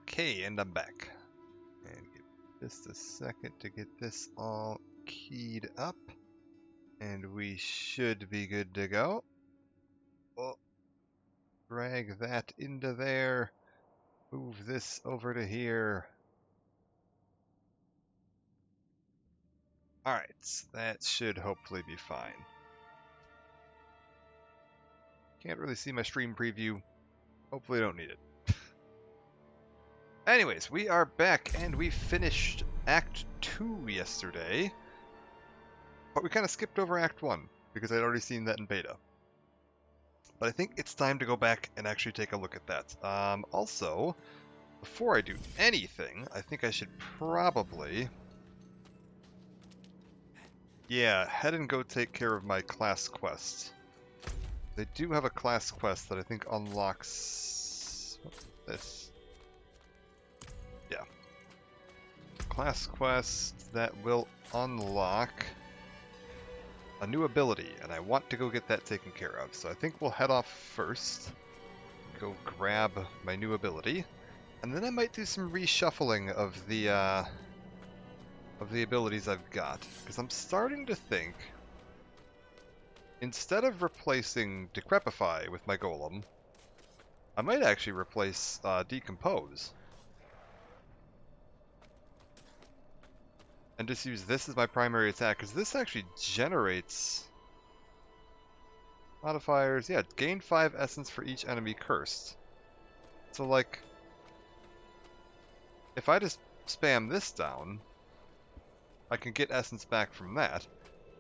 Okay, and I'm back. And give just a second to get this all keyed up. And we should be good to go. Oh, drag that into there. Move this over to here. Alright, that should hopefully be fine. Can't really see my stream preview. Hopefully I don't need it. Anyways, we are back and we finished Act 2 yesterday. But we kind of skipped over Act 1 because I'd already seen that in beta. But I think it's time to go back and actually take a look at that. Also, before I do anything, I think I should probably... yeah, head and go take care of my class quest. They do have a class quest that I think unlocks... what's this? Yeah. Class quest that will unlock a new ability, and I want to go get that taken care of. So I think we'll head off first, go grab my new ability, and then I might do some reshuffling of the abilities I've got, because I'm starting to think, instead of replacing Decrepify with my Golem, I might actually replace Decompose. And just use this as my primary attack, because this actually generates modifiers. Yeah, gain 5 essence for each enemy cursed. So, like, if I just spam this down, I can get essence back from that.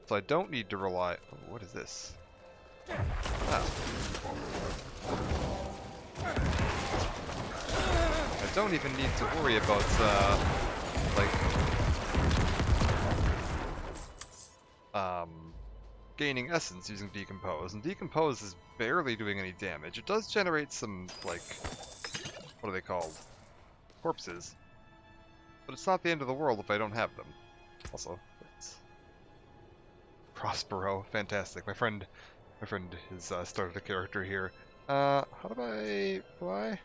So I don't need to rely... oh, what is this? Ah. I don't even need to worry about, like... gaining essence using Decompose, and Decompose is barely doing any damage. It does generate some, like, what are they called? Corpses. But it's not the end of the world if I don't have them. Also, it's Prospero, fantastic. My friend has started a character here. How do I fly?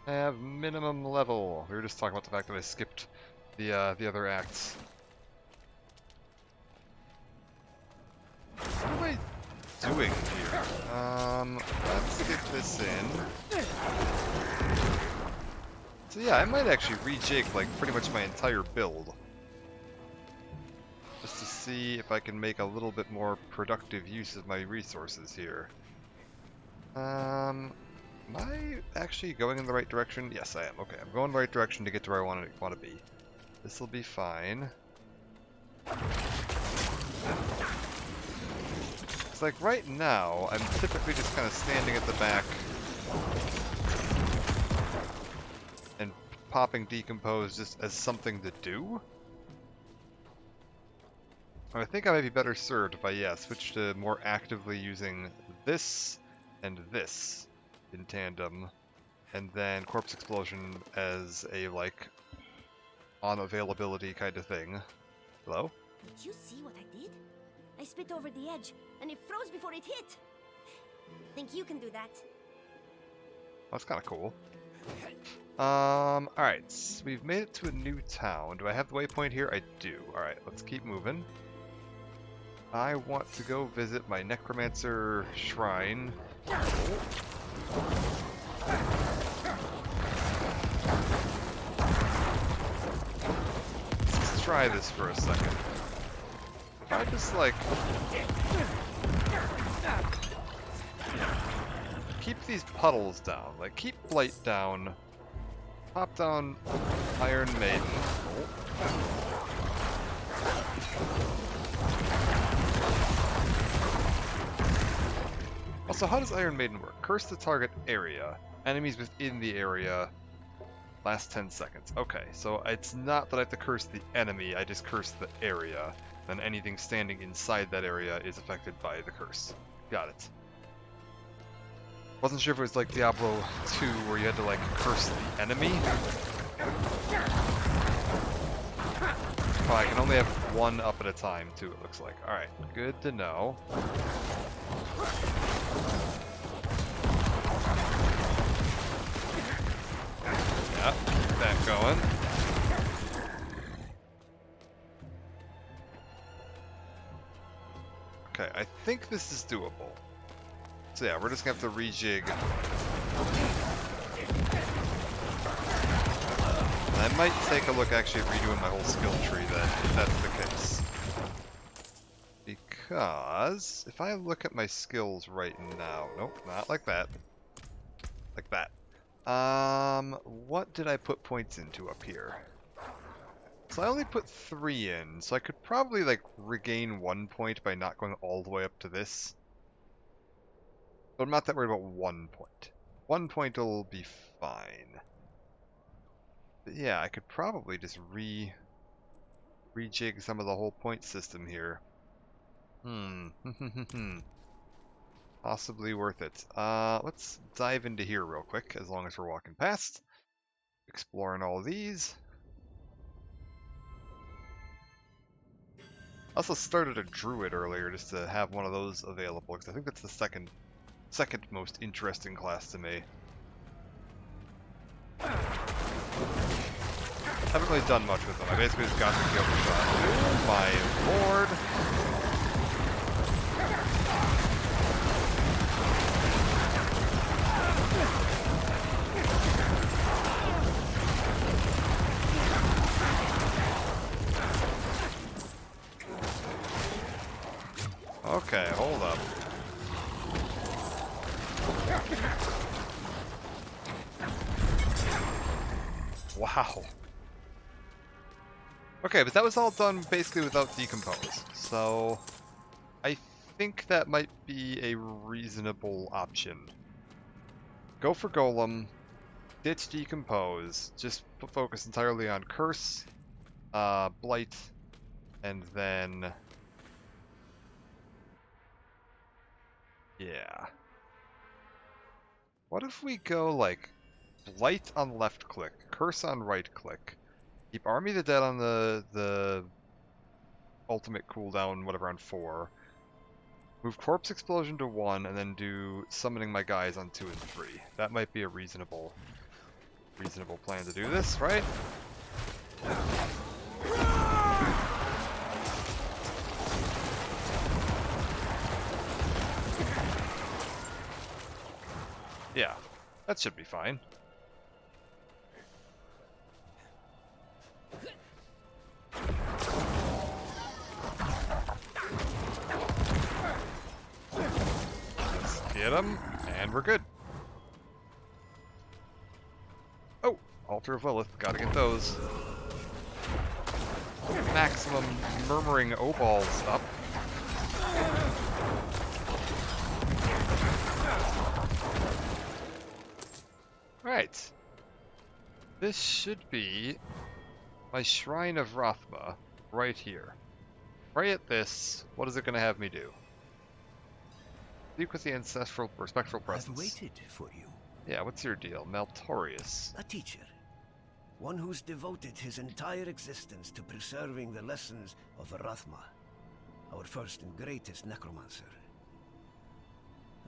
I have minimum level. We were just talking about the fact that I skipped the other acts. What am I doing here? Let's get this in. So yeah, I might actually rejig like pretty much my entire build, just to see if I can make a little bit more productive use of my resources here. Am I actually going in the right direction? Yes, I am. Okay, I'm going in the right direction to get to where I want to be. This will be fine. It's like right now, I'm typically just kind of standing at the back and popping Decompose just as something to do. I think I might be better served if I, yeah, switch to more actively using this and this in tandem, and then Corpse Explosion as a, like, on-availability kind of thing. Hello? Did you see what I did? I spit over the edge, and it froze before it hit. Think you can do that? That's kind of cool. Alright, so we've made it to a new town. Do I have the waypoint here? I do. Alright, let's keep moving. I want to go visit my Necromancer Shrine. Let's try this for a second. If I just, like... keep these puddles down. Like, keep Blight down. Pop down Iron Maiden. Also, how does Iron Maiden work? Curse the target area. Enemies within the area. Last 10 seconds. Okay, so it's not that I have to curse the enemy, I just curse the area. Then anything standing inside that area is affected by the curse. Got it. Wasn't sure if it was like Diablo 2 where you had to like curse the enemy. Oh, I can only have one up at a time too, it looks like. Alright, good to know. Yeah, keep that going. Okay, I think this is doable. So yeah, we're just gonna have to rejig. I might take a look actually at redoing my whole skill tree then, if that's the case. Because if I look at my skills right now, nope, not like that. Like that. What did I put points into up here? So I only put 3 in, so I could probably like regain 1 point by not going all the way up to this. But I'm not that worried about 1 point. 1 point will be fine. But yeah, I could probably just rejig some of the whole point system here. Possibly worth it. Let's dive into here real quick, as long as we're walking past. Exploring all these. I also started a druid earlier just to have one of those available, because I think that's the second most interesting class to me. Haven't really done much with them. I basically just got to kill the shot. Oh my lord! Okay, hold up. Wow. Okay, but that was all done basically without decompose. So I think that might be a reasonable option. Go for Golem, ditch decompose, just focus entirely on Curse, Blight, and then yeah. What if we go like Blight on left click, Curse on right click, keep Army of the Dead on the ultimate cooldown, whatever, on 4. Move Corpse Explosion to 1, and then do Summoning my guys on 2 and 3. That might be a reasonable plan to do this, right? Yeah, that should be fine. Let's get him, and we're good. Oh, Altar of Lilith, gotta get those. Maximum Murmuring O-Balls up. Right. This should be my Shrine of Rathma right here. Pray at this. What is it going to have me do? Speak with the ancestral or spectral presence. I've waited for you. Yeah, what's your deal? Maltorius. A teacher. One who's devoted his entire existence to preserving the lessons of Rathma, our first and greatest necromancer.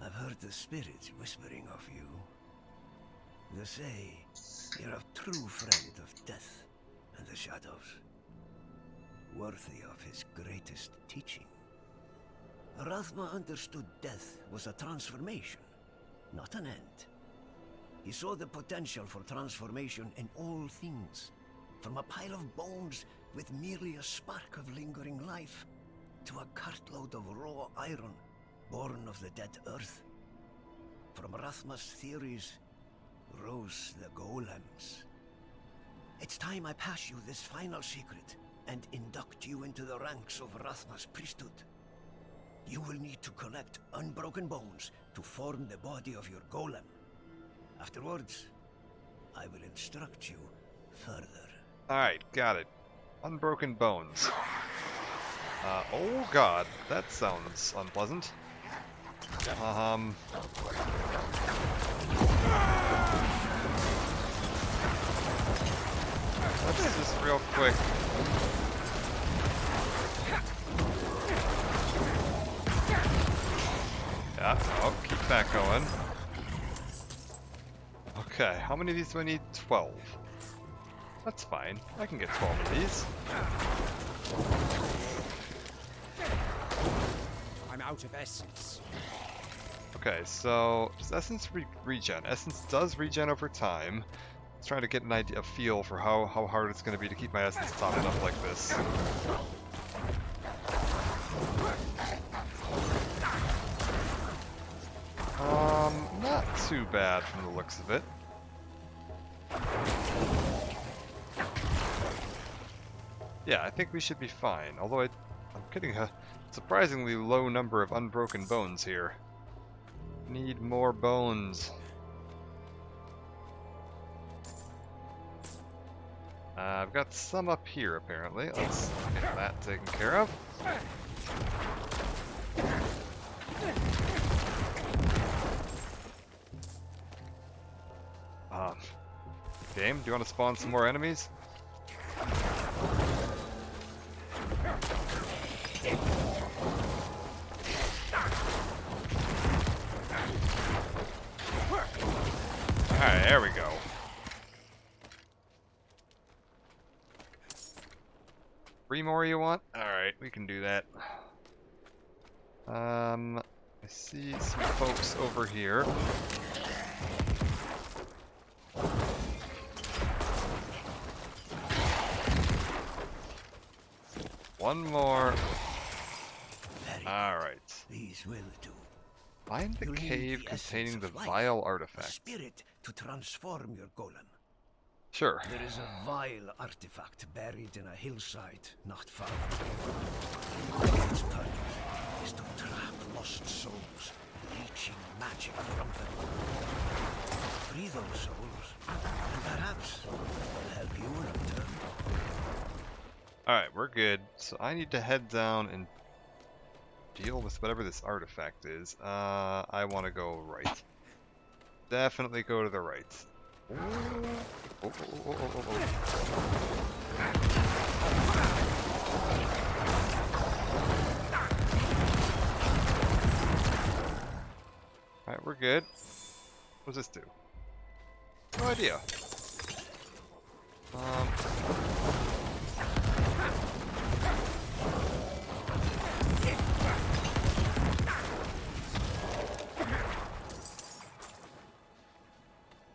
I've heard the spirits whispering of you. They say you're a true friend of death and the shadows, worthy of his greatest teaching. Rathma understood death was a transformation, not an end. He saw the potential for transformation in all things, from a pile of bones with merely a spark of lingering life, to a cartload of raw iron born of the dead earth. From Rathma's theories rose the golems. It's time I pass you this final secret and induct you into the ranks of Rathma's priesthood. You will need to collect unbroken bones to form the body of your golem. Afterwards, I will instruct you further. Alright, got it. Unbroken bones. Oh god, that sounds unpleasant. Let's just real quick. Yeah, oh, keep that going. Okay, how many of these do I need? 12. That's fine. I can get 12 of these. I'm out of essence. Okay, so does essence regen? Essence does regen over time. Let's try to get an idea, a feel for how hard it's going to be to keep my essence topping up like this. Not too bad from the looks of it. Yeah, I think we should be fine. Although I'm getting a surprisingly low number of unbroken bones here. Need more bones. I've got some up here, apparently. Let's get that taken care of. Game, do you want to spawn some more enemies? Alright, there we go. Three more you want? Alright, we can do that. I see some folks over here. One more. Alright. These will do. Find the You need cave the containing essence the of life, vile a artifact. spirit to transform your golem. Sure. There is a vile artifact buried in a hillside not far from here. Its purpose is to trap lost souls, leeching magic from them. Free those souls, and perhaps they'll help you in return. Alright, we're good. So I need to head down and deal with whatever this artifact is. I want to go right. Definitely go to the right. Oh, oh, oh, oh, oh, oh. Alright, we're good. What does this do? No idea.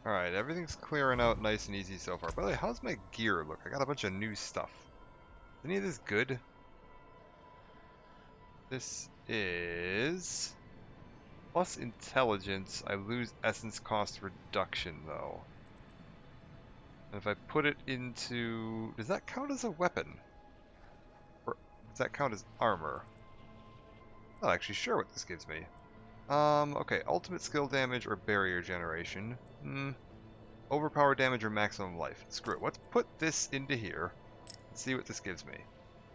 Alright, everything's clearing out nice and easy so far. By the way, how's my gear look? I got a bunch of new stuff. Is any of this good? This is plus intelligence. I lose essence cost reduction though. And if I put it into... does that count as a weapon? Or does that count as armor? I'm not actually sure what this gives me. Okay, ultimate skill damage or barrier generation. Overpower damage or maximum life. Screw it. Let's put this into here and see what this gives me.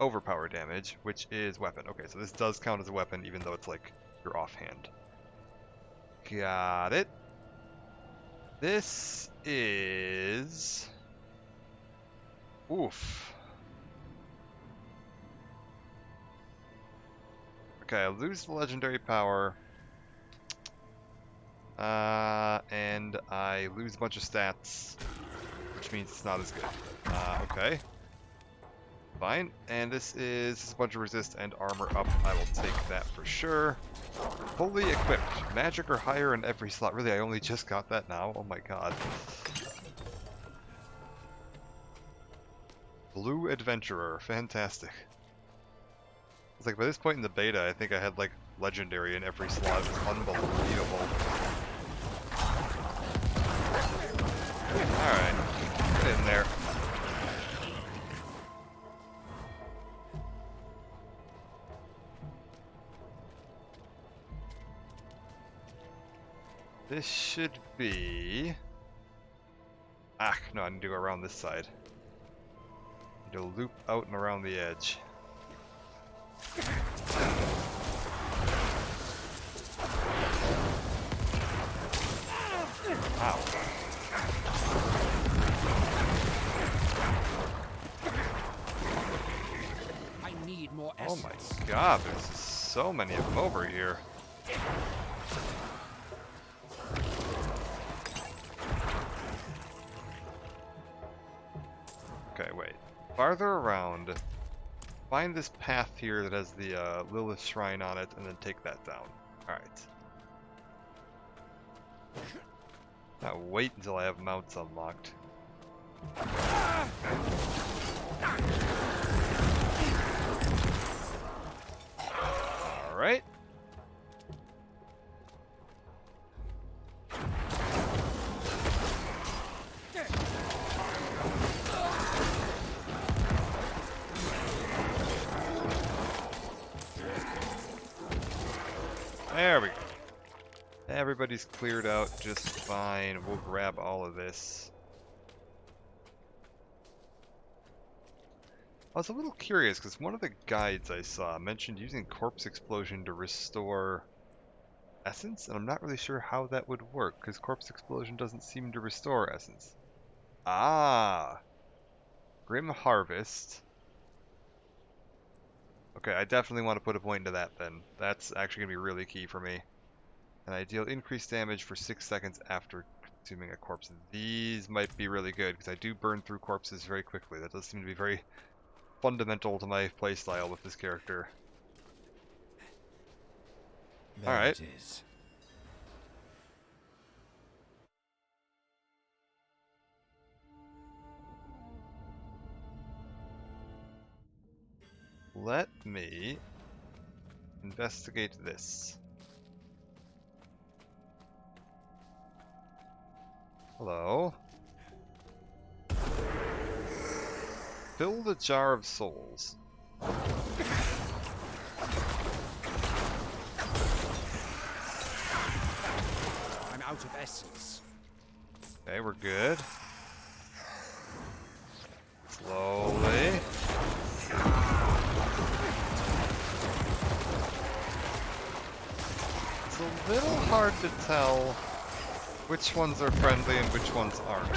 Overpower damage, which is weapon. Okay, so this does count as a weapon even though it's like your offhand. Got it. This is... oof. Okay, I lose the legendary power. And I lose a bunch of stats, which means it's not as good. Okay. Fine. And this is a bunch of resist and armor up. I will take that for sure. Fully equipped. Magic or higher in every slot. Really, I only just got that now? Oh my god. Blue Adventurer. Fantastic. It's like by this point in the beta, I think I had like legendary in every slot. It was unbelievable. Alright, get in there. This should be... ah, no, I need to go around this side. I need to loop out and around the edge. Ow. I need more Oh essence. my god, there's so many of them over here. Okay, wait. Farther around. Find this path here that has the Lilith Shrine on it, and then take that down. Alright. Now wait until I have mounts unlocked. Alright. There we go. Everybody's cleared out just fine. We'll grab all of this. I was a little curious because one of the guides I saw mentioned using Corpse Explosion to restore essence, and I'm not really sure how that would work because Corpse Explosion doesn't seem to restore essence. Ah! Grim Harvest. Okay, I definitely want to put a point into that then. That's actually going to be really key for me. And I deal increased damage for 6 seconds after consuming a corpse. These might be really good because I do burn through corpses very quickly. That does seem to be very fundamental to my playstyle with this character. Alright. It is. Let me investigate this. Hello. Fill the jar of souls. I'm out of essence. Okay, we're good. Slowly. It's a little hard to tell which ones are friendly and which ones aren't.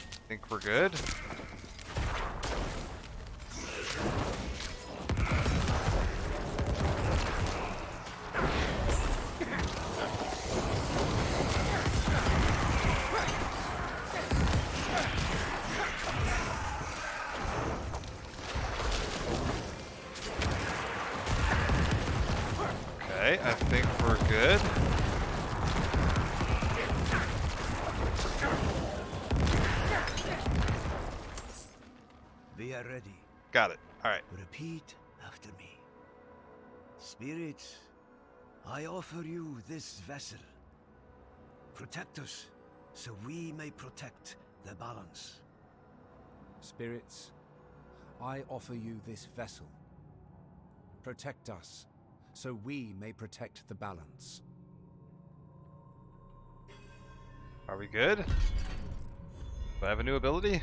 I think we're good. Okay, I think we're good. We are ready. Got it. Alright. Repeat after me. Spirits, I offer you this vessel. Protect us, so we may protect the balance. Spirits, I offer you this vessel. Protect us, so we may protect the balance. Are we good? Do I have a new ability?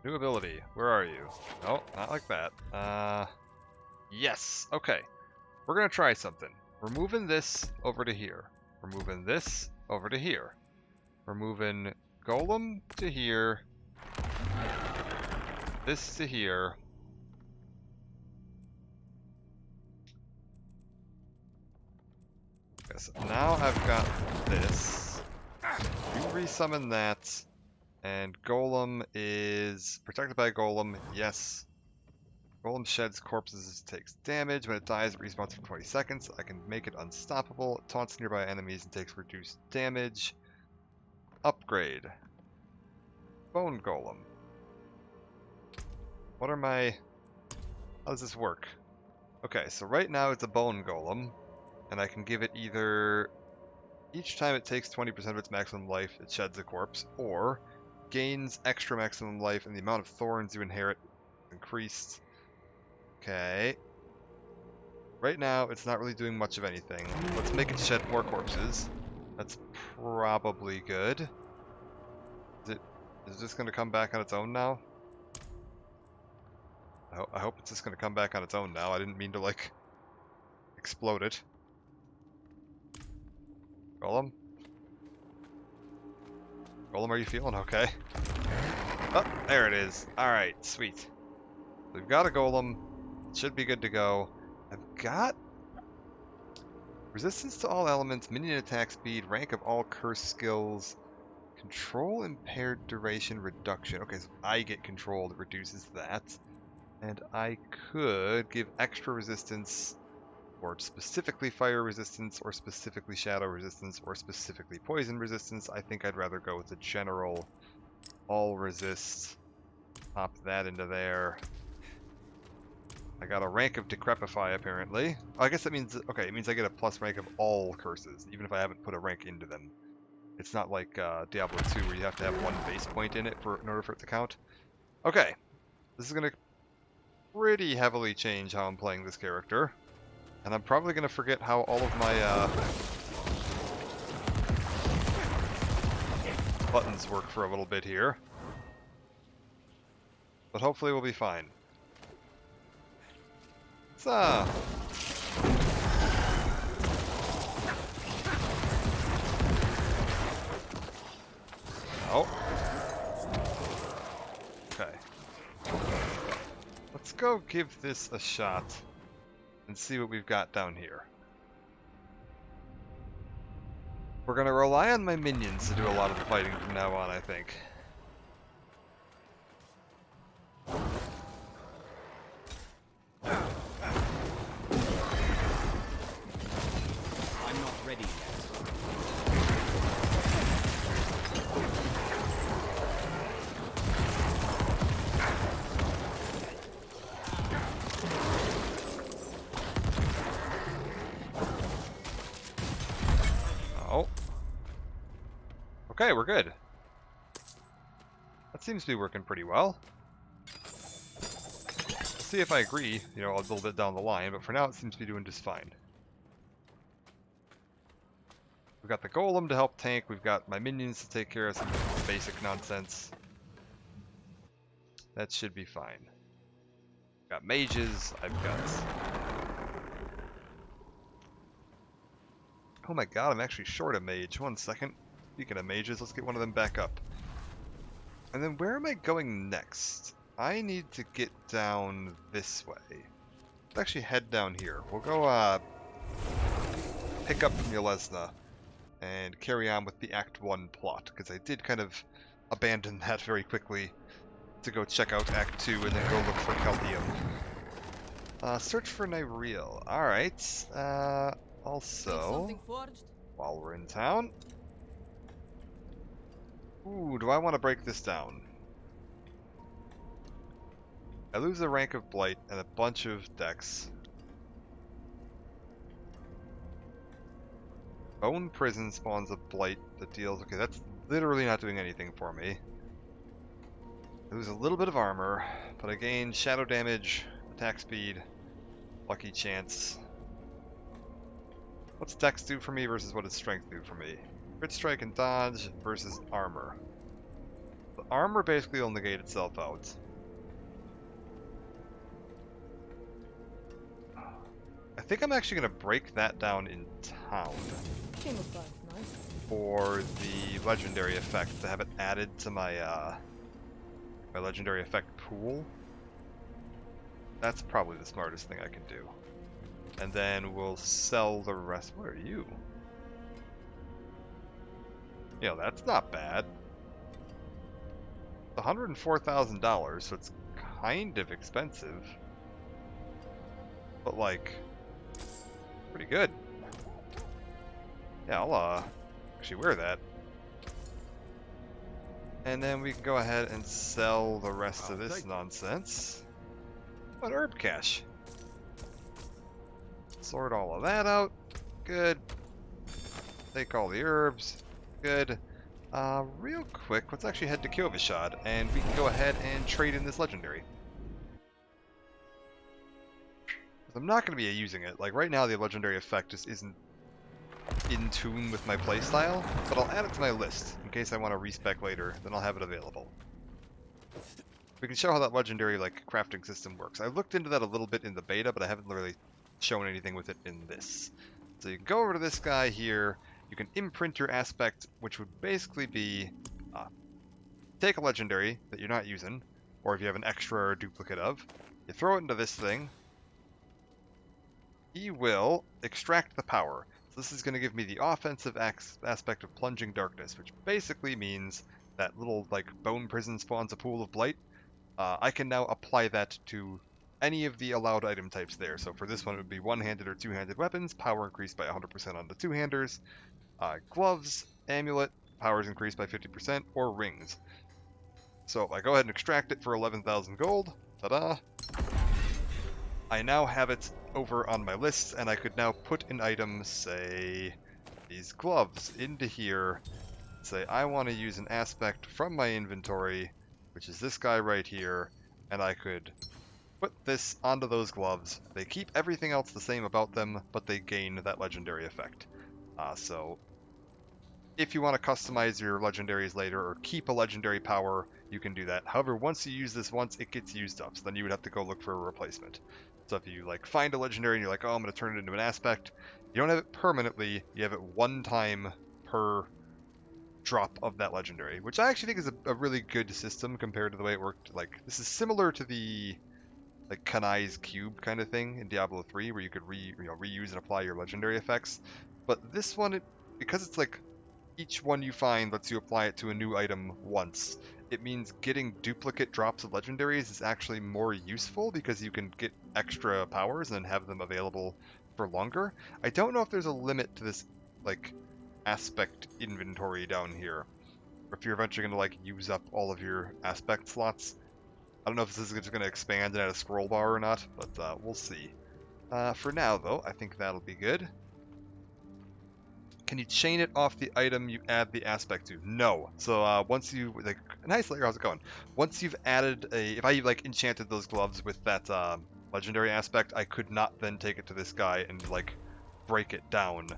New ability. Where are you? No, not like that. Yes. Okay. We're gonna try something. We're moving this over to here. We're moving this over to here. We're moving Golem to here. This to here. Okay, so now I've got this. You resummon that. And Golem is protected by Golem, yes. Golem sheds corpses, takes damage. When it dies, it respawns for 20 seconds. I can make it unstoppable. It taunts nearby enemies and takes reduced damage. Upgrade. Bone Golem. What are my... How does this work? Okay, so right now it's a Bone Golem. And I can give it either... Each time it takes 20% of its maximum life, it sheds a corpse. Or... gains extra maximum life and the amount of thorns you inherit is increased. Okay. Right now, it's not really doing much of anything. Let's make it shed more corpses. That's probably good. Is it just going to come back on its own now? I hope it's just going to come back on its own now. I didn't mean to, like, explode it. Golem? Golem, are you feeling okay? Oh, there it is. Alright, sweet. We've got a Golem. It should be good to go. I've got Resistance to all elements, minion attack speed, rank of all curse skills, control impaired duration reduction. Okay, so I get control that reduces that. And I could give extra resistance, or specifically fire resistance, or specifically shadow resistance, or specifically poison resistance. I think I'd rather go with the general all resist. Pop that into there. I got a rank of Decrepify, apparently. Oh, I guess that means, okay, it means I get a plus rank of all curses, even if I haven't put a rank into them. It's not like Diablo 2, where you have to have one base point in it in order for it to count. Okay, this is going to pretty heavily change how I'm playing this character. And I'm probably going to forget how all of my buttons work for a little bit here. But hopefully we'll be fine. So, oh. Okay. Let's go give this a shot and see what we've got down here. We're going to rely on my minions to do a lot of the fighting from now on, I think. I'm not ready yet. Oh. Okay, we're good. That seems to be working pretty well. We'll see if I agree, you know, a little bit down the line, but for now it seems to be doing just fine. We've got the golem to help tank, we've got my minions to take care of some basic nonsense. That should be fine. Got mages, I've got... Oh my god, I'm actually short a mage. 1 second. Speaking of mages, let's get one of them back up. And then where am I going next? I need to get down this way. Let's actually head down here. We'll go pick up from Yelesna and carry on with the Act 1 plot, because I did kind of abandon that very quickly to go check out Act 2 and then go look for Chaldeum. Search for Nyreel. Alright. Also, while we're in town... Ooh, do I want to break this down? I lose a rank of Blight and a bunch of Dex. Bone Prison spawns a Blight that deals... Okay, that's literally not doing anything for me. I lose a little bit of armor, but I gain shadow damage, attack speed, lucky chance. What's Dex do for me versus what does Strength do for me? Crit strike and dodge versus armor. The armor basically will negate itself out. I think I'm actually going to break that down in town for the legendary effect, to have it added to my my legendary effect pool. That's probably the smartest thing I can do. And then we'll sell the rest. What are you? Yeah, that's not bad. It's $104,000, so it's kind of expensive. But like, pretty good. Yeah, I'll actually wear that. And then we can go ahead and sell the rest of this nonsense. What herb cache? Sort all of that out. Good. Take all the herbs. Good. Real quick, let's actually head to Kyovishad, and we can go ahead and trade in this legendary. I'm not going to be using it. Like, right now the legendary effect just isn't in tune with my playstyle, but I'll add it to my list in case I want to respec later, then I'll have it available. We can show how that legendary, like, crafting system works. I looked into that a little bit in the beta, but I haven't really shown anything with it in this. So you can go over to this guy here, you can imprint your aspect, which would basically be take a legendary that you're not using, or if you have an extra or a duplicate of, you throw it into this thing, he will extract the power. this is going to give me the offensive aspect of Plunging Darkness, which basically means that little, like, bone prison spawns a pool of blight. I can now apply that to any of the allowed item types there. So for this one, it would be one-handed or two-handed weapons, power increased by 100% on the two-handers, gloves, amulet, powers increased by 50%, or rings. So if I go ahead and extract it for 11,000 gold, ta-da, I now have it over on my list, and I could now put an item, say, these gloves, into here, say I want to use an aspect from my inventory, which is this guy right here, and I could put this onto those gloves. They keep everything else the same about them, but they gain that legendary effect. So if you want to customize your legendaries later or keep a legendary power, you can do that. However, once you use this once, it gets used up, so then you would have to go look for a replacement. So if you like find a legendary and you're like, oh, I'm going to turn it into an aspect, you don't have it permanently, you have it one time per drop of that legendary, which I actually think is a really good system compared to the way it worked. Like, this is similar to the like Kanai's Cube kind of thing in Diablo 3, where you could reuse and apply your legendary effects. But this one, because it's like each one you find lets you apply it to a new item once, it means getting duplicate drops of legendaries is actually more useful because you can get extra powers and have them available for longer. I don't know if there's a limit to this like aspect inventory down here, or if you're eventually going to like use up all of your aspect slots. I don't know if this is just going to expand and add a scroll bar or not, but we'll see. For now, though, I think that'll be good. Can you chain it off the item you add the aspect to? No. So once you, like, nice layer, how's it going? Once you've added if I like enchanted those gloves with that legendary aspect, I could not then take it to this guy and like break it down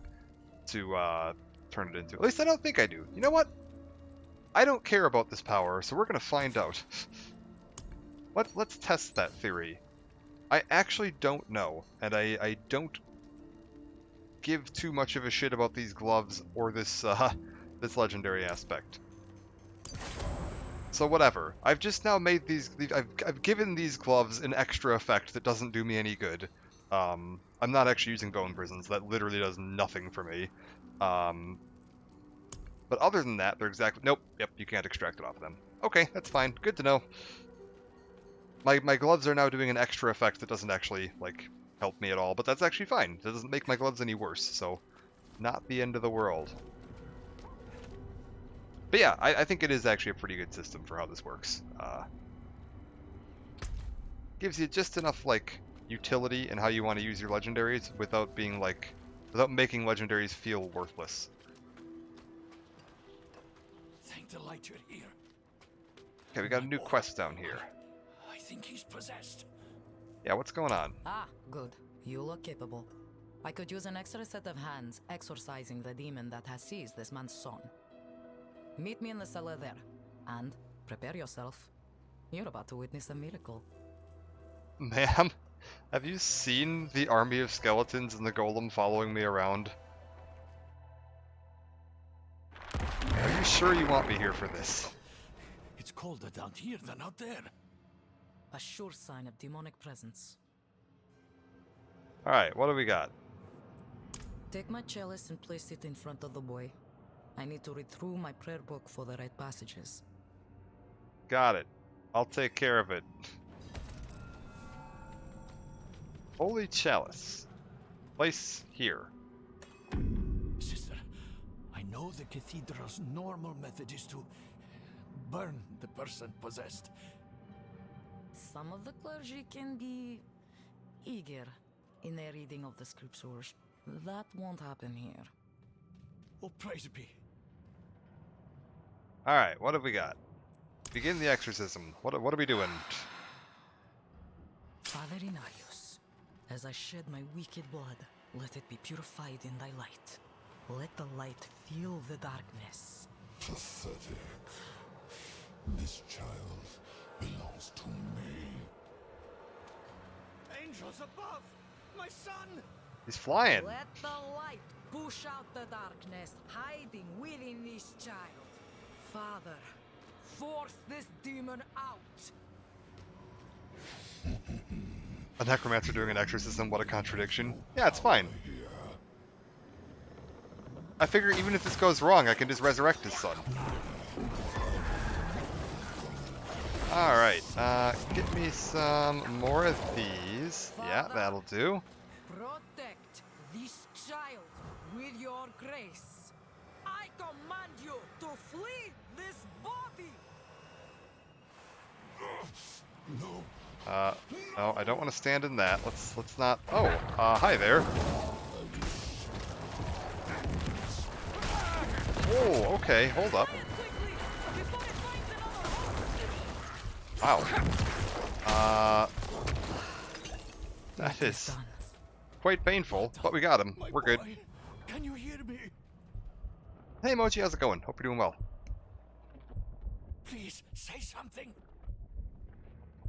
to turn it into. At least I don't think I do. You know what? I don't care about this power, so we're gonna find out. Let's test that theory. I actually don't know, and I don't give too much of a shit about these gloves or this this legendary aspect. So whatever. I've just now made I've given these gloves an extra effect that doesn't do me any good. I'm not actually using bone prisons. That literally does nothing for me. But other than that, they're exactly... Nope. Yep, you can't extract it off them. Okay, that's fine. Good to know. My gloves are now doing an extra effect that doesn't actually, like, help me at all, but that's actually fine. It doesn't make my gloves any worse, so not the end of the world. But yeah, I think it is actually a pretty good system for how this works. Gives you just enough, like, utility in how you want to use your legendaries without being, like, without making legendaries feel worthless. Thank the light you're here. Okay, we got a new quest down here. I think he's possessed. Yeah, what's going on? Ah, good. You look capable. I could use an extra set of hands exorcising the demon that has seized this man's son. Meet me in the cellar there, and prepare yourself. You're about to witness a miracle. Ma'am, have you seen the army of skeletons and the golem following me around? Are you sure you want me here for this? It's colder down here than out there. A sure sign of demonic presence. Alright, what do we got? Take my chalice and place it in front of the boy. I need to read through my prayer book for the right passages. Got it. I'll take care of it. Holy chalice. Place here. Sister, I know the cathedral's normal method is to burn the person possessed. Some of the clergy can be eager in their reading of the scriptures. That won't happen here. Oh, praise be. Alright, what have we got? Begin the exorcism. What are we doing? Father Inarius, as I shed my wicked blood, let it be purified in thy light. Let the light feel the darkness. Pathetic. This child belongs to me. Angels above! My son! He's flying. Let the light push out the darkness hiding within this child. Father, force this demon out. A necromancer doing an exorcism, what a contradiction. Yeah, it's fine. I figure even if this goes wrong, I can just resurrect his son. Alright, get me some more of these. Yeah, that'll do. Protect this child with your grace. I command you to flee this body. No, I don't want to stand in that. Let's not. Oh, hi there. Oh, okay, hold up. Wow. That is quite painful, but we got him. We're good. Can you hear me? Hey, Mochi, how's it going? Hope you're doing well. Please say something.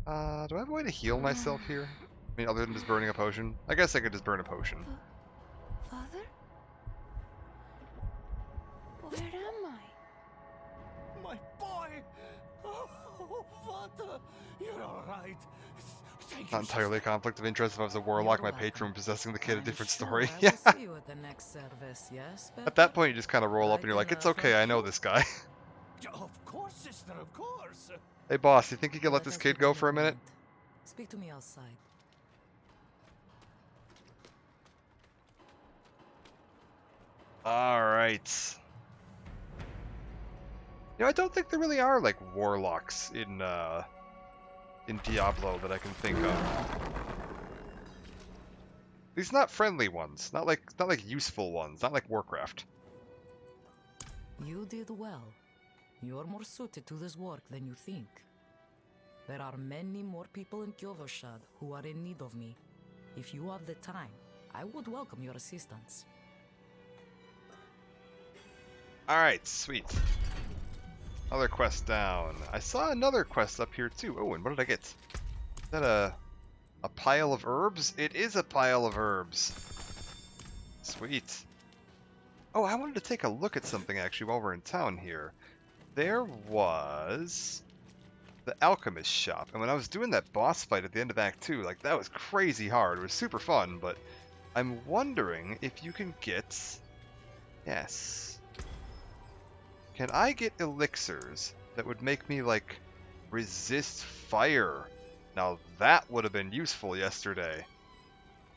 Do I have a way to heal myself here? I mean, other than just burning a potion? I guess I could just burn a potion. Father? Where am I? My boy! Oh, Father! You're alright. Thank you. Not entirely a conflict of interest if I was a warlock, my patron possessing the kid, a different story. I Yeah. will see you at the next service, yes, At that point, you just kind of roll up and you're like, it's okay, I know this guy. Of course, sister, of course. Hey, boss, you think you can let this kid go for a minute? Speak to me outside. Alright. You know, I don't think there really are, like, warlocks in Diablo that I can think of. These not friendly ones, not like useful ones, not like Warcraft. You did well. You're more suited to this work than you think. There are many more people in Kyovoshad who are in need of me. If you have the time, I would welcome your assistance. Alright, sweet. Another quest down. I saw another quest up here too. Oh, and what did I get? Is that a pile of herbs? It is a pile of herbs. Sweet. Oh, I wanted to take a look at something actually while we're in town here. There was the alchemist shop, and when I was doing that boss fight at the end of Act 2, like, that was crazy hard. It was super fun, but I'm wondering if you can get... Yes. Can I get elixirs that would make me, like, resist fire? Now, that would have been useful yesterday.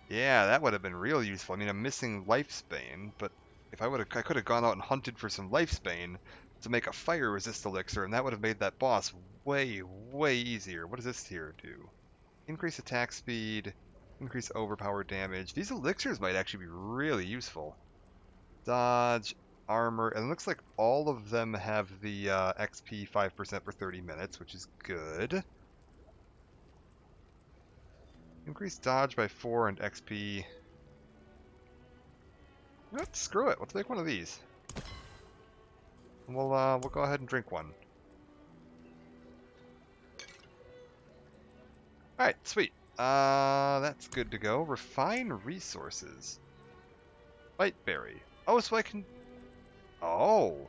Yeah, that would have been real useful. I mean, I'm missing Lifesbane, but if I could have gone out and hunted for some Lifesbane to make a fire resist elixir, and that would have made that boss way, way easier. What does this here do? Increase attack speed, increase overpower damage. These elixirs might actually be really useful. Dodge, armor, and it looks like all of them have the XP 5% for 30 minutes, which is good. Increase dodge by 4 and XP. You know what? Screw it. Let's make one of these. And we'll go ahead and drink one. Alright, sweet. That's good to go. Refine resources. Bite berry. Oh, so I can... Oh!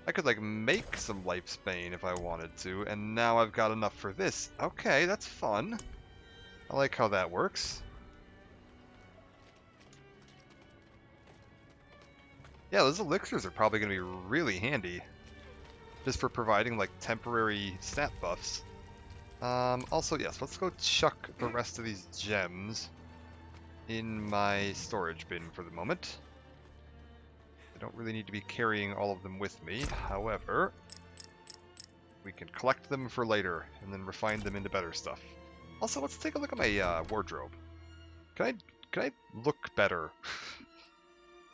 I could, like, make some Lifesbane if I wanted to, and now I've got enough for this. Okay, that's fun. I like how that works. Yeah, those elixirs are probably going to be really handy. Just for providing, like, temporary stat buffs. Also, yes, let's go chuck the rest of these gems in my storage bin for the moment. I don't really need to be carrying all of them with me. However, we can collect them for later and then refine them into better stuff. Also, let's take a look at my wardrobe. Can I look better?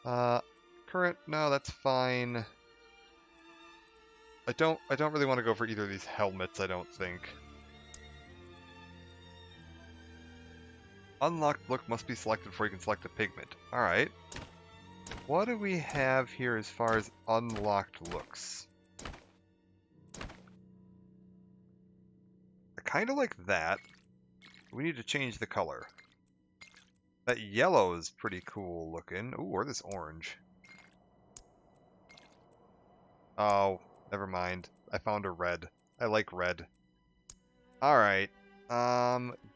Current, no, that's fine. I don't really want to go for either of these helmets, I don't think. Unlocked look must be selected before you can select a pigment. Alright. What do we have here as far as unlocked looks? I kind of like that. We need to change the color. That yellow is pretty cool looking. Ooh, or this orange. Oh, never mind. I found a red. I like red. Alright.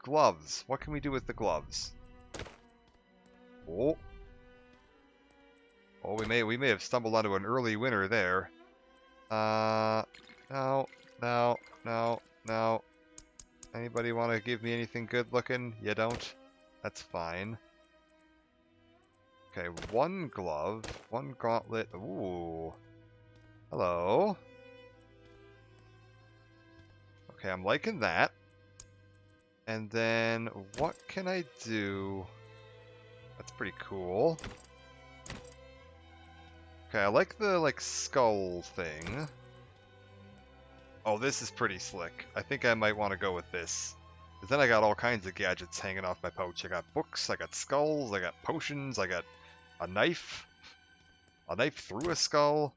Gloves. What can we do with the gloves? Oh. Oh, we may have stumbled onto an early winner there. No, no, no, no. Anybody want to give me anything good looking? You don't? That's fine. Okay, one glove, one gauntlet. Ooh. Hello. Okay, I'm liking that. And then what can I do? That's pretty cool. Okay, I like the skull thing. Oh, this is pretty slick. I think I might want to go with this. Because then I got all kinds of gadgets hanging off my pouch. I got books, I got skulls, I got potions, I got a knife. A knife through a skull.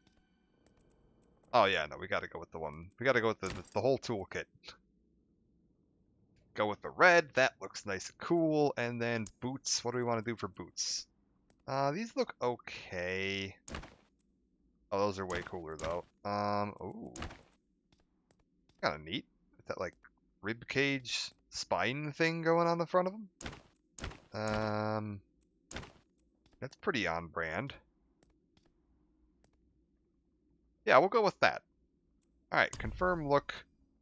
Oh yeah, no, we gotta go with the one. We gotta go with the whole toolkit. Go with the red. That looks nice and cool. And then boots. What do we want to do for boots? These look okay. Oh, those are way cooler though. Ooh. Kind of neat. That like rib cage spine thing going on the front of them. That's pretty on brand. Yeah, we'll go with that. All right, confirm look.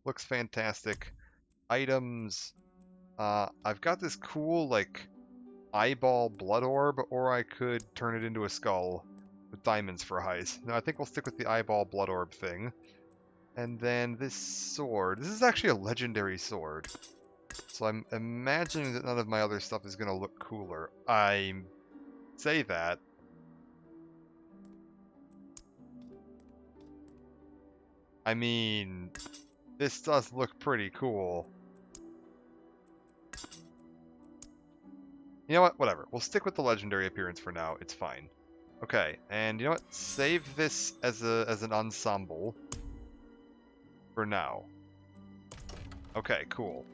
Looks fantastic. Items. I've got this cool like eyeball blood orb, or I could turn it into a skull with diamonds for highs. No, I think we'll stick with the eyeball blood orb thing. And then this sword. This is actually a legendary sword. So I'm imagining that none of my other stuff is going to look cooler. I say that. I mean, this does look pretty cool. You know what? Whatever. We'll stick with the legendary appearance for now. It's fine. Okay, and you know what? Save this as an ensemble for now. Okay, cool.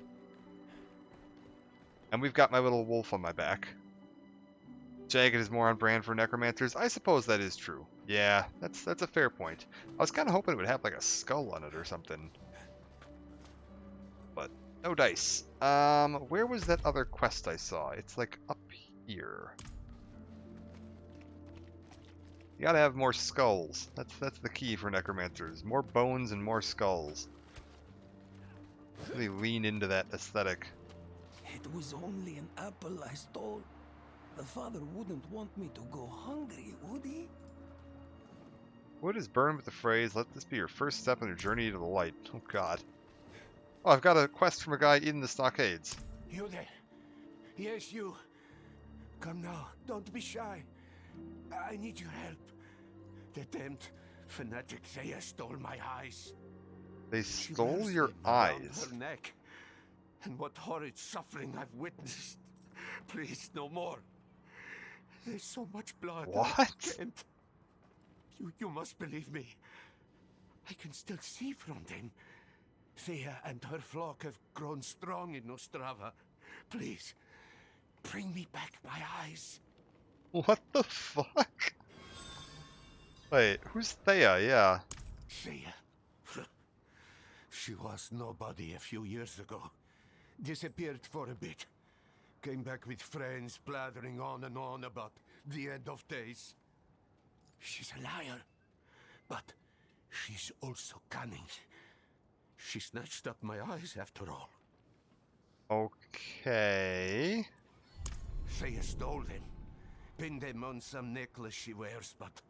And we've got my little wolf on my back. Jagged is more on brand for necromancers. I suppose that is true. Yeah, that's a fair point. I was kind of hoping it would have like a skull on it or something. But no dice. Where was that other quest I saw? It's like up here. You gotta have more skulls. That's the key for necromancers. More bones and more skulls. Really lean into that aesthetic. It was only an apple I stole. The father wouldn't want me to go hungry, would he? Wood is burned with the phrase, "Let this be your first step on your journey to the light." Oh god. Oh, I've got a quest from a guy in the stockades. You there? Yes, you. Come now, don't be shy. I need your help. The damned fanatic Thea stole my eyes. They She stole wears your them around eyes. her neck. And what horrid suffering I've witnessed. Please, no more. There's so much blood. I What? can't. You must believe me. I can still see from them. Thea and her flock have grown strong in Nostrava. Please, bring me back my eyes. What the fuck? Wait, who's Thea? Yeah. Thea. She was nobody a few years ago. Disappeared for a bit. Came back with friends blathering on and on about the end of days. She's a liar, but she's also cunning. She snatched up my eyes after all. Okay. Thea stole them, pinned them on some necklace she wears, but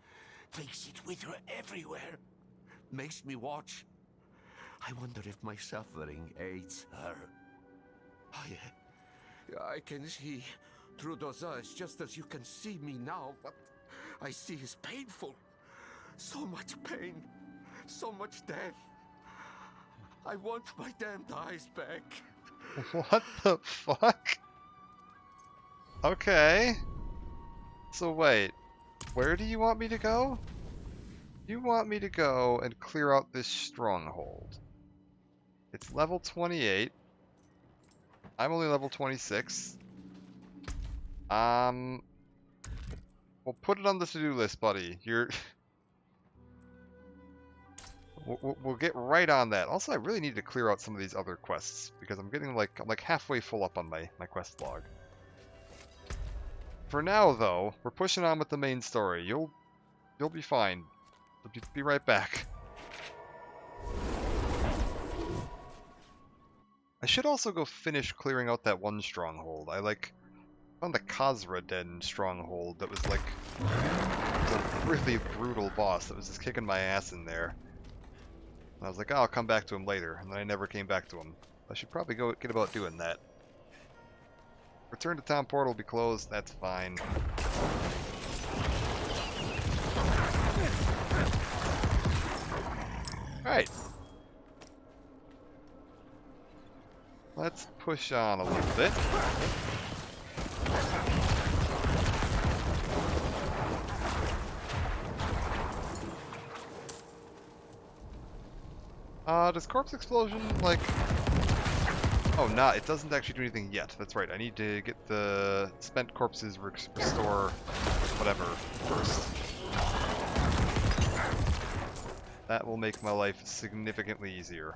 takes it with her everywhere. Makes me watch. I wonder if my suffering aids her. I can see through those eyes just as you can see me now, but I see is painful. So much pain, so much death. I want my damned eyes back. What the fuck? Okay. So wait, where do you want me to go? You want me to go and clear out this stronghold. It's level 28. I'm only level 26. We'll put it on the to-do list, buddy. We'll get right on that. Also, I really need to clear out some of these other quests because I'm getting I'm like halfway full up on my quest log. For now, though, we're pushing on with the main story. You'll You'll be fine. Be right back. I should also go finish clearing out that one stronghold. I found the Khazra Den stronghold that was like a really brutal boss that was just kicking my ass in there. And I was like, oh, I'll come back to him later, and then I never came back to him. I should probably go get about doing that. Return to town portal will be closed, that's fine. Alright. Let's push on a little bit. Does Corpse Explosion, like... Oh, nah, it doesn't actually do anything yet. That's right, I need to get the spent corpses restore whatever first. That will make my life significantly easier.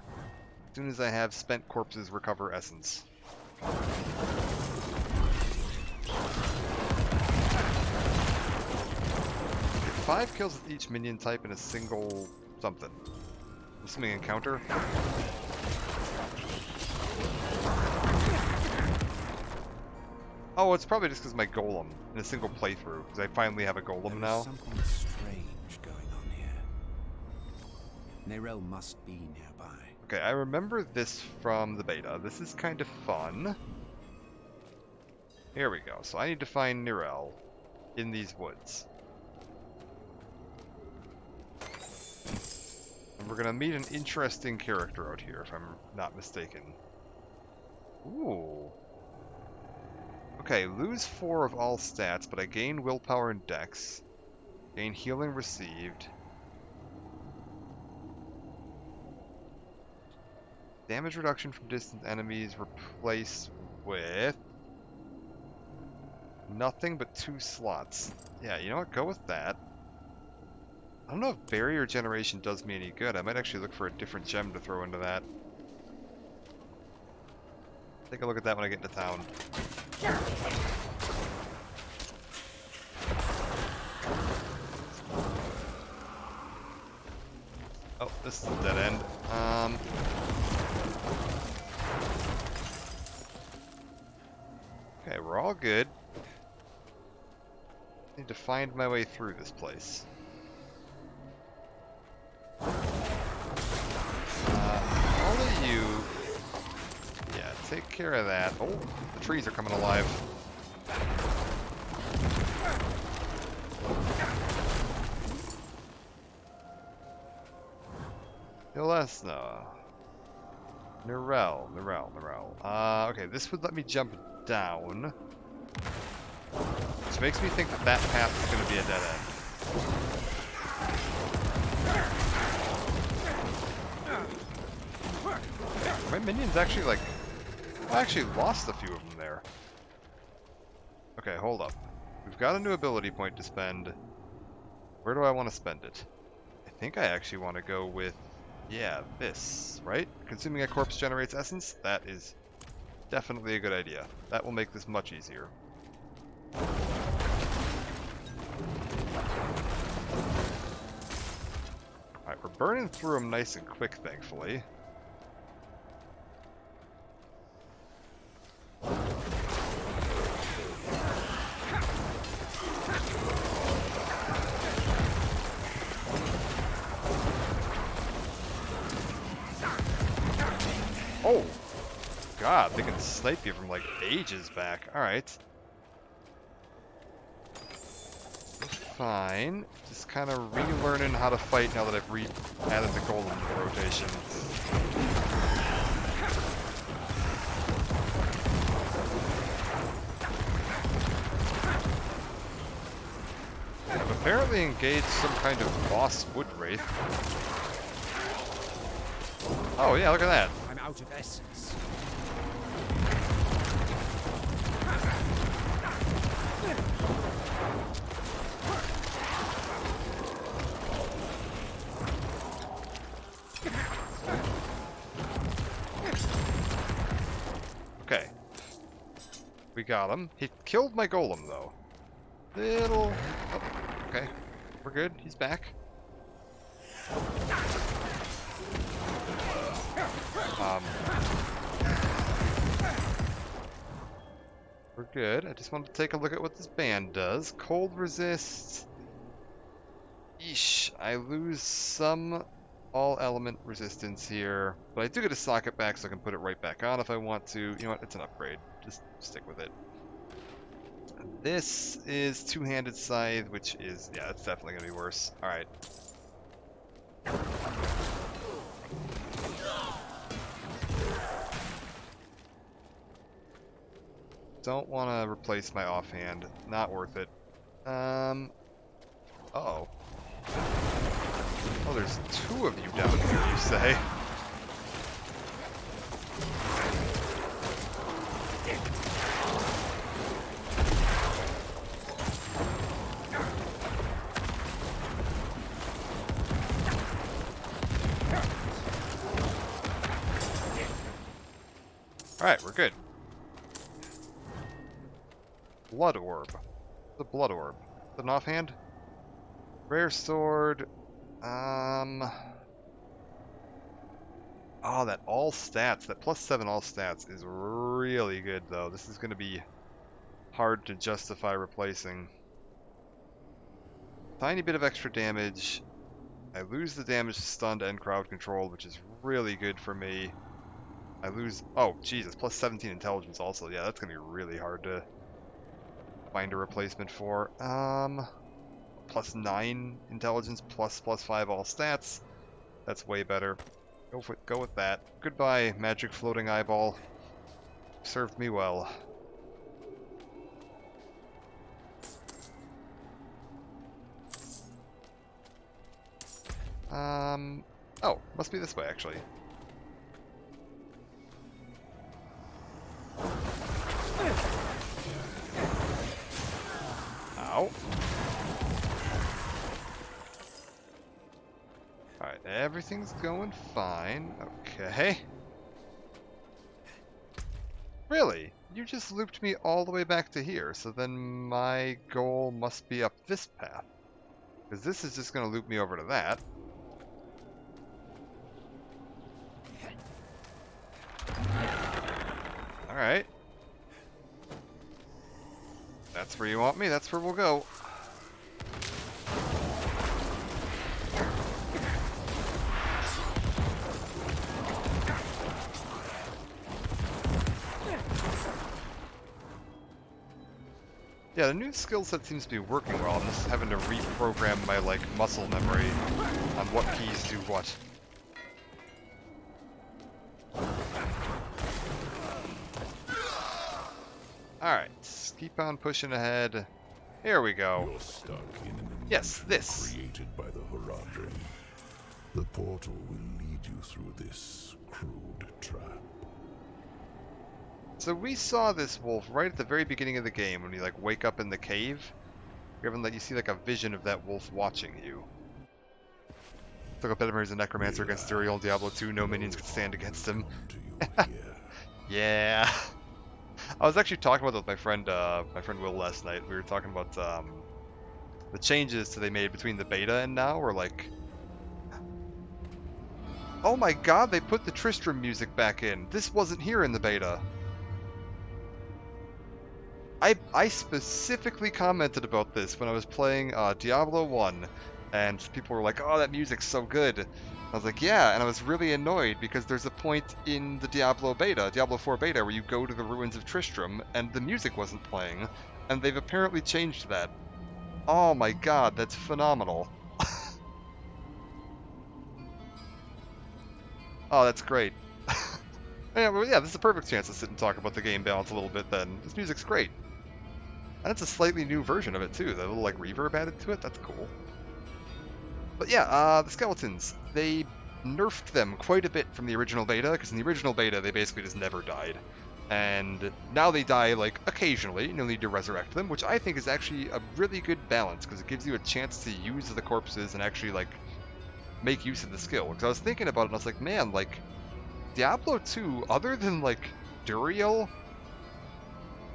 As soon as I have spent corpses recover essence. 5 kills with each minion type in a single something. Assuming encounter. Oh, it's probably just because my golem in a single playthrough, because I finally have a golem now. Something strange going on here. Nerel must be nearby. Okay, I remember this from the beta. This is kind of fun. Here we go. So I need to find Nerel in these woods. And we're gonna meet an interesting character out here, if I'm not mistaken. Ooh. Okay, lose 4 of all stats, but I gain willpower and dex. Gain healing received. Damage reduction from distant enemies replaced with... nothing but 2 slots. Yeah, you know what? Go with that. I don't know if barrier generation does me any good. I might actually look for a different gem to throw into that. Take a look at that when I get into town. Oh, this is a dead end. Okay, we're all good. Need to find my way through this place. All of you... yeah, take care of that. Oh, the trees are coming alive. Ilesna. Nerel. Okay, this would let me jump down. Which makes me think that that path is going to be a dead end. My minions actually, like... I actually lost a few of them there. Okay, hold up. We've got a new ability point to spend. Where do I want to spend it? I think I actually want to go with... yeah, this, right? Consuming a corpse generates essence? That is definitely a good idea. That will make this much easier. Alright, we're burning through them nice and quick, thankfully. Oh! God, they can snipe you from like ages back. Alright. Fine. Just kind of relearning how to fight now that I've added the golem to the rotation. I've apparently engaged some kind of boss wood wraith. Oh yeah, look at that. I'm out of essence. Okay. We got him. He killed my golem, though. Oh, okay. We're good. He's back. We're good. I just wanted to take a look at what this band does. Cold resist. Yeesh. I lose some all element resistance here, but I do get a socket back, so I can put it right back on if I want to. You know what? It's an upgrade. Just stick with it. This is two-handed scythe, which is, yeah, it's definitely going to be worse. Alright. Don't want to replace my offhand. Not worth it. Uh-oh. Oh, there's two of you down here, you say? Alright, we're good. Blood orb. The blood orb. Is it an offhand? Rare sword. Oh, that all stats, that +7 all stats is really good, though. This is going to be hard to justify replacing. Tiny bit of extra damage. I lose the damage to stunned and crowd control, which is really good for me. I lose... Oh, Jesus, +17 intelligence also. Yeah, that's going to be really hard to find a replacement for. +9 intelligence, +5 all stats. That's way better. Go with that. Goodbye, magic floating eyeball. Served me well. Oh, must be this way, actually. Ow. Alright, everything's going fine. Okay. Really? You just looped me all the way back to here, so then my goal must be up this path. Because this is just going to loop me over to that. Alright. That's where you want me, that's where we'll go. Yeah, the new skill set seems to be working well. I'm just having to reprogram my, like, muscle memory on what keys do what. Alright, keep on pushing ahead. Here we go. You're stuck in an Yes, illusion this. created by the Horadrim. The portal will lead you through this crude trap. So we saw this wolf right at the very beginning of the game when you like wake up in the cave. You see like a vision of that wolf watching you. Took up better as a necromancer against Duriel in Diablo 2. No minions could stand against him. Yeah. I was actually talking about that with my friend Will last night. We were talking about the changes that they made between the beta and now. Were like, oh my god, they put the Tristram music back in. This wasn't here in the beta. I specifically commented about this when I was playing Diablo 1, and people were like, oh, that music's so good. I was like, yeah, and I was really annoyed because there's a point in the Diablo 4 beta, where you go to the ruins of Tristram, and the music wasn't playing, and they've apparently changed that. Oh my god, that's phenomenal. Oh, that's great. Yeah, well, yeah, this is a perfect chance to sit and talk about the game balance a little bit then. This music's great. And it's a slightly new version of it too, the little like reverb added to it, that's cool. But yeah, the skeletons, they nerfed them quite a bit from the original beta, because in the original beta they basically just never died. And now they die like occasionally, and you'll need to resurrect them, which I think is actually a really good balance, because it gives you a chance to use the corpses and actually like make use of the skill. Because I was thinking about it and I was like, man, like Diablo 2, other than like Duriel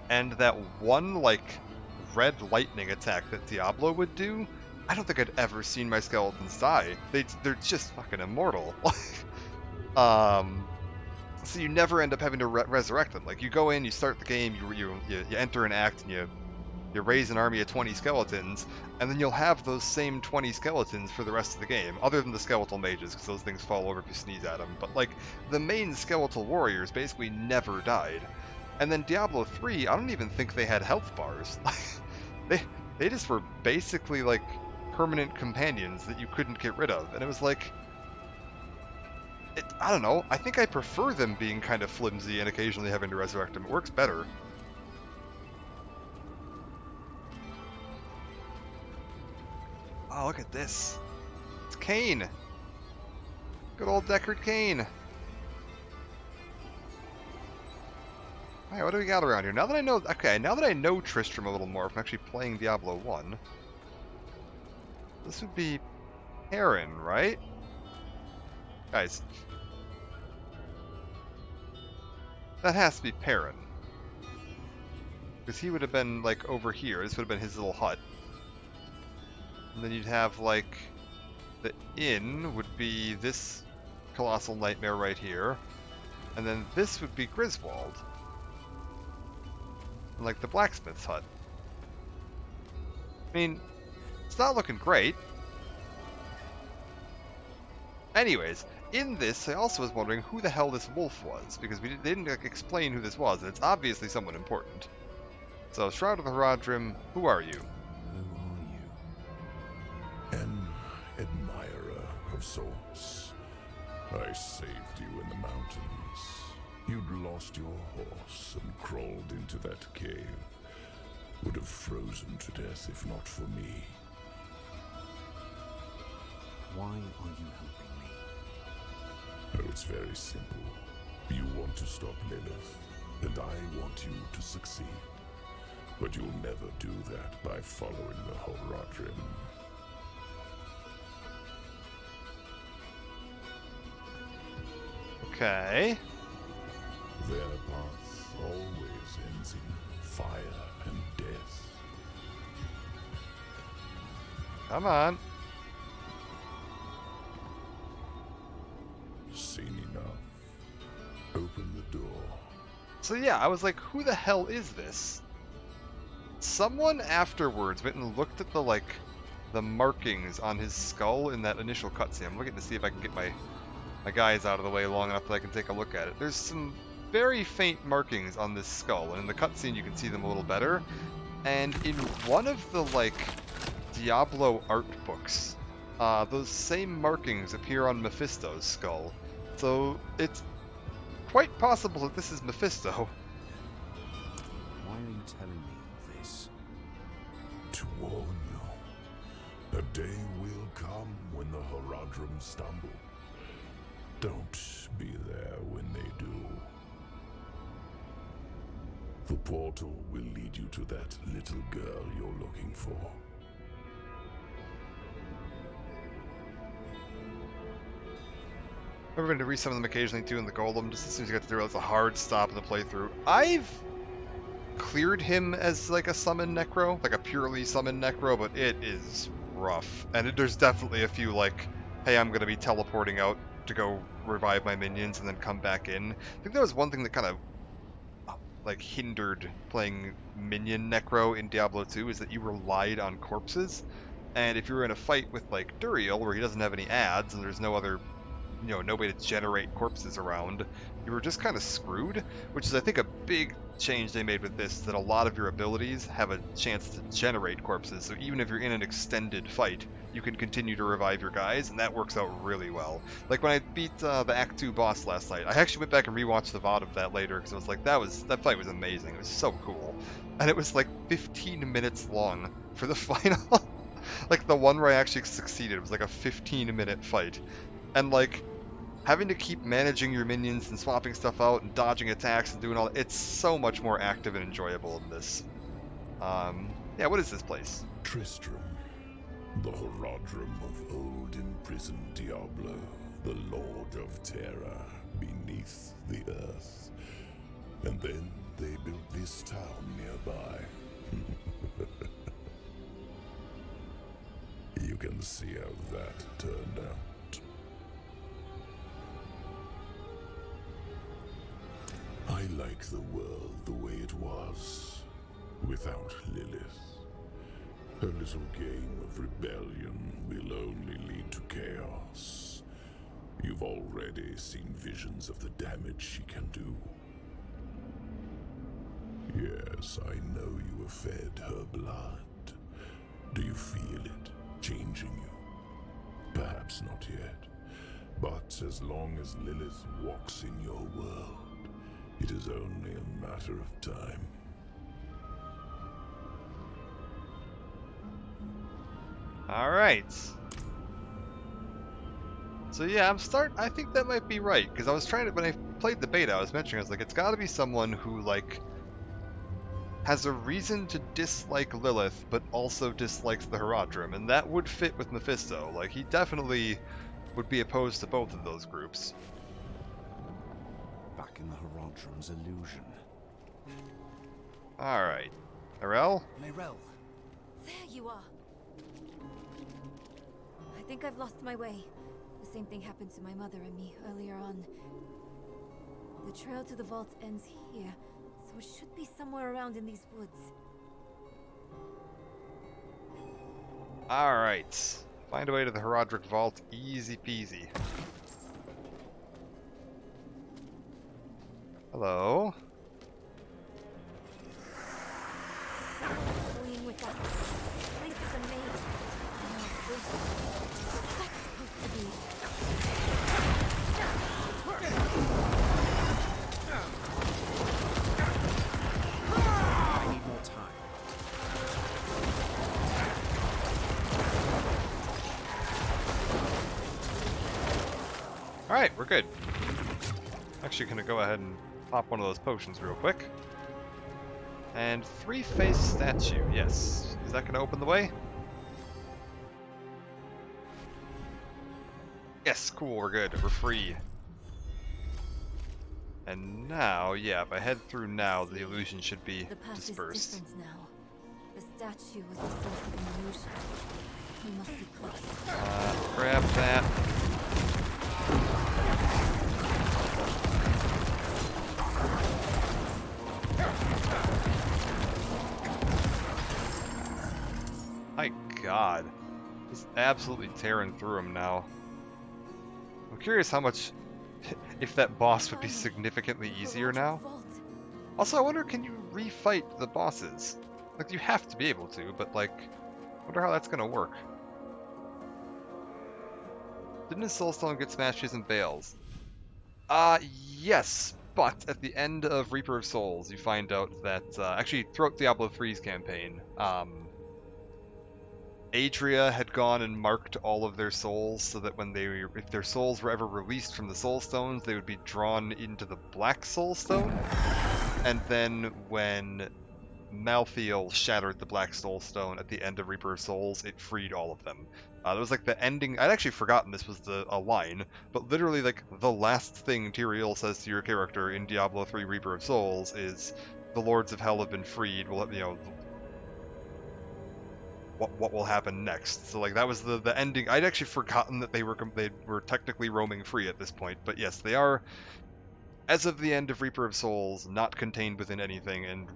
and that one like red lightning attack that Diablo would do, I don't think I'd ever seen my skeletons die. They're just fucking immortal. So you never end up having to resurrect them. Like, you go in, you start the game, you enter an act, and you raise an army of 20 skeletons, and then you'll have those same 20 skeletons for the rest of the game, other than the skeletal mages, because those things fall over if you sneeze at them. But, like, the main skeletal warriors basically never died. And then Diablo 3, I don't even think they had health bars. They just were basically, like, permanent companions that you couldn't get rid of. And it was like... I don't know. I think I prefer them being kind of flimsy and occasionally having to resurrect them. It works better. Oh, look at this. It's Cain. Good old Deckard Cain. Alright, what do we got around here? Now that I know... Okay, now that I know Tristram a little more from actually playing Diablo 1, this would be Perrin, right? Guys. That has to be Perrin. Because he would have been, like, over here. This would have been his little hut. And then you'd have, like, the inn would be this colossal nightmare right here. And then this would be Griswold. And, like, the blacksmith's hut. I mean, it's not looking great. Anyways, in this, I also was wondering who the hell this wolf was, because they didn't like, explain who this was, and it's obviously someone important. So, Shroud of the Horadrim, who are you? Who are you? An admirer of sorts. I saved you in the mountains. You'd lost your horse and crawled into that cave. Would have frozen to death if not for me. Why are you helping me? Oh, it's very simple. You want to stop Lilith, and I want you to succeed. But you'll never do that by following the Horadrim. Okay. Their path always ends in fire and death. Come on. Seen enough. Open the door. So yeah, I was like, who the hell is this? Someone afterwards went and looked at the markings on his skull in that initial cutscene. I'm looking to see if I can get my guys out of the way long enough that I can take a look at it. There's some very faint markings on this skull, and in the cutscene you can see them a little better. And in one of the, like, Diablo art books, those same markings appear on Mephisto's skull. So it's quite possible that this is Mephisto. Why are you telling me all this? To warn you. A day will come when the Horadrim stumble. Don't be there when they do. The portal will lead you to that little girl you're looking for. I've been to read some of them occasionally too in the Golem, just as soon as you get to do it, it's a hard stop in the playthrough. I've cleared him as like a summon necro, like a purely summon necro, but it is rough. And there's definitely a few like, hey, I'm going to be teleporting out to go revive my minions and then come back in. I think that was one thing that kind of like hindered playing minion necro in Diablo 2 is that you relied on corpses. And if you were in a fight with like Duriel where he doesn't have any adds and there's no other, you know, no way to generate corpses around, you were just kind of screwed, which is I think a big change they made with this, is that a lot of your abilities have a chance to generate corpses, so even if you're in an extended fight, you can continue to revive your guys, and that works out really well. Like when I beat the Act 2 boss last night, I actually went back and rewatched the VOD of that later, because I was like, that fight was amazing, it was so cool. And it was like 15 minutes long for the final. Like the one where I actually succeeded, it was like a 15-minute fight. And like, having to keep managing your minions and swapping stuff out and dodging attacks and doing all, it's so much more active and enjoyable in this. Yeah, what is this place? Tristram, the Horadrim of old imprisoned Diablo, the Lord of Terror beneath the earth. And then they built this town nearby. can see how that turned out. I like the world the way it was, without Lilith. Her little game of rebellion will only lead to chaos. You've already seen visions of the damage she can do. Yes, I know you have fed her blood. Do you feel it changing you? Perhaps not yet, but as long as Lilith walks in your world, it is only a matter of time. Alright. So yeah, I think that might be right, because I was trying to, when I played the beta, I was mentioning, I was like, it's gotta be someone who, like, has a reason to dislike Lilith, but also dislikes the Herodrim, and that would fit with Mephisto. Like, he definitely would be opposed to both of those groups. Back in the Herodrim's illusion. Alright. Arel? Mayrel. There you are. I think I've lost my way. The same thing happened to my mother and me earlier on. The trail to the vault ends here, so it should be somewhere around in these woods. Alright. Find a way to the Herodric Vault. Easy peasy. Hello? Fleeing with that. This place is a maze. What's that supposed to be? I need more time. Alright, we're good. Actually gonna go ahead and pop one of those potions real quick. And three-faced statue, yes. Is that gonna open the way? Yes, cool, we're good. We're free. And now, yeah, if I head through now, the illusion should be The path dispersed. is different now. The statue was the source of the illusion. We must be close. Grab that. My god. He's absolutely tearing through him now. I'm curious how much, if that boss would be significantly easier now. Also, I wonder, can you refight the bosses? Like, you have to be able to, but like, I wonder how that's gonna work. Didn't his soulstone get smashed using bales? Yes, but at the end of Reaper of Souls, you find out that, actually, throughout Diablo 3's campaign, Adria had gone and marked all of their souls so that when if their souls were ever released from the soul stones, they would be drawn into the black soul stone. And then when Malthael shattered the black soul stone at the end of Reaper of Souls, it freed all of them. That was like the ending. I'd actually forgotten this was a line, but literally like the last thing Tyrael says to your character in Diablo 3 Reaper of Souls is, "The Lords of Hell have been freed. Well, you know, what will happen next." So like that was the ending. I'd actually forgotten that they were technically roaming free at this point, but yes, they are, as of the end of Reaper of Souls, not contained within anything and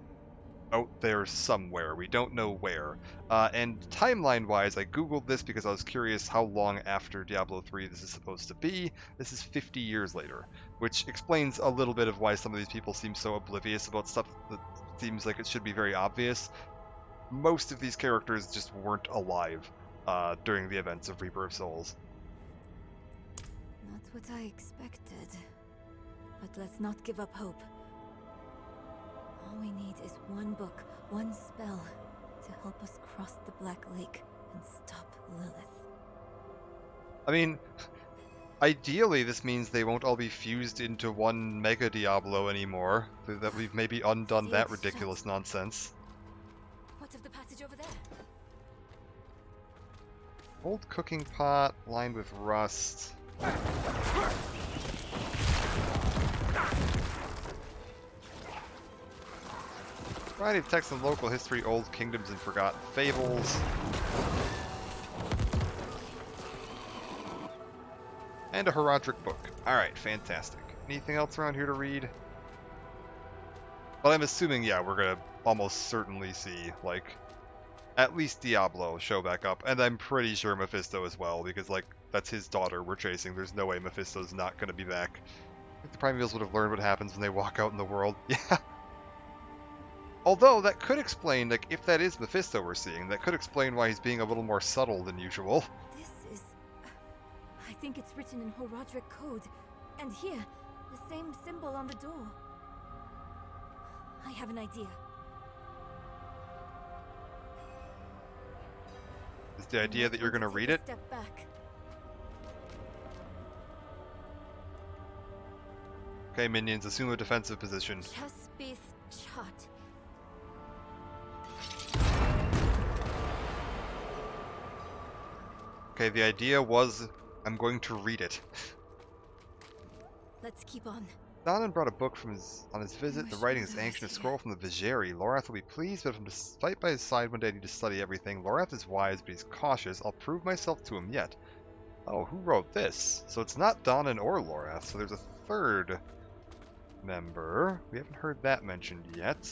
out there somewhere. We don't know where. And timeline-wise, I googled this because I was curious how long after Diablo 3 this is supposed to be. This is 50 years later, which explains a little bit of why some of these people seem so oblivious about stuff that seems like it should be very obvious. Most of these characters just weren't alive during the events of Reaper of Souls. Not what I expected. But let's not give up hope. All we need is one book, one spell, to help us cross the Black Lake and stop Lilith. I mean, ideally this means they won't all be fused into one Mega Diablo anymore. That we've maybe undone that ridiculous nonsense. What of the passage over there? Old cooking pot lined with rust. Variety of text and local history, old kingdoms and forgotten fables. And a Herodric book. Alright, fantastic. Anything else around here to read? But I'm assuming, yeah, we're gonna almost certainly see, like, at least Diablo show back up. And I'm pretty sure Mephisto as well, because, like, that's his daughter we're chasing. There's no way Mephisto's not gonna be back. I think the Primevals would have learned what happens when they walk out in the world. Yeah. Although, that could explain, like, if that is Mephisto we're seeing, that could explain why he's being a little more subtle than usual. This is... I think it's written in Horadric code. And here, the same symbol on the door. I have an idea. Is the idea that you're gonna read it? Step back. Okay, minions, assume a defensive position. Chespith Chut. Okay, the idea was, I'm going to read it. Let's keep on. Donan brought a book on his visit. The writing is ancient, a scroll from the Vijeri. Lorath will be pleased, but if I'm to fight by his side one day, I need to study everything. Lorath is wise, but he's cautious. I'll prove myself to him yet. Oh, who wrote this? So it's not Donan or Lorath, so there's a third member. We haven't heard that mentioned yet.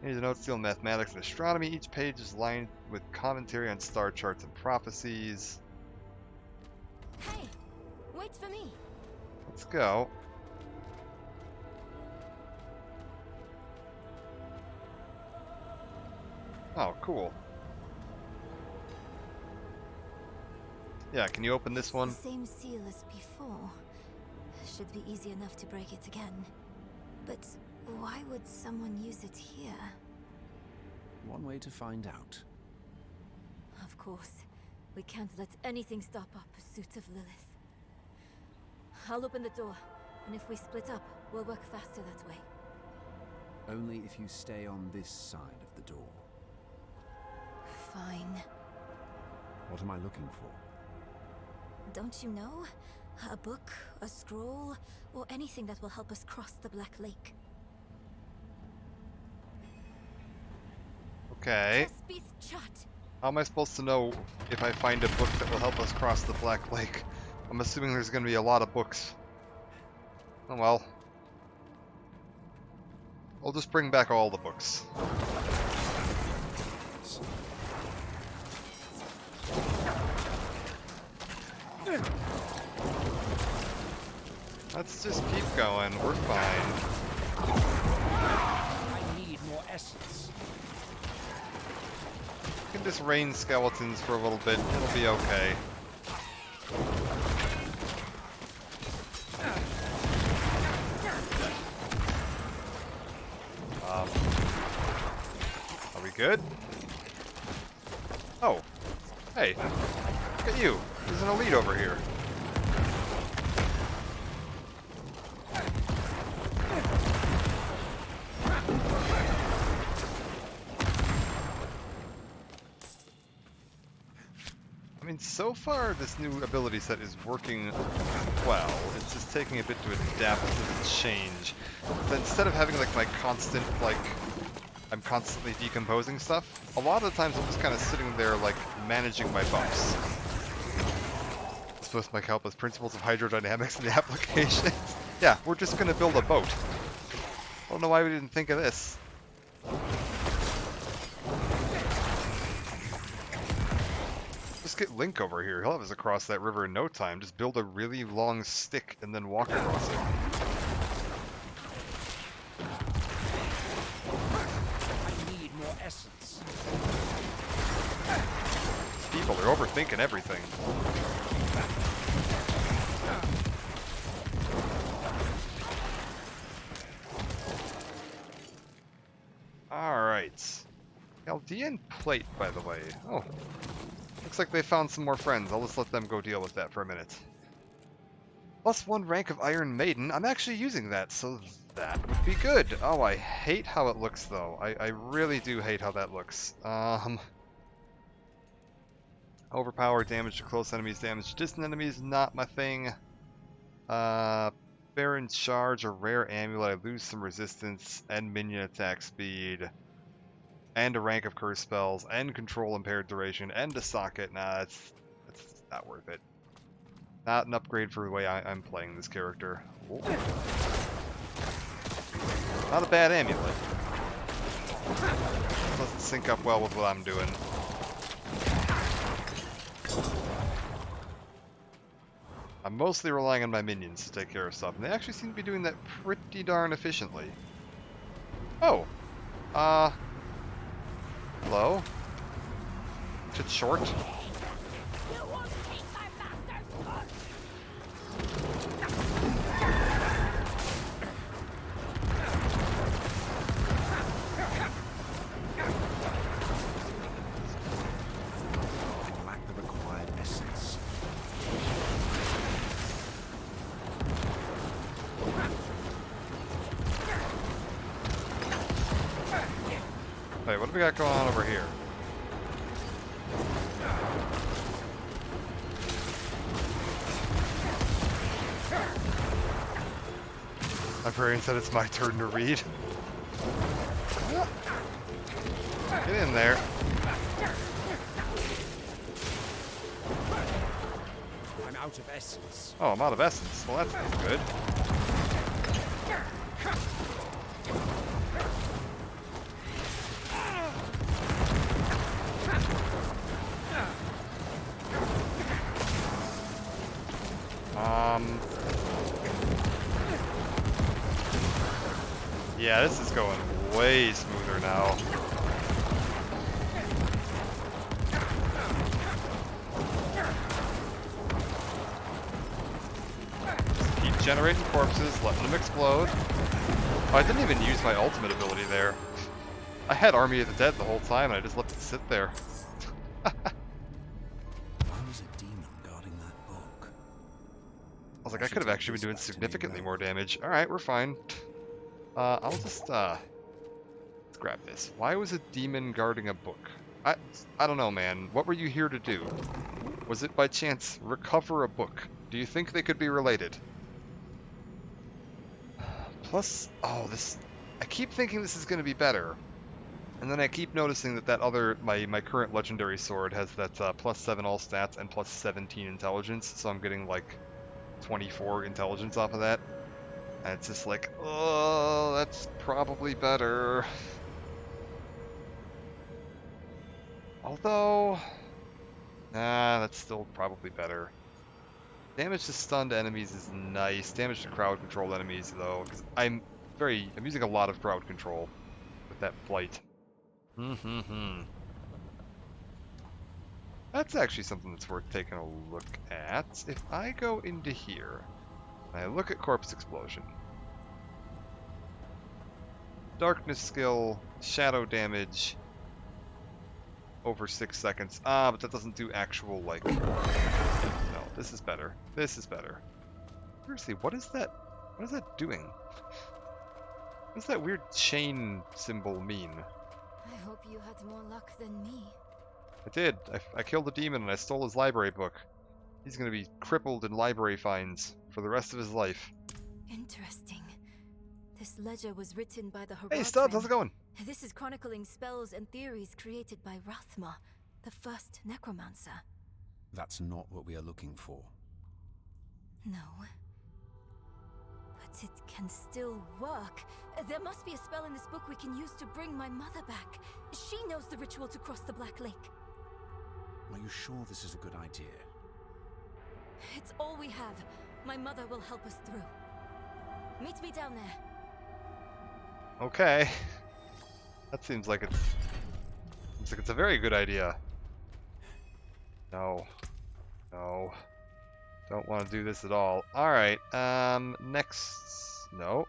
Here's a note deal in mathematics and astronomy. Each page is lined with commentary on star charts and prophecies. Hey, wait for me. Let's go. Oh, cool. Yeah, can you open this one? The same seal as before. Should be easy enough to break it again. But why would someone use it here? One way to find out. Of course. We can't let anything stop our pursuit of Lilith. I'll open the door, and if we split up, we'll work faster that way. Only if you stay on this side of the door. Fine. What am I looking for? Don't you know? A book, a scroll, or anything that will help us cross the Black Lake. Okay. Chespith Chut. How am I supposed to know if I find a book that will help us cross the Black Lake? I'm assuming there's going to be a lot of books. Oh well. I'll just bring back all the books. Let's just keep going. We're fine. I need more essence. We can just rain skeletons for a little bit. It'll be okay. Are we good? Oh. Hey. Look at you. There's an elite over here. I mean, so far this new ability set is working well. It's just taking a bit to adapt to the change. But instead of having like my constant, like, I'm constantly decomposing stuff, a lot of the times I'm just kind of sitting there like managing my buffs. It's supposed to like help with principles of hydrodynamics in the application. Yeah, we're just gonna build a boat. I don't know why we didn't think of this. Just get Link over here. He'll have us across that river in no time. Just build a really long stick and then walk across it. I need more essence. These people are overthinking everything. Alright. Chaldean plate, by the way. Oh. Looks like they found some more friends. I'll just let them go deal with that for a minute. Plus 1 rank of Iron Maiden. I'm actually using that, so that would be good. Oh, I hate how it looks, though. I really do hate how that looks. Overpower, damage to close enemies, damage to distant enemies, not my thing. Baron Charge, a rare amulet. I lose some resistance and minion attack speed. And a rank of curse spells, and control impaired duration, and a socket. Nah, that's not worth it. Not an upgrade for the way I'm playing this character. Ooh. Not a bad amulet. Doesn't sync up well with what I'm doing. I'm mostly relying on my minions to take care of stuff, and they actually seem to be doing that pretty darn efficiently. Oh! Hello? It's short. Lack the required essence. Wait, what do we got going on over here? Librarian said it's my turn to read. Get in there. I'm out of essence. Oh, I'm out of essence. Well, that's not good. Yeah, this is going way smoother now. Just keep generating corpses, letting them explode. Oh, I didn't even use my ultimate ability there. I had Army of the Dead the whole time, and I just let it sit there. Why was a demon guarding that book? I was like, I could have actually been doing significantly more damage. Alright, we're fine. I'll just, let's grab this. Why was a demon guarding a book? I don't know, man. What were you here to do? Was it by chance recover a book? Do you think they could be related? Plus, oh, this... I keep thinking this is going to be better. And then I keep noticing that other, my current legendary sword has that +7 all stats and +17 intelligence, so I'm getting like 24 intelligence off of that. And it's just like, oh, that's probably better. Although, nah, that's still probably better. Damage to stunned enemies is nice. Damage to crowd controlled enemies, though, because I'm using a lot of crowd control with that flight. That's actually something that's worth taking a look at. If I go into here, and I look at Corpse Explosion. Darkness skill, shadow damage, over 6 seconds. Ah, but that doesn't do actual, like... No, this is better. This is better. Seriously, what is that? What is that doing? What does that weird chain symbol mean? I hope you had more luck than me. I did. I killed a demon and I stole his library book. He's gonna be crippled in library fines for the rest of his life. Interesting. This ledger was written by the Hey Stubbs, how's it going? This is chronicling spells and theories created by Rathma, the first necromancer. That's not what we are looking for. No. But it can still work. There must be a spell in this book we can use to bring my mother back. She knows the ritual to cross the Black Lake. Are you sure this is a good idea? It's all we have. My mother will help us through. Meet me down there. Okay. That seems like it's a very good idea. No. No. Don't want to do this at all. Alright, next... No.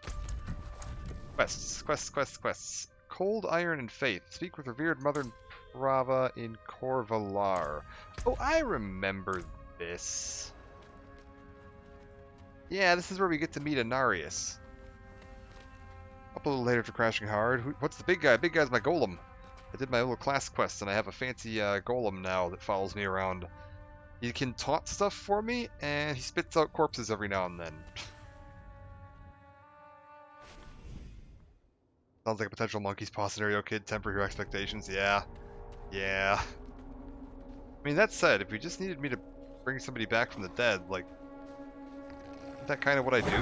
Quests. Cold Iron and Faith. Speak with revered Mother Prava in Corvalar. Oh, I remember this. Yeah, this is where we get to meet Anarius. Up a little later for Crashing Hard. What's the big guy? Big guy's my golem. I did my little class quest, and I have a fancy golem now that follows me around. He can taunt stuff for me, and he spits out corpses every now and then. Sounds like a potential monkey's paw scenario, kid. Temper your expectations. Yeah. Yeah. I mean, that said, if you just needed me to bring somebody back from the dead, like, Isn't that kind of what I do?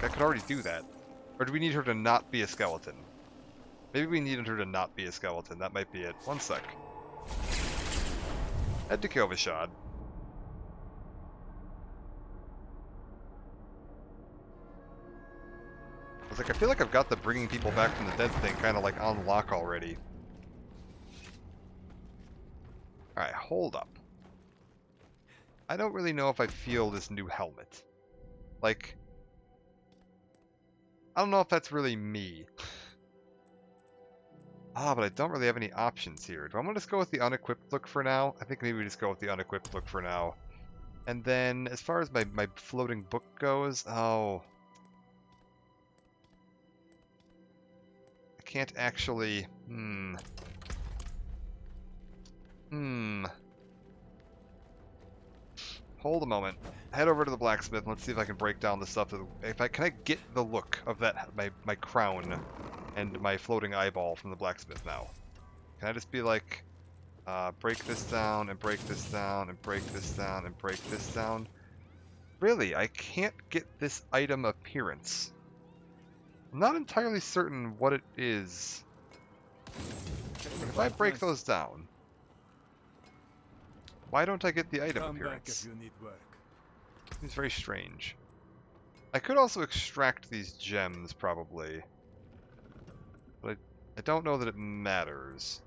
I could already do that. Or do we need her to not be a skeleton? Maybe we needed her to not be a skeleton. That might be it. One sec. Head to Kovashad. I was like, I feel like I've got the bringing people back from the dead thing kind of like on lock already. Alright, hold up. I don't really know if I feel this new helmet. Like, I don't know if that's really me. But I don't really have any options here. Do I want to just go with the unequipped look for now? I think maybe we just go with the unequipped look for now. And then, as far as my floating book goes, I can't actually... Hold a moment. Head over to the blacksmith. Let's see if I can break down the stuff. Can I get the look of that my crown and my floating eyeball from the blacksmith now? Can I just be like, break this down and break this down and break this down and break this down? Really, I can't get this item appearance. I'm not entirely certain what it is. But if I break those down, why don't I get the item appearance? It's very strange. I could also extract these gems, probably. But I don't know that it matters.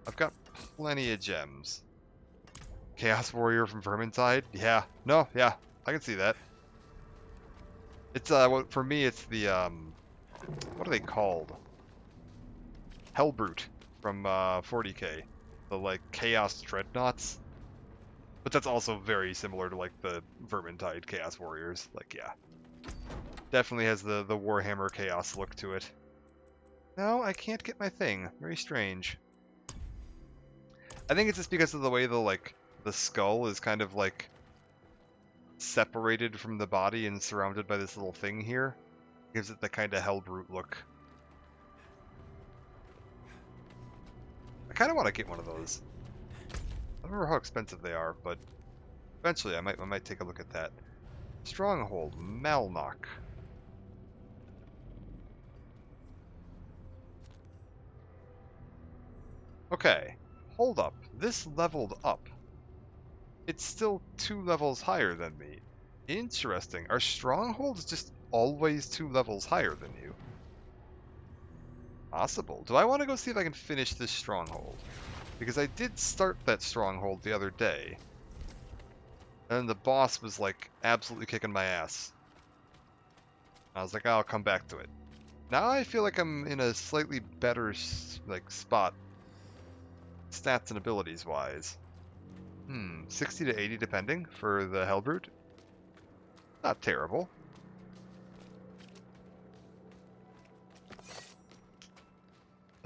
I've got plenty of gems. Chaos Warrior from Vermintide? Yeah. No, yeah. I can see that. It's, for me, it's the, what are they called? Hellbrute from, 40k. The, like, Chaos Dreadnoughts. But that's also very similar to, like, the Vermintide Chaos Warriors. Like, yeah. Definitely has the Warhammer Chaos look to it. No, I can't get my thing. Very strange. I think it's just because of the way the skull is kind of, like, separated from the body and surrounded by this little thing here. Gives it the kind of Hellbrute look. I kind of want to get one of those. I don't remember how expensive they are, but eventually I might take a look at that. Stronghold, Malnock. Okay, hold up. This leveled up. It's still 2 levels higher than me. Interesting. Are strongholds just always 2 levels higher than you? Possible. Do I want to go see if I can finish this stronghold? Because I did start that stronghold the other day. And the boss was, like, absolutely kicking my ass. I was like, I'll come back to it. Now I feel like I'm in a slightly better, like, spot. Stats and abilities wise. 60 to 80 depending for the Hellbrute. Not terrible.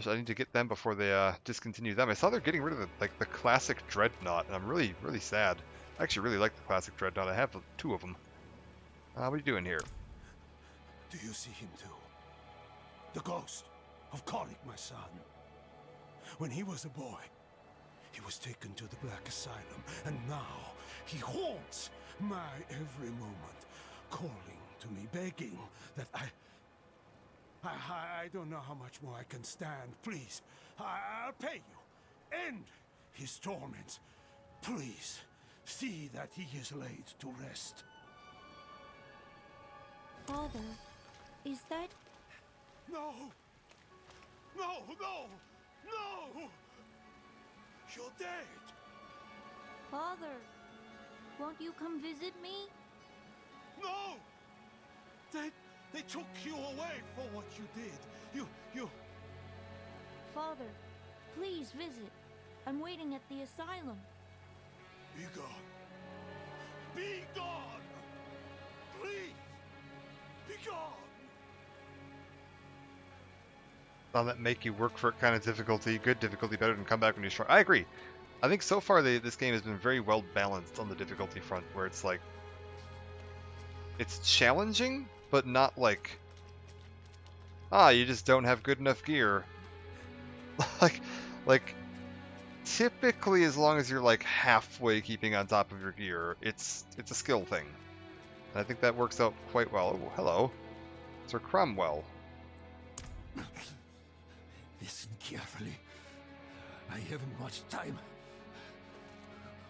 I need to get them before they discontinue them. I saw they're getting rid of the classic Dreadnought, and I'm really sad. I actually really like the classic Dreadnought. I have 2 of them. What are you doing here? Do you see him too? The ghost of Kolik, my son. When he was a boy, he was taken to the Black Asylum, and now he haunts my every moment, calling to me, begging that I don't know how much more I can stand. Please, I'll pay you. End his torments. Please, see that he is laid to rest. Father, is that... No! No, no, no! You're dead! Father, won't you come visit me? No! They took you away for what you did. You... Father, please visit. I'm waiting at the asylum. Be gone. Be gone! Please! Be gone! Found that make you work for kind of difficulty, good difficulty, better than come back when you're strong. I agree. I think so far this game has been very well balanced on the difficulty front, where it's like... It's challenging, but not like... you just don't have good enough gear. like, typically, as long as you're like halfway keeping on top of your gear, it's a skill thing. And I think that works out quite well. Oh, hello. Sir Cromwell. Listen carefully. I haven't much time.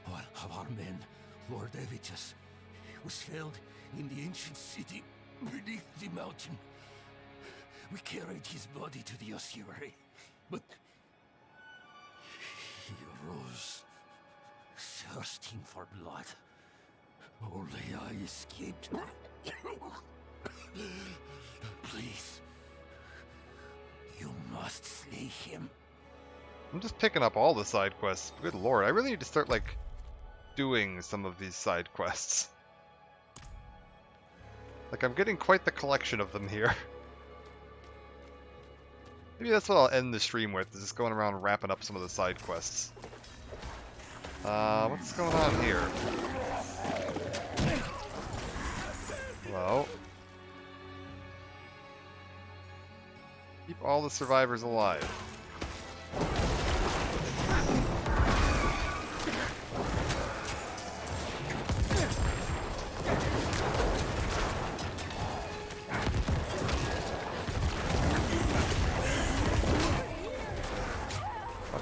One of our men, Lord Evitus, was held in the ancient city beneath the mountain. We carried his body to the ossuary, but he arose, thirsting for blood. Only I escaped. Please, you must slay him. I'm just picking up all the side quests. Good lord, I really need to start, like, doing some of these side quests. Like, I'm getting quite the collection of them here. Maybe that's what I'll end the stream with, is just going around wrapping up some of the side quests. What's going on here? Hello? Keep all the survivors alive.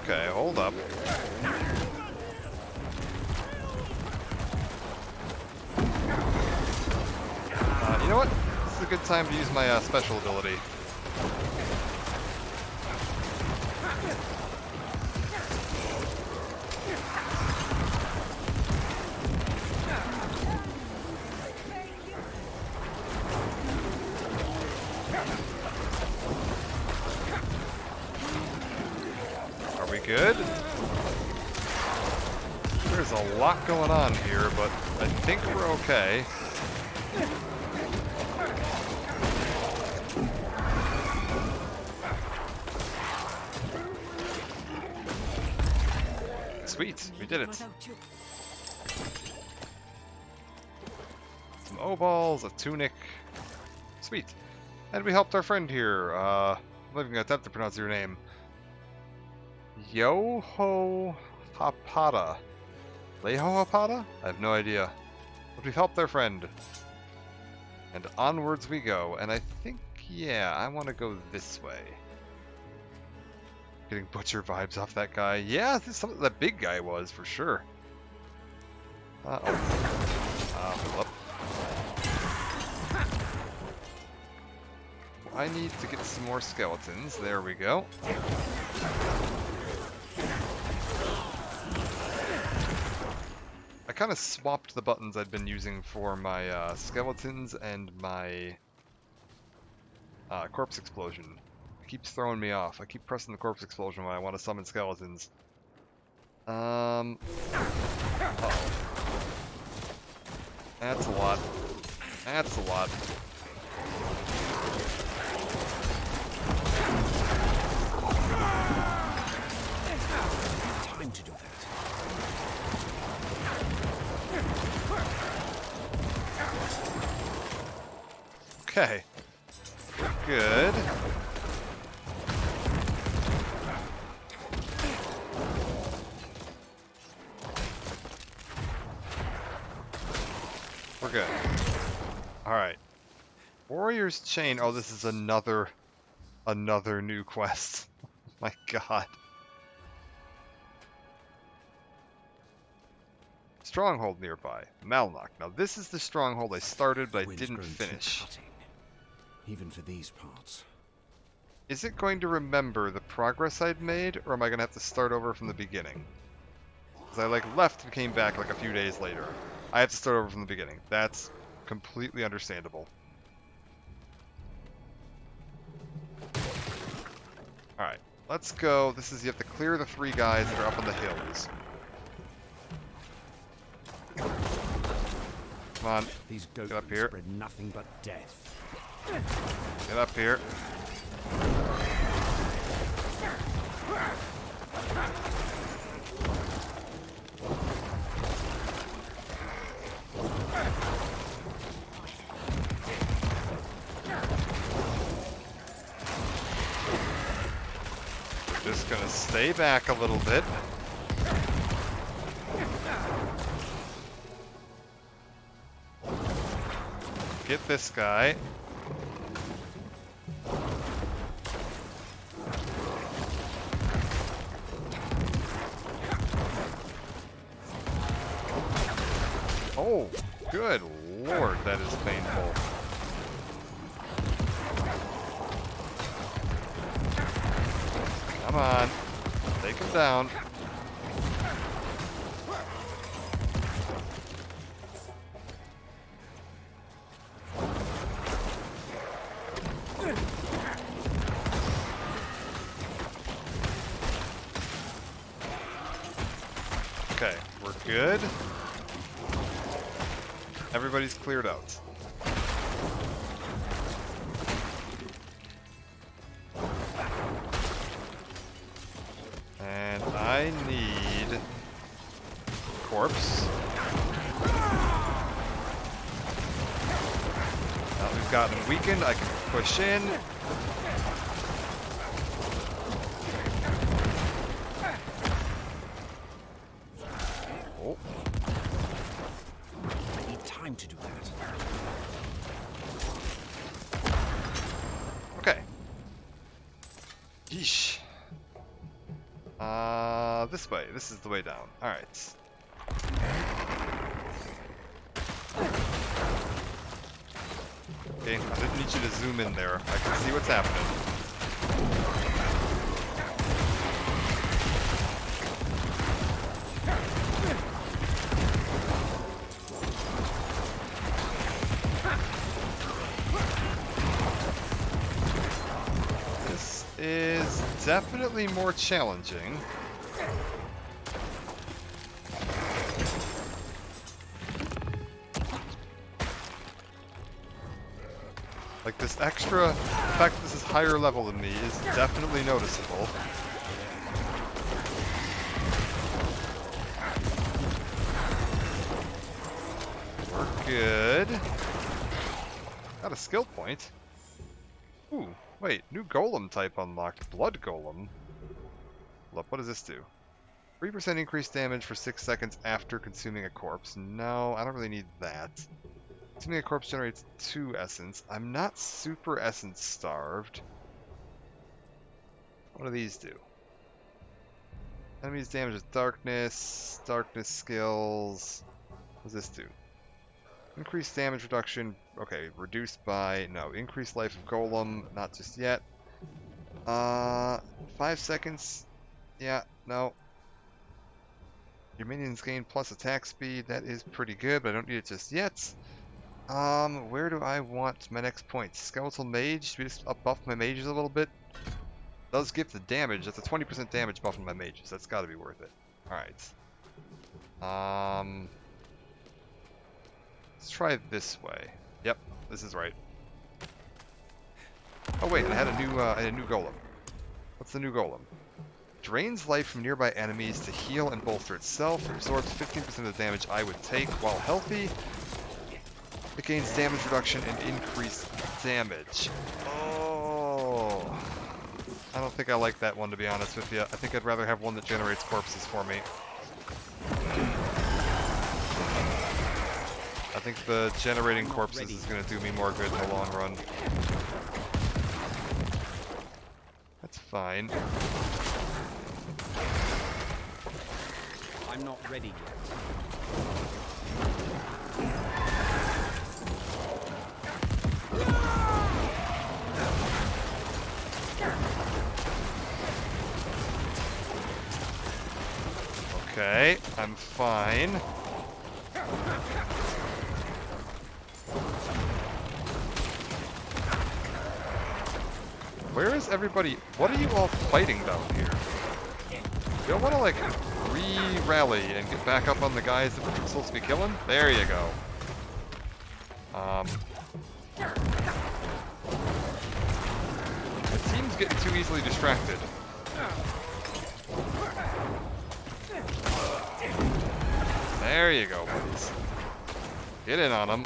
Okay, hold up. You know what? This is a good time to use my special ability. Are we good? There's a lot going on here, but I think we're okay. Sweet, we did it. Some O-balls, a tunic. Sweet. And we helped our friend here. I'm not even gonna attempt to pronounce your name. Yoho Hapada. Leho Hapada? I have no idea. But we've helped their friend. And onwards we go. And I think, yeah, I want to go this way. Getting butcher vibes off that guy. Yeah, this is something that big guy was, for sure. Hold up. I need to get some more skeletons. There we go. I kind of swapped the buttons I'd been using for my skeletons and my corpse explosion. It keeps throwing me off. I keep pressing the corpse explosion when I want to summon skeletons. Uh-oh. That's a lot. That's a lot. Time to do that. Okay. We're good. We're good. Alright. Warrior's Chain. Oh, this is another new quest. My god. Stronghold nearby. Malnock. Now this is the stronghold I started but I didn't finish. Even for these parts. Is it going to remember the progress I'd made, or am I going to have to start over from the beginning? Because I left and came back a few days later. I have to start over from the beginning. That's completely understandable. Alright, let's go. This is, you have to clear the 3 guys that are up on the hills. Come on, These get up here. spread nothing but death. Get up here. Just gonna stay back a little bit. Get this guy. Oh, good lord, that is painful. Come on, take him down. Okay, we're good. Everybody's cleared out. And I need corpse. Now we've gotten him weakened, I can push in. Oh. I need time to do that. Okay. Yeesh. This way. This is the way down. Alright. Okay, I didn't need you to zoom in there. I can see what's happening. This is definitely more challenging. Like, this extra, the fact that this is higher level than me is definitely noticeable. We're good. Got a skill point. Ooh, wait, new golem type unlocked. Blood golem. Look, what does this do? 3% increased damage for 6 seconds after consuming a corpse. No, I don't really need that. Consuming a corpse generates 2 essence. I'm not super essence starved. What do these do? Enemies damage with darkness. Darkness skills. What does this do? Increased damage reduction. Okay, reduced by... No, increased life of golem. Not just yet. 5 seconds. Yeah, no. Your minions gain plus attack speed. That is pretty good, but I don't need it just yet. Where do I want my next point? Skeletal Mage? Should we just buff my mages a little bit? Does give the damage. That's a 20% damage buff on my mages. That's gotta be worth it. Alright. Let's try it this way. Yep, this is right. Oh wait, I had a new golem. What's the new golem? Drains life from nearby enemies to heal and bolster itself. Absorbs 15% of the damage I would take while healthy. It gains damage reduction and increased damage. Oh, I don't think I like that one, to be honest with you. I think I'd rather have one that generates corpses for me. I think the generating corpses is going to do me more good in the long run. That's fine. I'm not ready yet. Okay, I'm fine. Where is everybody? What are you all fighting down here? You don't want to, like, re-rally and get back up on the guys that we're supposed to be killing? There you go. The team's getting too easily distracted. There you go, buddies. Get in on them.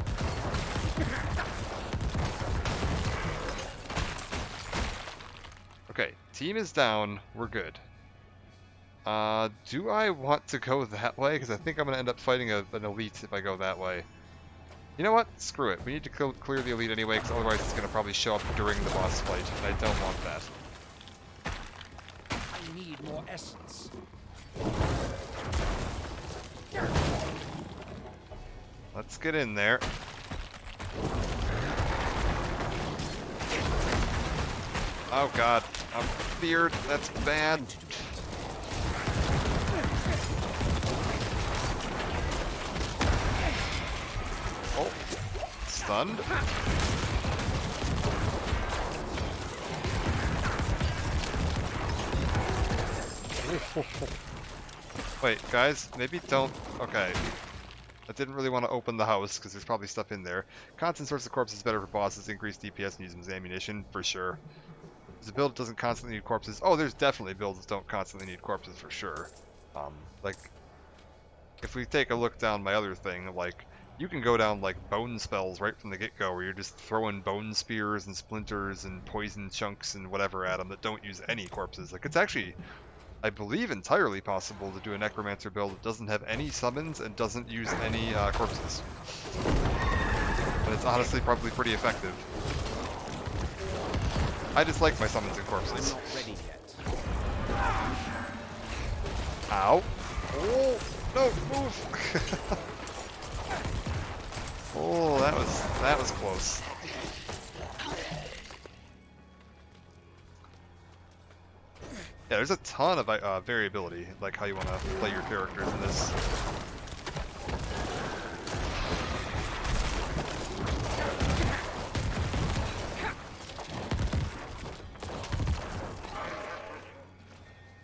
Okay, team is down. We're good. Do I want to go that way? Because I think I'm going to end up fighting an elite if I go that way. You know what? Screw it. We need to clear the elite anyway, because otherwise it's going to probably show up during the boss fight, and I don't want that. I need more essence. Let's get in there. Oh god, I'm feared. That's bad. Oh, stunned. Wait, guys, maybe don't. Okay. I didn't really want to open the house because there's probably stuff in there. Constant source of corpses is better for bosses. Increase DPS and use them as ammunition for sure. There's a build that doesn't constantly need corpses. Oh, there's definitely builds that don't constantly need corpses for sure. Like, if we take a look down my other thing, like, you can go down, like, bone spells right from the get-go, where you're just throwing bone spears and splinters and poison chunks and whatever at them that don't use any corpses. Like, it's actually, I believe, entirely possible to do a necromancer build that doesn't have any summons and doesn't use any corpses. But it's honestly probably pretty effective. I just like my summons and corpses. Not ready yet. Ow. Oh, no, move. Oh, that was close. Yeah, there's a ton of variability, like how you want to play your characters in this.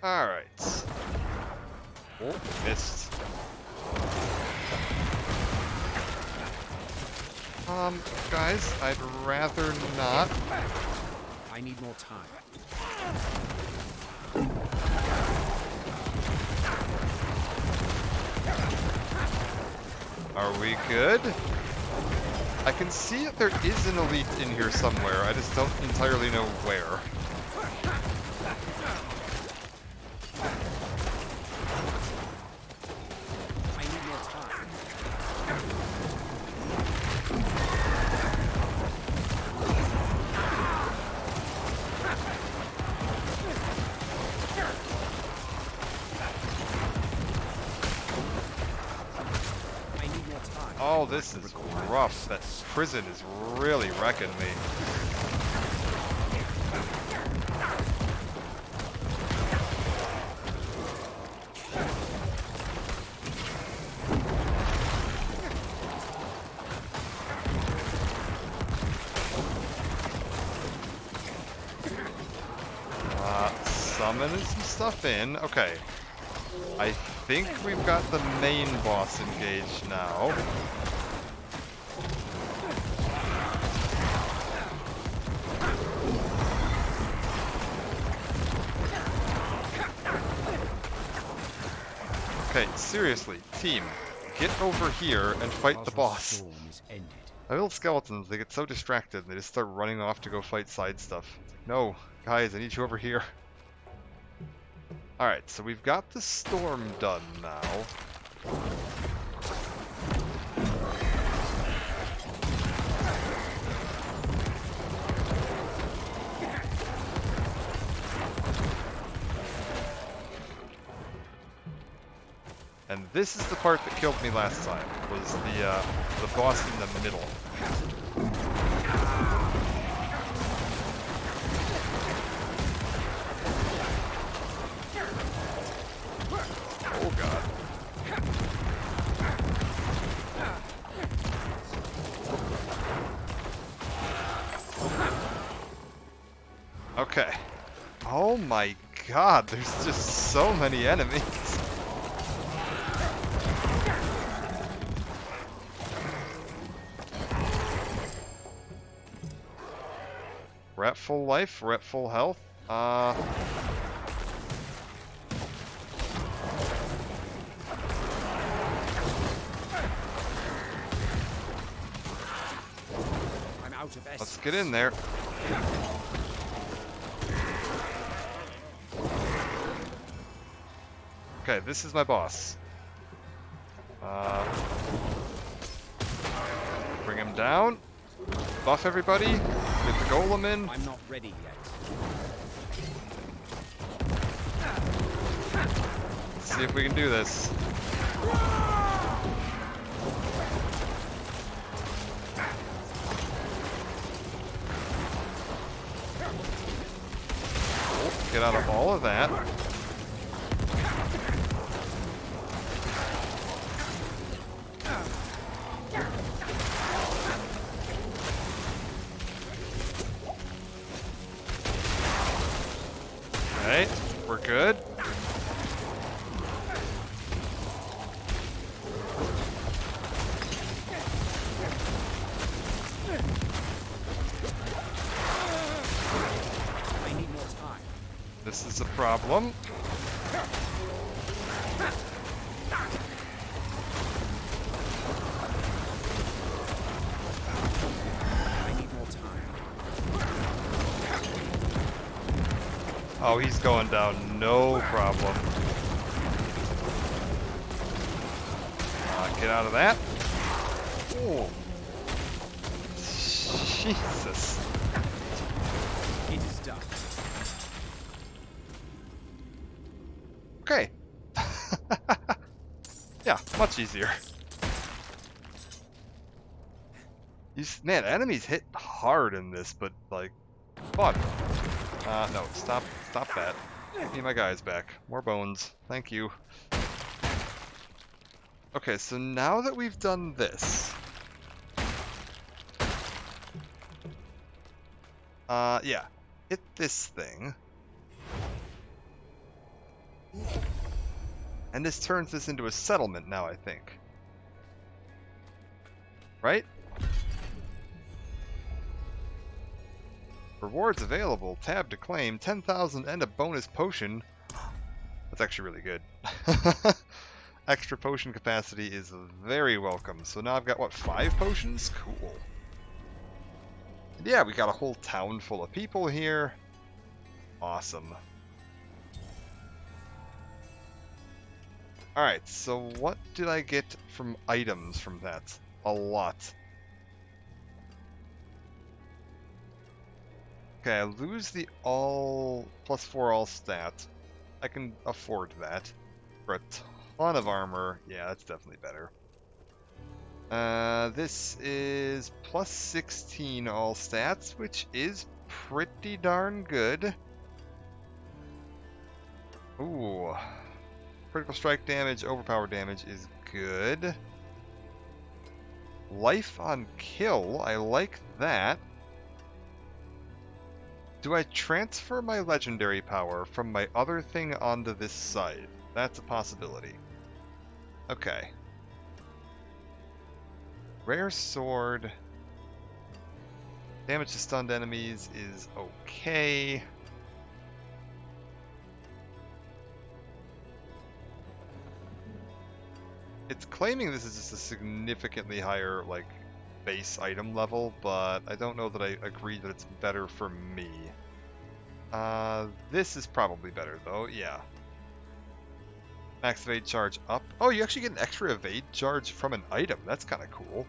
Alright. Oh, missed. Guys, I'd rather not. I need more time. Are we good? I can see that there is an elite in here somewhere. I just don't entirely know where. I need more time. Oh, this is rough. That prison is really wrecking me. Summoning some stuff in. Okay. I think we've got the main boss engaged now. Okay, seriously, team, get over here and fight the boss. My little skeletons, they get so distracted and they just start running off to go fight side stuff. It's like, no, guys, I need you over here. Alright, so we've got the storm done now. And this is the part that killed me last time, was the boss in the middle. Oh god. Okay. Oh my god, there's just so many enemies. We're at full life, we're at full health. I'm out of essence. Let's get in there. Okay, this is my boss. down. Buff everybody. Get the golem in. I'm not ready yet. Let's see if we can do this. Get out of all of that. Alright, we're good. I need more time. This is a problem. I need more time. Oh, he's going down, no problem. Get out of that. Oh. Jesus. It is done. Okay. Yeah, much easier. Man, enemies hit hard in this, but like, fun. No, stop that. Give me my guys back. More bones. Thank you. Okay, so now that we've done this, yeah, hit this thing. And this turns this into a settlement now, I think. Right? Rewards available. Tab to claim. 10,000 and a bonus potion. That's actually really good. Extra potion capacity is very welcome. So now I've got, what, 5 potions? Cool. And yeah, we got a whole town full of people here. Awesome. Alright, so what did I get from items from that? A lot. Okay, I lose the all +4 all stat. I can afford that. For a ton of armor, yeah, that's definitely better. This is +16 all stats, which is pretty darn good. Ooh. Critical strike damage, overpower damage is good. Life on kill, I like that. Do I transfer my legendary power from my other thing onto this side? That's a possibility. Okay. Rare sword. Damage to stunned enemies is okay. It's claiming this is just a significantly higher, like, base item level, but I don't know that I agree that it's better for me. This is probably better, though, yeah. Max evade charge up. Oh, you actually get an extra evade charge from an item. That's kind of cool.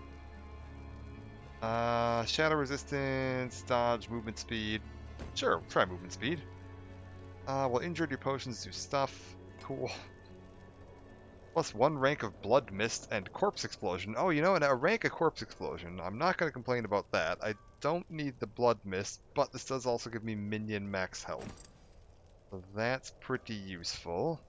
Shadow resistance, dodge, movement speed. Sure, try movement speed. Well, injured, your potions do stuff. Cool. +1 rank of blood mist and corpse explosion. Oh, you know, a rank of corpse explosion. I'm not going to complain about that. I don't need the blood mist, but this does also give me minion max health. So that's pretty useful.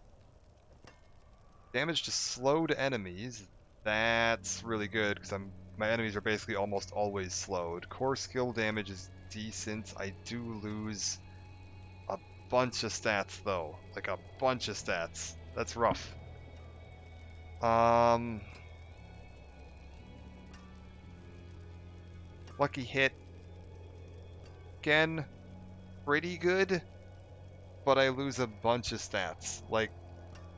Damage to slowed enemies. That's really good because my enemies are basically almost always slowed. Core skill damage is decent. I do lose a bunch of stats though. Like a bunch of stats. That's rough. Lucky hit. Again, pretty good, but I lose a bunch of stats. Like,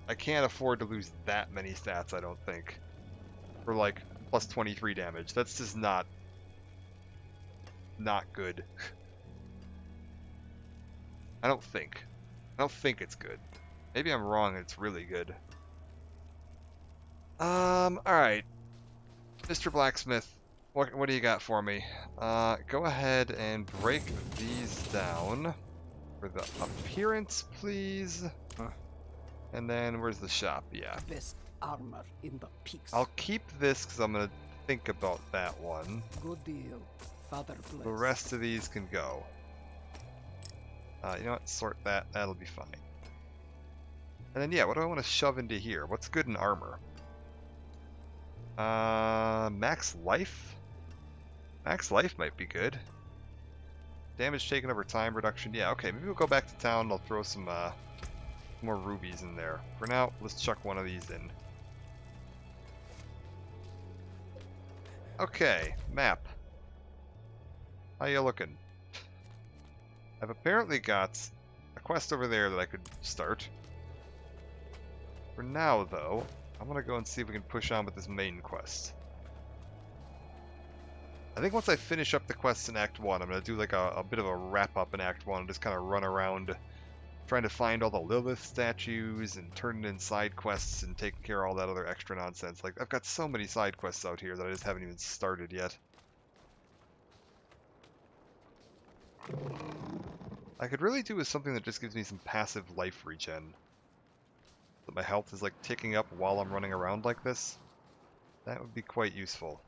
I can't afford to lose that many stats, I don't think. For like, +23 damage. That's just not good. I don't think it's good. Maybe I'm wrong, it's really good. Alright. Mr. Blacksmith, What do you got for me? Go ahead and break these down for the appearance, please. And then where's the shop? Yeah. Best armor in the peaks. I'll keep this because I'm gonna think about that one. Good deal. Father bless. The rest of these can go. You know what? Sort that. That'll be fine. And then yeah, what do I want to shove into here? What's good in armor? Max life? Max life might be good. Damage taken over time reduction. Yeah, okay, maybe we'll go back to town and I'll throw some more rubies in there. For now, let's chuck one of these in. Okay, map. How you looking? I've apparently got a quest over there that I could start. For now, though, I'm gonna go and see if we can push on with this main quest. I think once I finish up the quests in Act 1, I'm gonna do like a bit of a wrap-up in Act 1 and just kind of run around trying to find all the Lilith statues and turning in side quests and taking care of all that other extra nonsense. Like, I've got so many side quests out here that I just haven't even started yet. I could really do with something that just gives me some passive life regen. That my health is like ticking up while I'm running around like this. That would be quite useful.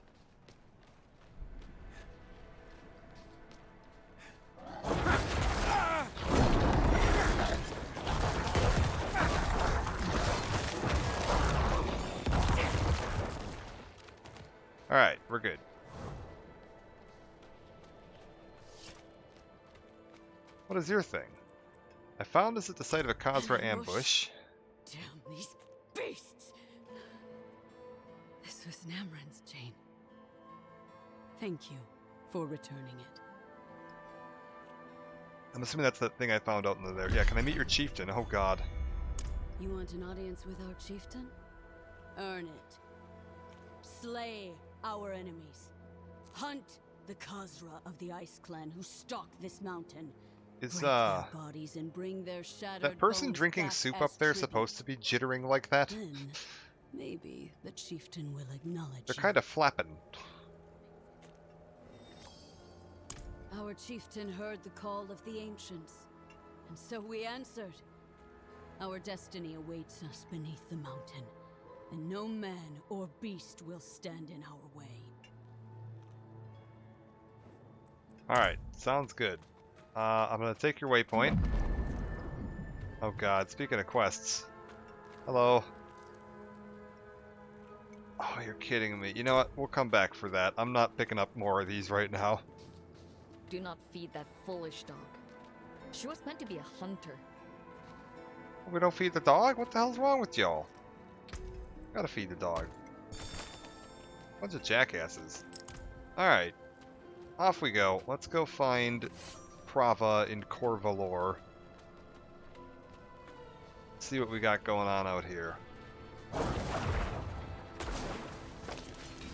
Alright, we're good. What is your thing? I found this at the site of a Khazra ambush. Damn these beasts! This was Namran's chain. Thank you for returning it. I'm assuming that's that thing I found out in there. Yeah, can I meet your chieftain? Oh god. You want an audience with our chieftain? Earn it. Slay our enemies. Hunt the Khazra of the Ice Clan who stalk this mountain. Is Break their bodies and bring their shattered that person bones drinking back soup as up there tribute. supposed to be jittering like that? Then maybe the chieftain will acknowledge They're you. kind of flapping. Our chieftain heard the call of the ancients, and so we answered. Our destiny awaits us beneath the mountain, and no man or beast will stand in our way. Alright, sounds good. I'm gonna take your waypoint. Oh god, speaking of quests. Hello. Oh, you're kidding me. You know what? We'll come back for that. I'm not picking up more of these right now. Do not feed that foolish dog. She was meant to be a hunter. We don't feed the dog? What the hell's wrong with y'all? Gotta feed the dog. Bunch of jackasses. Alright. Off we go. Let's go find Prava in Corvalor. See what we got going on out here.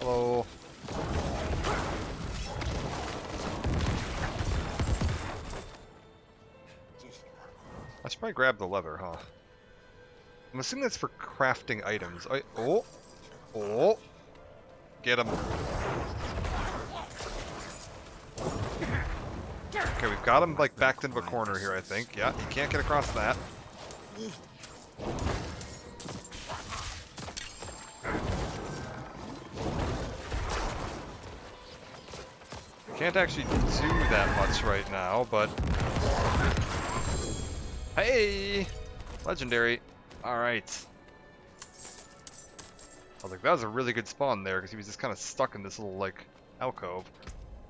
Hello. I should probably grab the leather, huh? I'm assuming that's for crafting items. Oh! Get him. Okay, we've got him like backed into a corner here, I think. Yeah, he can't get across that. Can't actually do that much right now, but... Hey! Legendary. Alright. I was like, that was a really good spawn there, because he was just kind of stuck in this little, like, alcove.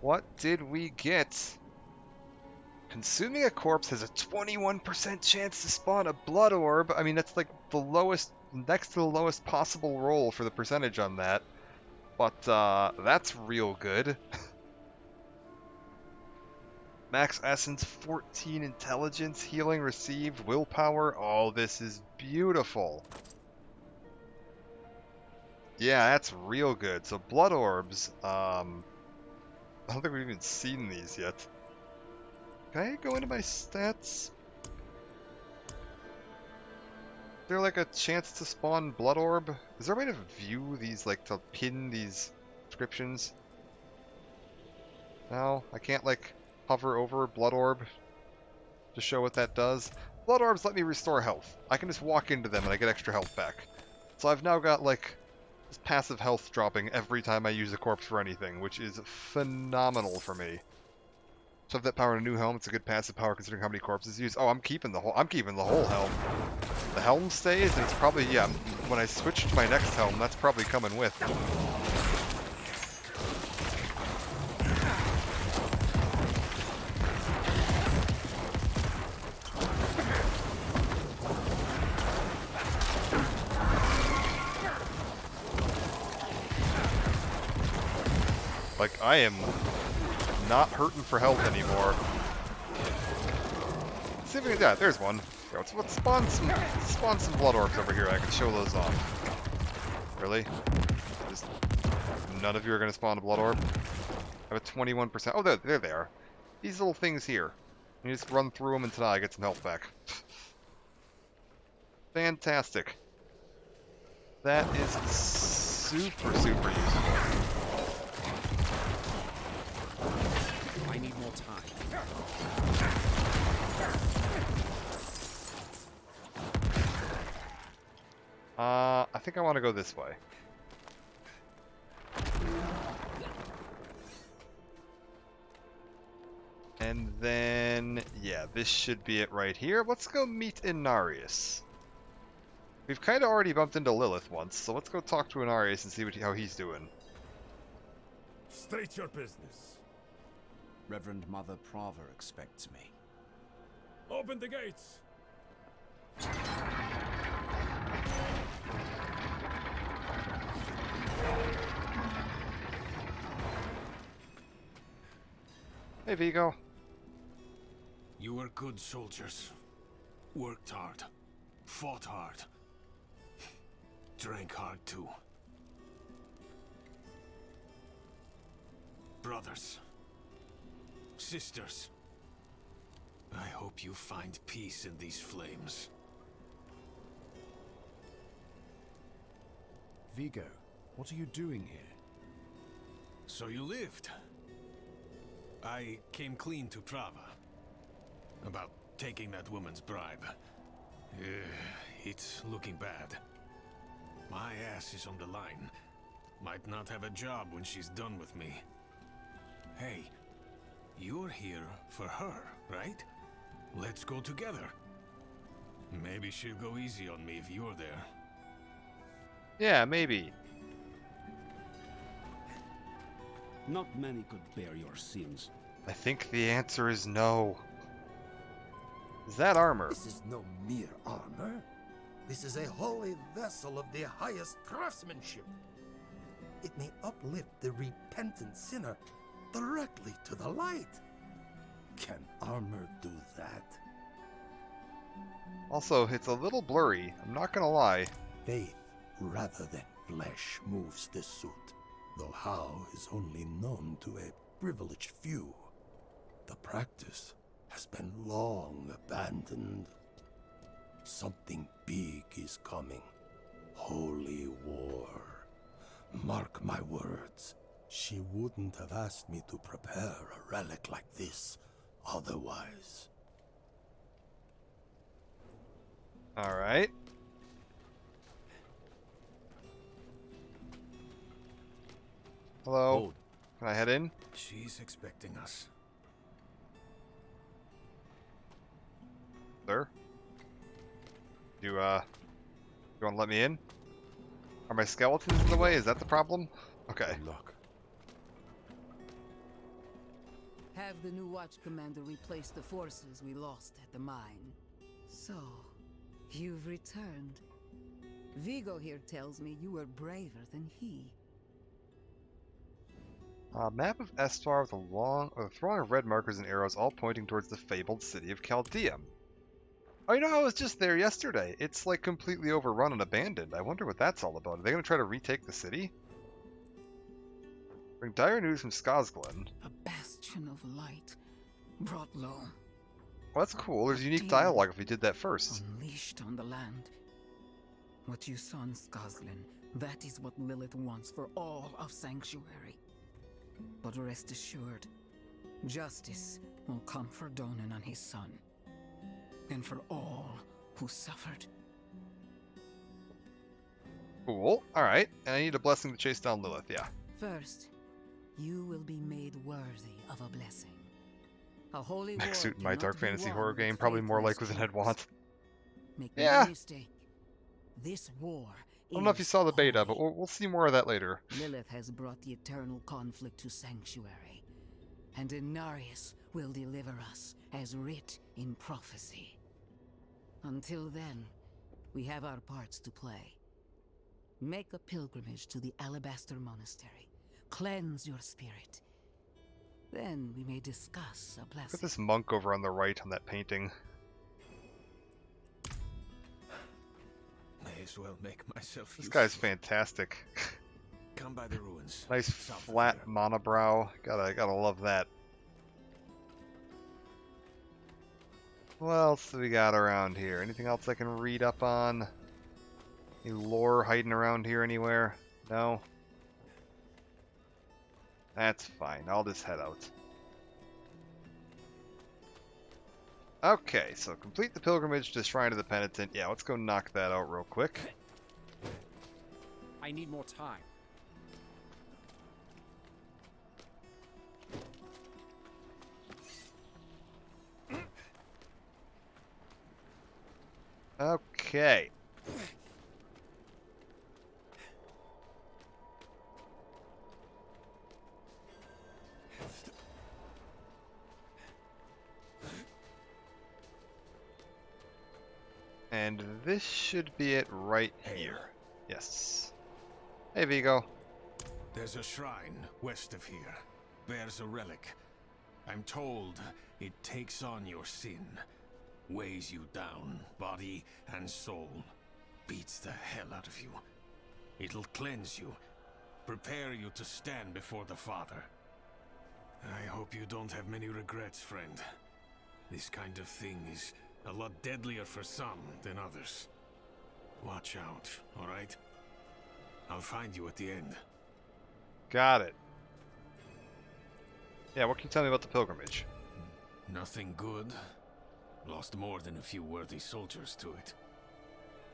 What did we get? Consuming a corpse has a 21% chance to spawn a blood orb. I mean, that's like the lowest, next to the lowest possible roll for the percentage on that. But, that's real good. Max Essence, 14 Intelligence, Healing received, Willpower. Oh, this is beautiful. Yeah, that's real good. So, blood orbs, I don't think we've even seen these yet. Can I go into my stats? Is there like a chance to spawn blood orb? Is there a way to view these, like to pin these descriptions? No, I can't, like, hover over Blood Orb to show what that does. Blood Orbs let me restore health. I can just walk into them and I get extra health back. So I've now got, like, this passive health dropping every time I use a corpse for anything, which is phenomenal for me. So if that power in a new helm, it's a good passive power considering how many corpses you use. Oh, I'm keeping the whole helm. The helm stays, and it's probably, yeah, when I switch to my next helm, that's probably coming with. Like, I am not hurting for health anymore. See if we can, yeah, there's one. Yeah, let's spawn some blood orbs over here. I can show those off. Really? Just none of you are gonna spawn a blood orb? I have a 21%. Oh, there they are. These little things here. You just run through them until I get some health back. Fantastic. That is super, super useful. I need more time. I think I want to go this way. And then, yeah, this should be it right here. Let's go meet Inarius. We've kind of already bumped into Lilith once, so let's go talk to Inarius and see how he's doing. State your business. Reverend Mother Prava expects me. Open the gates. Hey, Vigo. You were good soldiers. Worked hard. Fought hard. Drank hard too. Brothers. Sisters. I hope you find peace in these flames. Vigo, what are you doing here? So you lived. I came clean to Prava. About taking that woman's bribe. It's looking bad. My ass is on the line. Might not have a job when she's done with me. Hey, you're here for her, right? Let's go together. Maybe she'll go easy on me if you're there. Yeah, maybe. Not many could bear your sins. I think the answer is no. Is that armor? This is no mere armor. This is a holy vessel of the highest craftsmanship. It may uplift the repentant sinner directly to the light. Can armor do that? Also, it's a little blurry. I'm not gonna lie. Faith rather than flesh moves this suit, though how is only known to a privileged few. The practice has been long abandoned. Something big is coming. Holy war. Mark my words. She wouldn't have asked me to prepare a relic like this otherwise. Alright. Hello. Hold. Can I head in? She's expecting us. Sir? You want to let me in? Are my skeletons in the way? Is that the problem? Okay. Good luck. Have the new watch commander replace the forces we lost at the mine. So, you've returned. Vigo here tells me you were braver than he. Map of Estar with a throng of red markers and arrows all pointing towards the fabled city of Chaldea. Oh, you know, I was just there yesterday. It's like completely overrun and abandoned. I wonder what that's all about. Are they going to try to retake the city? Bring dire news from Skazglen. A bastion of light, brought low. Well, that's cool. There's unique dialogue if we did that first. Unleashed on the land. What you saw in Skazglen, that is what Lilith wants for all of Sanctuary. But rest assured, Justice will come for Donan and his son, and for all who suffered. Cool. Alright. And I need a blessing to chase down Lilith, yeah. First, you will be made worthy of a blessing. A holy Next war suit in my cannot dark be fantasy won horror with game, probably more faithless likely than I'd troops. want. Make Yeah. no mistake. This war I don't know if you saw the beta, but we'll see more of that later. Lilith has brought the eternal conflict to Sanctuary, and Inarius will deliver us as writ in prophecy. Until then, we have our parts to play. Make a pilgrimage to the Alabaster Monastery. Cleanse your spirit. Then we may discuss a blessing. Look at this monk over on the right on that painting. May as well make myself This guy's fantastic. Come by the ruins. Nice flat monobrow. Gotta love that. What else do we got around here? Anything else I can read up on? Any lore hiding around here anywhere? No? That's fine. I'll just head out. Okay, so complete the pilgrimage to Shrine of the Penitent. Yeah, let's go knock that out real quick. I need more time. Okay. And this should be it right here. Yes. Hey, Vigo. There's a shrine west of here. Bears a relic. I'm told it takes on your sin. Weighs you down, body and soul. Beats the hell out of you. It'll cleanse you. Prepare you to stand before the Father. I hope you don't have many regrets, friend. This kind of thing is a lot deadlier for some than others. Watch out, alright? I'll find you at the end. Got it. Yeah, what can you tell me about the pilgrimage? Nothing good. Lost more than a few worthy soldiers to it.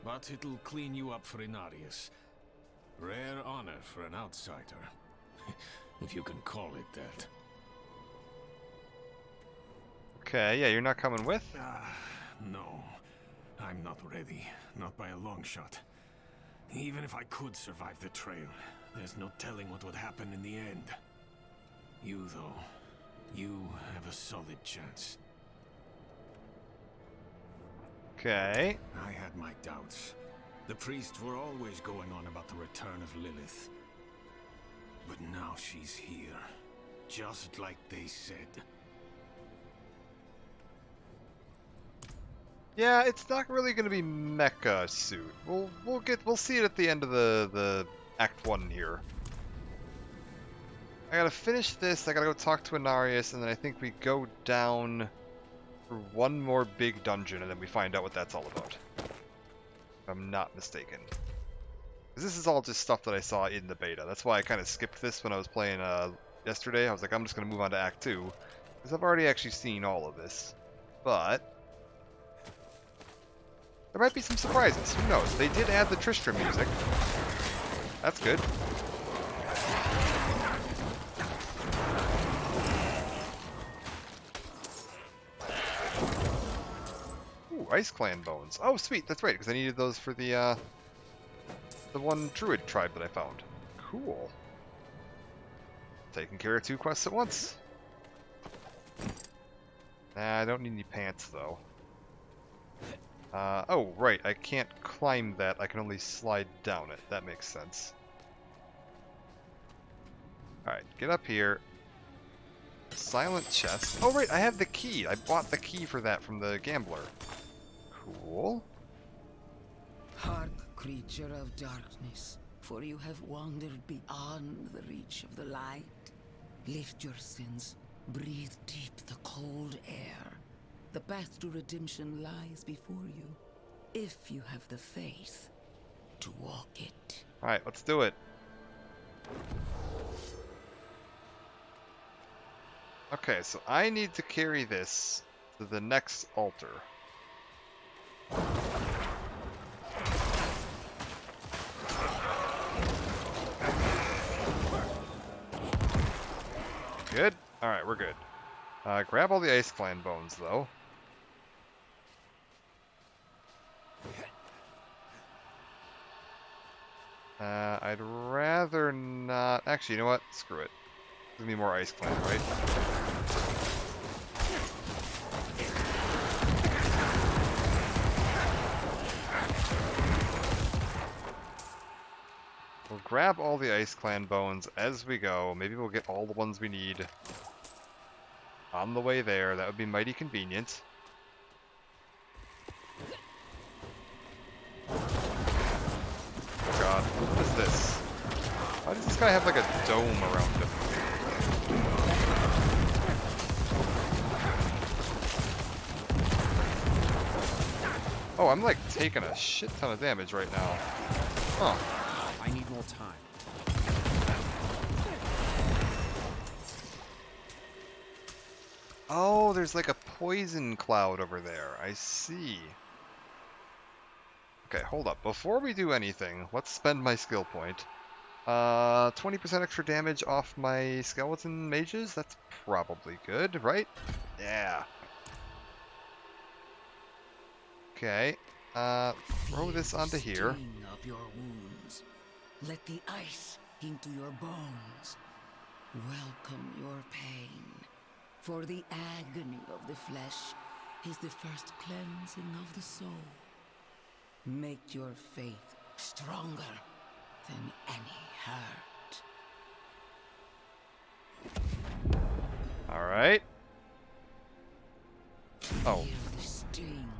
But it'll clean you up for Inarius. Rare honor for an outsider. If you can call it that. Okay, yeah, you're not coming with? No. I'm not ready. Not by a long shot. Even if I could survive the trail, there's no telling what would happen in the end. You, though, you have a solid chance. Okay. I had my doubts. The priests were always going on about the return of Lilith. But now she's here. Just like they said. Yeah, it's not really going to be mecha suit. We'll see it at the end of the Act 1 here. I gotta finish this, I gotta go talk to Inarius, and then I think we go down for one more big dungeon, and then we find out what that's all about. If I'm not mistaken. 'Cause this is all just stuff that I saw in the beta. That's why I kind of skipped this when I was playing yesterday. I was like, I'm just gonna move on to Act 2. Because I've already actually seen all of this. But there might be some surprises. Who knows? They did add the Tristram music. That's good. Ooh, Ice Clan bones. Oh, sweet. That's right, because I needed those for the one Druid tribe that I found. Cool. Taking care of 2 quests at once. Nah, I don't need any pants, though. Oh, right, I can't climb that, I can only slide down it. That makes sense. Alright, get up here. Silent chest. Oh, right, I have the key. I bought the key for that from the gambler. Cool. Hark, creature of darkness, for you have wandered beyond the reach of the light. Lift your sins, breathe deep the cold air. The path to redemption lies before you, if you have the faith to walk it. Alright, let's do it. Okay, so I need to carry this to the next altar. Good? Alright, we're good. Grab all the Ice Clan bones, though. I'd rather not... Actually, you know what? Screw it. Give me more Ice Clan, right? We'll grab all the Ice Clan bones as we go. Maybe we'll get all the ones we need on the way there. That would be mighty convenient. Oh god, what is this? Why does this guy have like a dome around him? Oh, I'm like taking a shit ton of damage right now. Huh. I need more time. Oh, there's like a poison cloud over there. I see. Okay, hold up. Before we do anything, let's spend my skill point. 20% extra damage off my skeleton mages? That's probably good, right? Yeah. Okay. Throw this onto here. Sting of your wounds. Let the ice into your bones. Welcome your pain. For the agony of the flesh is the first cleansing of the soul. Make your faith stronger than any hurt. Alright. Oh.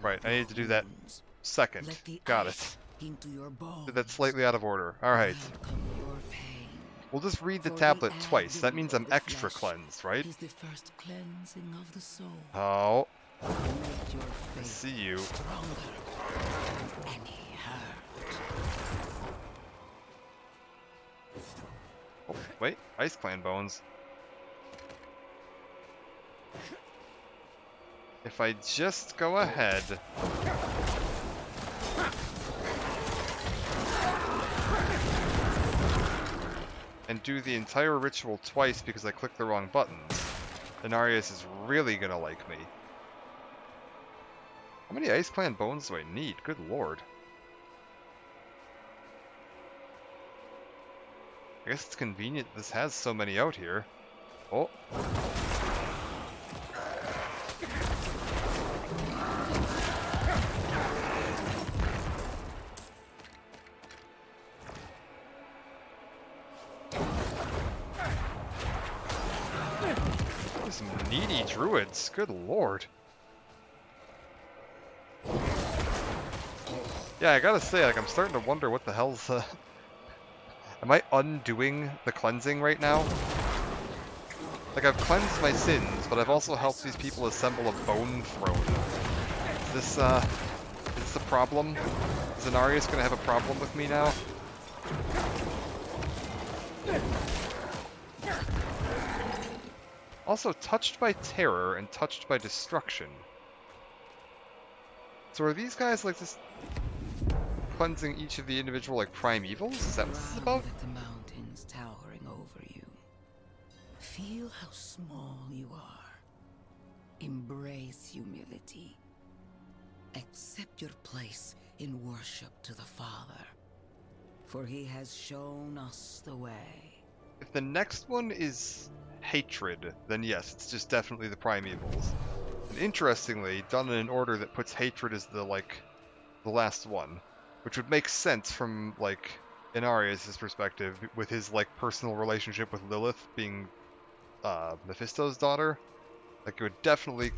Right, I need to do that second. Got it. Did that slightly out of order. Alright. We'll just read the tablet twice. That means I'm extra cleansed, right? Oh. I see you. Oh, wait. Ice Clan bones. If I just go ahead... and do the entire ritual twice because I clicked the wrong buttons, Denarius is really gonna like me. How many Ice Clan bones do I need? Good lord. I guess it's convenient this has so many out here. Oh. Some needy druids, good lord. Yeah, I gotta say, like, I'm starting to wonder what the hell's, am I undoing the cleansing right now? Like, I've cleansed my sins, but I've also helped these people assemble a bone throne. Is this a problem? Is Denarius gonna have a problem with me now? Also, touched by terror and touched by destruction. So are these guys like just cleansing each of the individual like primevals? Is that what this is about? At the mountains towering over you. Feel how small you are. Embrace humility. Accept your place in worship to the Father. For he has shown us the way. If the next one is hatred, then yes, it's just definitely the primevals. And interestingly, done in an order that puts hatred as the last one, which would make sense from like Inarius' perspective with his like personal relationship with Lilith being Mephisto's daughter. Like it would definitely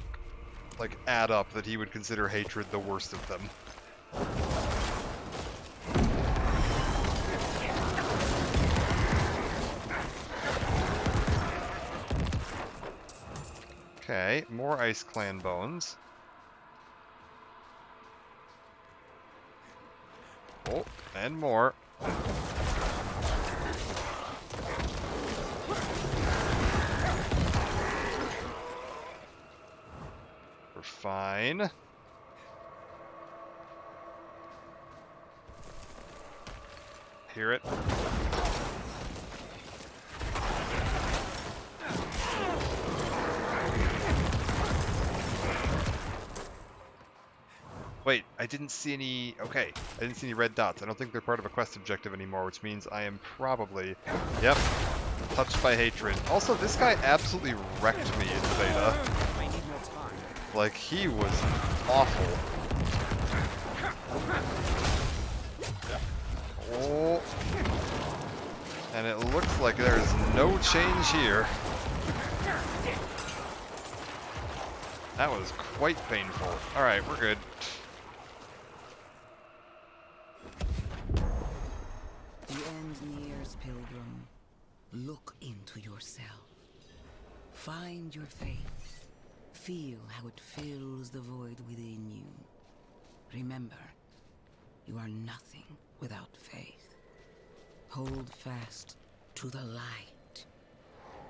like add up that he would consider hatred the worst of them. Okay, more Ice Clan bones. Oh, and more. fine. Hear it? Wait, I didn't see any... Okay, I didn't see any red dots. I don't think they're part of a quest objective anymore, which means I am probably... Yep, touched by hatred. Also, this guy absolutely wrecked me in beta. I need more time. Like, he was awful. Oh. And it looks like there is no change here. That was quite painful. Alright, we're good. The end nears, pilgrim. Look into yourself. Find your faith. Feel how it fills the void within you. Remember, you are nothing without faith. Hold fast to the light.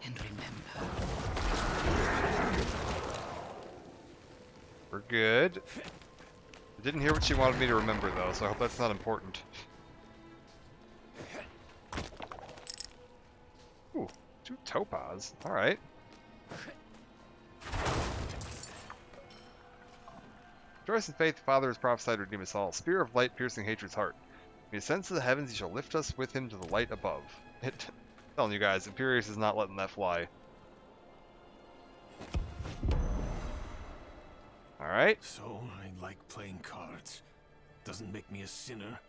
And remember. We're good. I didn't hear what she wanted me to remember, though, so I hope that's not important. Ooh, 2 topaz. Alright. Rejoice in faith, the Father has prophesied to redeem us all. Spear of light piercing hatred's heart. When he ascends to the heavens, he shall lift us with him to the light above. I'm telling you guys, Imperius is not letting that fly. Alright. So, I like playing cards. Doesn't make me a sinner.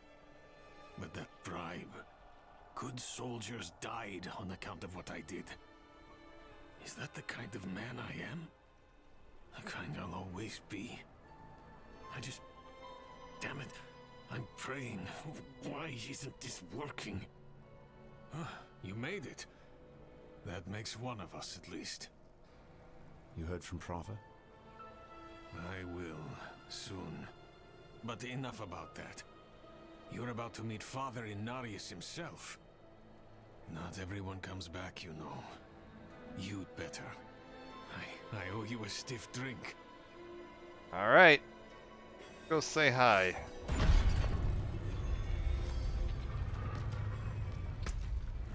But that bribe. Good soldiers died on account of what I did. Is that the kind of man I am? The kind I'll always be. I just... Damn it. I'm praying. Why isn't this working? You made it. That makes one of us, at least. You heard from Prava? I will, soon. But enough about that. You're about to meet Father Inarius himself. Not everyone comes back, you know. You'd better. I owe you a stiff drink. Alright. Go say hi.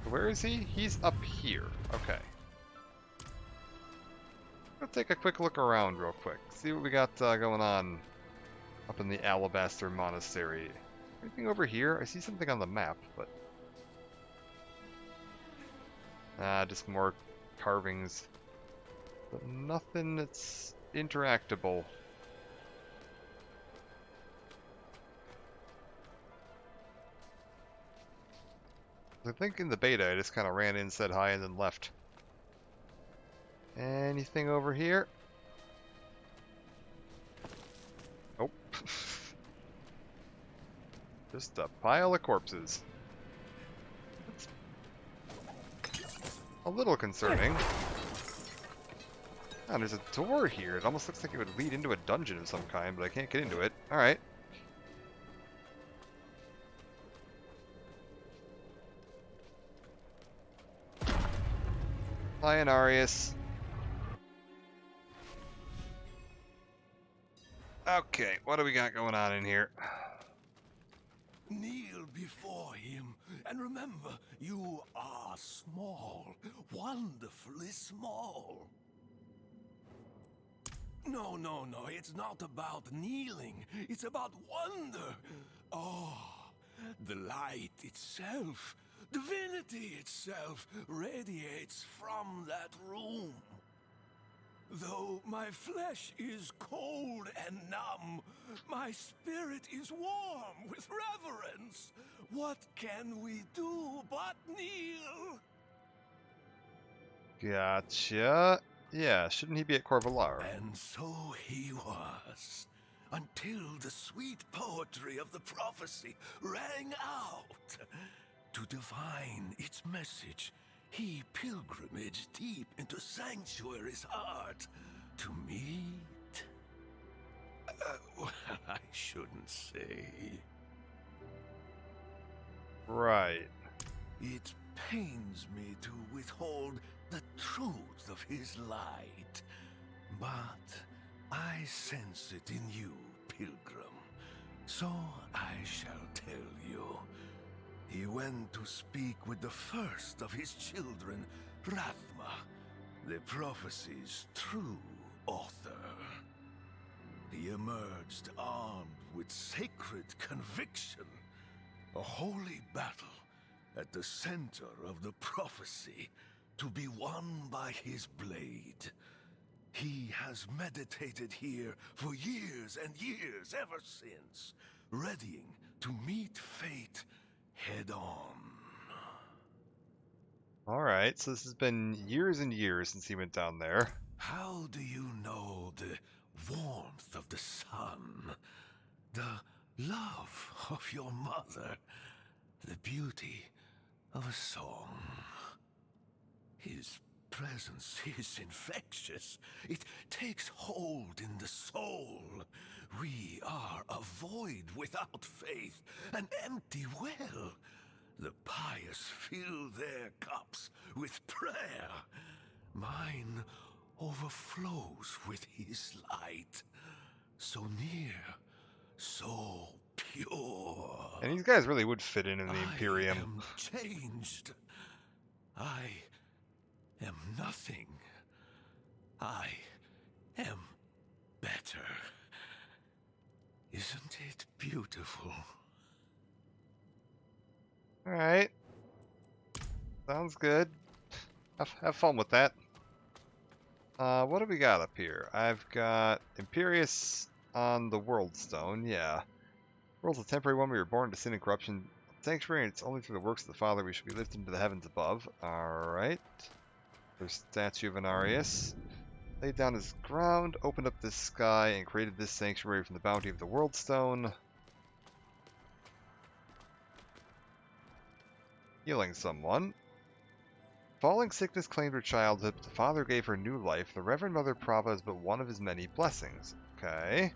Where is he? He's up here. Okay. Let's take a quick look around real quick. See what we got going on up in the Alabaster Monastery. Anything over here? I see something on the map, but... just more carvings. But nothing that's interactable. I think in the beta I just kind of ran in, said hi, and then left. Anything over here? Oh. Just a pile of corpses. That's a little concerning. Oh, there's a door here. It almost looks like it would lead into a dungeon of some kind, but I can't get into it. Alright. Lionarius. Okay, what do we got going on in here? Kneel before him, and remember, you are small, wonderfully small. No, it's not about kneeling, it's about wonder. Oh, the light itself, divinity itself, radiates from that room. Though my flesh is cold and numb, my spirit is warm with reverence. What can we do but kneel? Gotcha. Yeah, shouldn't he be at Corvalar? And so he was, until the sweet poetry of the prophecy rang out. To divine its message, he pilgrimaged deep into Sanctuary's heart to meet... well, I shouldn't say. Right. It pains me to withhold the truth of his light, but I sense it in you, pilgrim. So I shall tell you. He went to speak with the first of his children, Rathma, the prophecy's true author. He emerged armed with sacred conviction, a holy battle at the center of the prophecy, to be won by his blade. He has meditated here for years and years ever since, readying to meet fate head on. Alright, so this has been years and years since he went down there. How do you know the warmth of the sun, the love of your mother, the beauty of a song? His presence is infectious. It takes hold in the soul. We are a void without faith, an empty well. The pious fill their cups with prayer. Mine overflows with his light. So near, so pure. And these guys really would fit in the I Imperium. am changed. I am nothing. I am better. Isn't it beautiful? Alright. Sounds good. Have fun with that. What do we got up here? I've got Imperius on the World Stone, yeah. World's a temporary one. We were born to sin and corruption. Sanctuary, and it's only through the works of the Father we should be lifted into the heavens above. Alright. There's statue of Anarius. Laid down his ground, opened up this sky, and created this sanctuary from the bounty of the World Stone. Healing someone. Falling sickness claimed her childhood, but the father gave her new life. The Reverend Mother Prava is but one of his many blessings. Okay.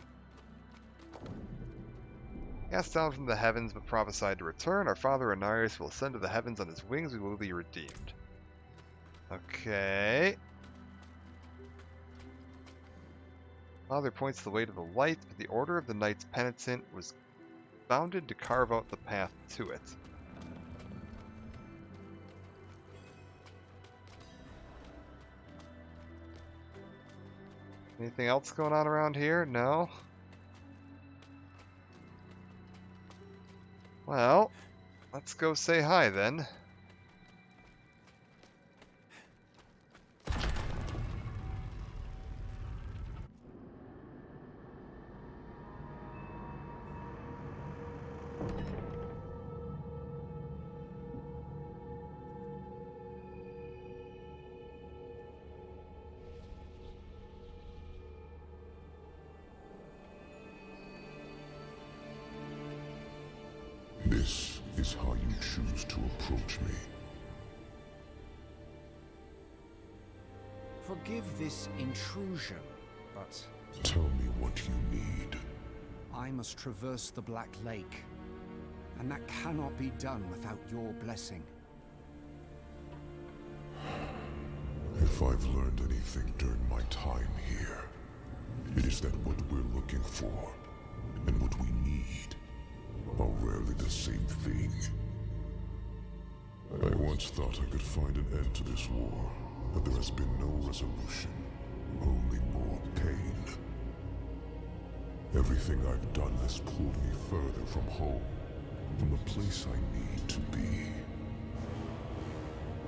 Cast down from the heavens, but prophesied to return. Our father Anarius will ascend to the heavens. On his wings we will be redeemed. Okay. Father points the way to the light, but the Order of the Knights Penitent was bounded to carve out the path to it. Anything else going on around here? No? Well, let's go say hi then. This is how you choose to approach me. Forgive this intrusion, but Tell me what you need. I must traverse the Black Lake, and that cannot be done without your blessing. If I've learned anything during my time here, it is that what we're looking for and what we need are rarely the same thing. I once thought I could find an end to this war, but there has been no resolution, only more pain. Everything I've done has pulled me further from home, from the place I need to be.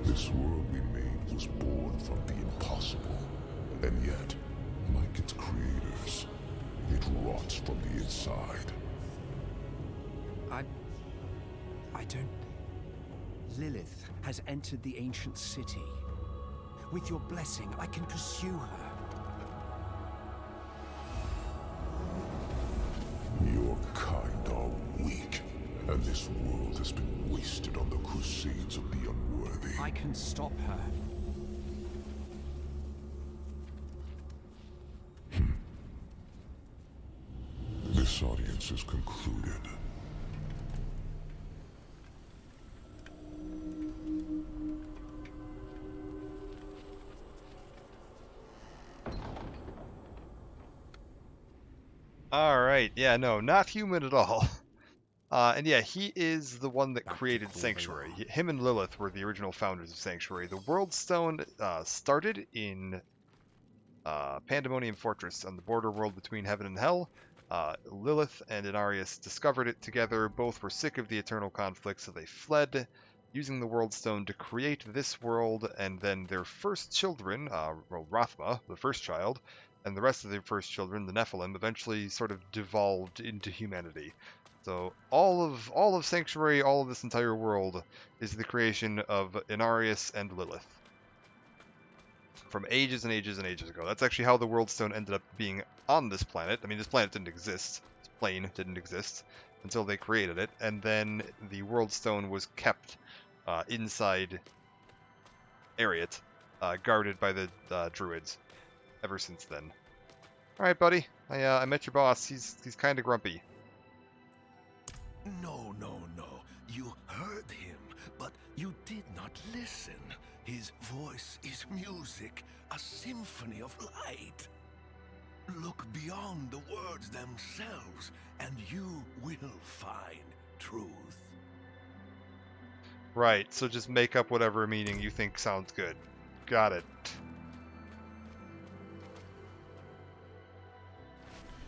This world we made was born from the impossible, and yet, like its creators, it rots from the inside. I don't... Lilith has entered the ancient city. With your blessing, I can pursue her. Your kind are weak, and this world has been wasted on the crusades of the unworthy. I can stop her. This audience is concluded. Alright, yeah, no, not human at all. And yeah, he is the one that created Sanctuary. Him and Lilith were the original founders of Sanctuary. The World Stone started in Pandemonium Fortress on the border world between Heaven and Hell. Lilith and Inarius discovered it together. Both were sick of the eternal conflict, so they fled, using the World Stone to create this world, and then their first children, Rathma, the first child, and the rest of their first children, the Nephilim, eventually sort of devolved into humanity. So all of Sanctuary, all of this entire world, is the creation of Inarius and Lilith. From ages and ages and ages ago. That's actually how the World Stone ended up being on this planet. I mean, this planet didn't exist. This plane didn't exist until they created it. And then the World Stone was kept inside Ariat, guarded by the Druids ever since then. Alright, buddy. I met your boss. He's kind of grumpy. No, no, no. You heard him, but you did not listen. His voice is music, a symphony of light. Look beyond the words themselves, and you will find truth. Right, so just make up whatever meaning you think sounds good. Got it.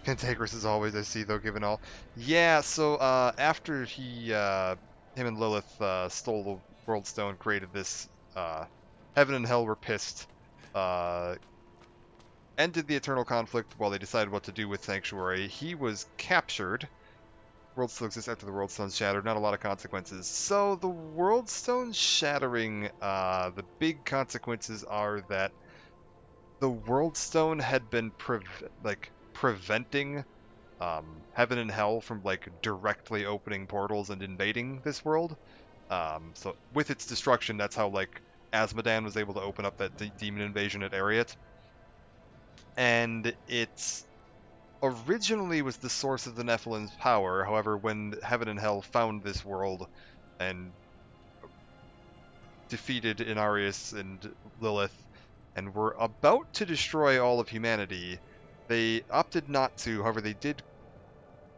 Cantankerous as always, I see, though, given all. Yeah, so after him and Lilith stole the World Stone, created this, Heaven and Hell were pissed, ended the eternal conflict while they decided what to do with Sanctuary. He was captured. World still exists after the World Stone's shattered, not a lot of consequences. So the World Stone shattering, the big consequences are that the World Stone had been preventing Heaven and Hell from directly opening portals and invading this world. So with its destruction, that's how Asmodan was able to open up that demon invasion at Ariat. And it originally was the source of the Nephilim's power. However, when Heaven and Hell found this world and defeated Inarius and Lilith and were about to destroy all of humanity, they opted not to. However, they did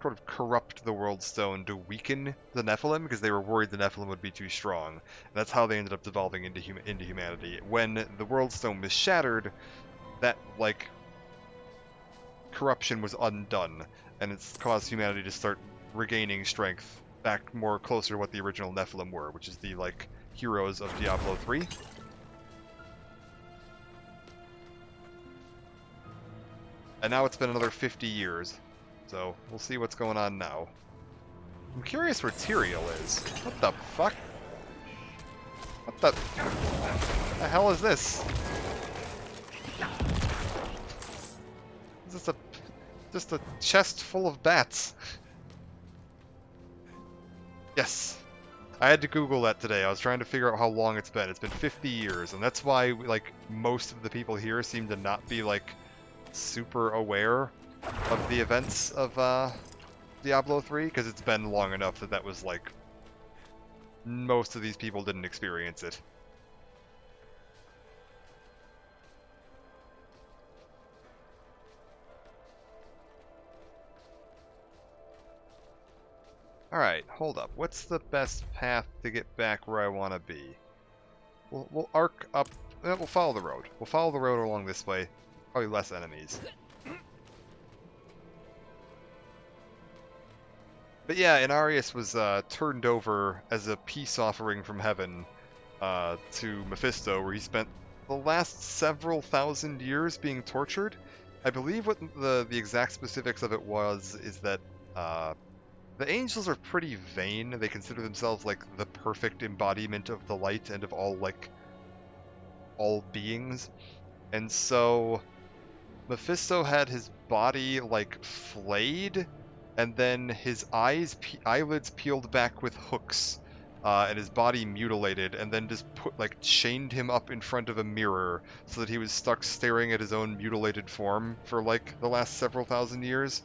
sort of corrupt the World Stone to weaken the Nephilim because they were worried the Nephilim would be too strong. And that's how they ended up devolving into humanity. When the World Stone was shattered, that corruption was undone, and it's caused humanity to start regaining strength back more closer to what the original Nephilim were, which is the heroes of Diablo 3. And now it's been another 50 years. So, we'll see what's going on now. I'm curious where Tyrael is. What the fuck? What the hell is this? Is this just a chest full of bats? Yes. I had to Google that today. I was trying to figure out how long it's been. It's been 50 years, and that's why most of the people here seem to not be super aware of the events of Diablo 3, because it's been long enough that was most of these people didn't experience it. Alright, hold up. What's the best path to get back where I want to be? We'll arc up. We'll follow the road. We'll follow the road along this way. Probably less enemies. But yeah, Inarius was turned over as a peace offering from heaven to Mephisto, where he spent the last several thousand years being tortured. I believe what the exact specifics of it is that the angels are pretty vain. They consider themselves the perfect embodiment of the light and of all beings. And so Mephisto had his body flayed, and then his eyelids peeled back with hooks, and his body mutilated, and then just chained him up in front of a mirror so that he was stuck staring at his own mutilated form for the last several thousand years.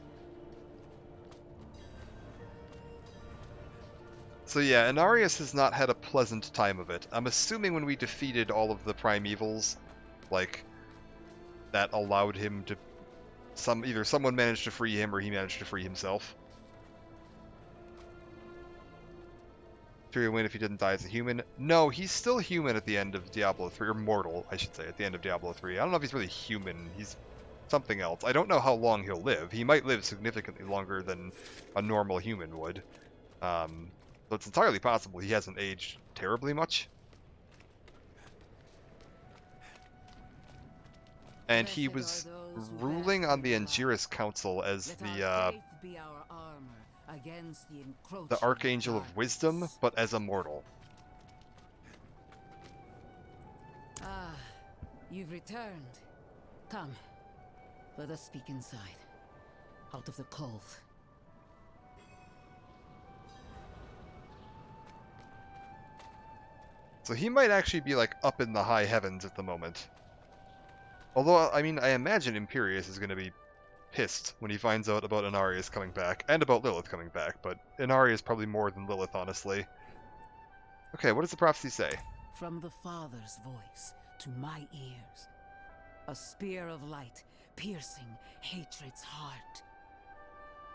So yeah, Inarius has not had a pleasant time of it. I'm assuming when we defeated all of the primevals, that allowed him to either someone managed to free him or he managed to free himself. Fury would win if he didn't die as a human. No, he's still human at the end of Diablo 3, or mortal, I should say, at the end of Diablo 3. I don't know if he's really human. He's something else. I don't know how long he'll live. He might live significantly longer than a normal human would. So it's entirely possible he hasn't aged terribly much. And he was ruling on the Angiris Council as the Archangel of Wisdom, but as a mortal. Ah, you've returned. Come, let us speak inside, out of the cold. So he might actually be like up in the high heavens at the moment. Although, I mean, I imagine Imperius is going to be pissed when he finds out about Inarius coming back, and about Lilith coming back, but Inarius probably more than Lilith, honestly. Okay, what does the prophecy say? From the Father's voice to my ears, a spear of light piercing hatred's heart.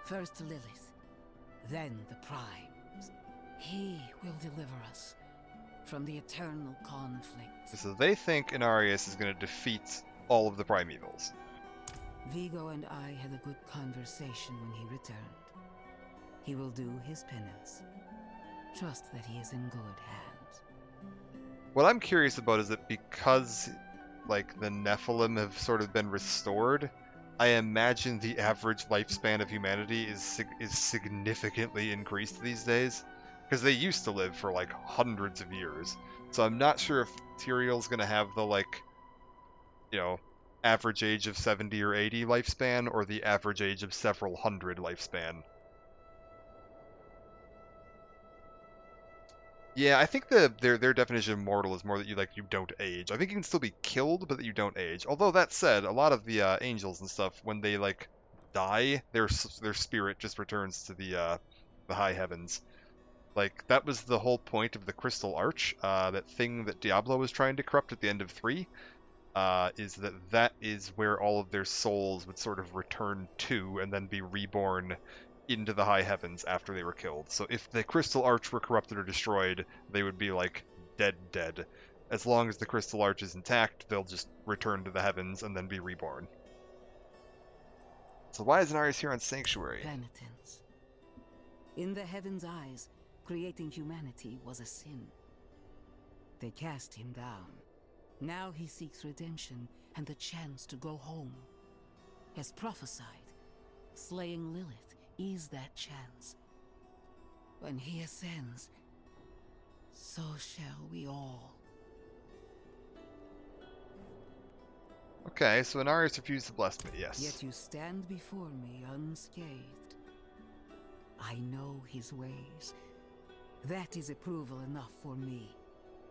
First Lilith, then the Primes. He will deliver us from the eternal conflict. So they think Inarius is going to defeat all of the Primevals. Vigo and I had a good conversation when he returned. He will do his penance. Trust that he is in good hands. What I'm curious about is that because, like, the Nephilim have sort of been restored, I imagine the average lifespan of humanity is significantly increased these days. Because they used to live for, like, hundreds of years. So I'm not sure if Tyrael's going to have the, like, you know, average age of 70 or 80 lifespan, or the average age of several hundred lifespan. Yeah, I think their definition of mortal is more that you don't age. I think you can still be killed, but that you don't age. Although that said, a lot of the angels and stuff, when they like die, their spirit just returns to the high heavens. Like, that was the whole point of the Crystal Arch, that thing that Diablo was trying to corrupt at the end of 3. Is that is where all of their souls would sort of return to and then be reborn into the high heavens after they were killed. So if the Crystal Arch were corrupted or destroyed, they would be like dead. As long as the Crystal Arch is intact, they'll just return to the heavens and then be reborn. So why is Inarius here on Sanctuary? Penitence. In the heavens' eyes, creating humanity was a sin. They cast him down. Now he seeks redemption and the chance to go home. As prophesied, slaying Lilith is that chance. When he ascends, so shall we all. Okay, so Inarius refused to bless me, yes. Yet you stand before me unscathed. I know his ways. That is approval enough for me.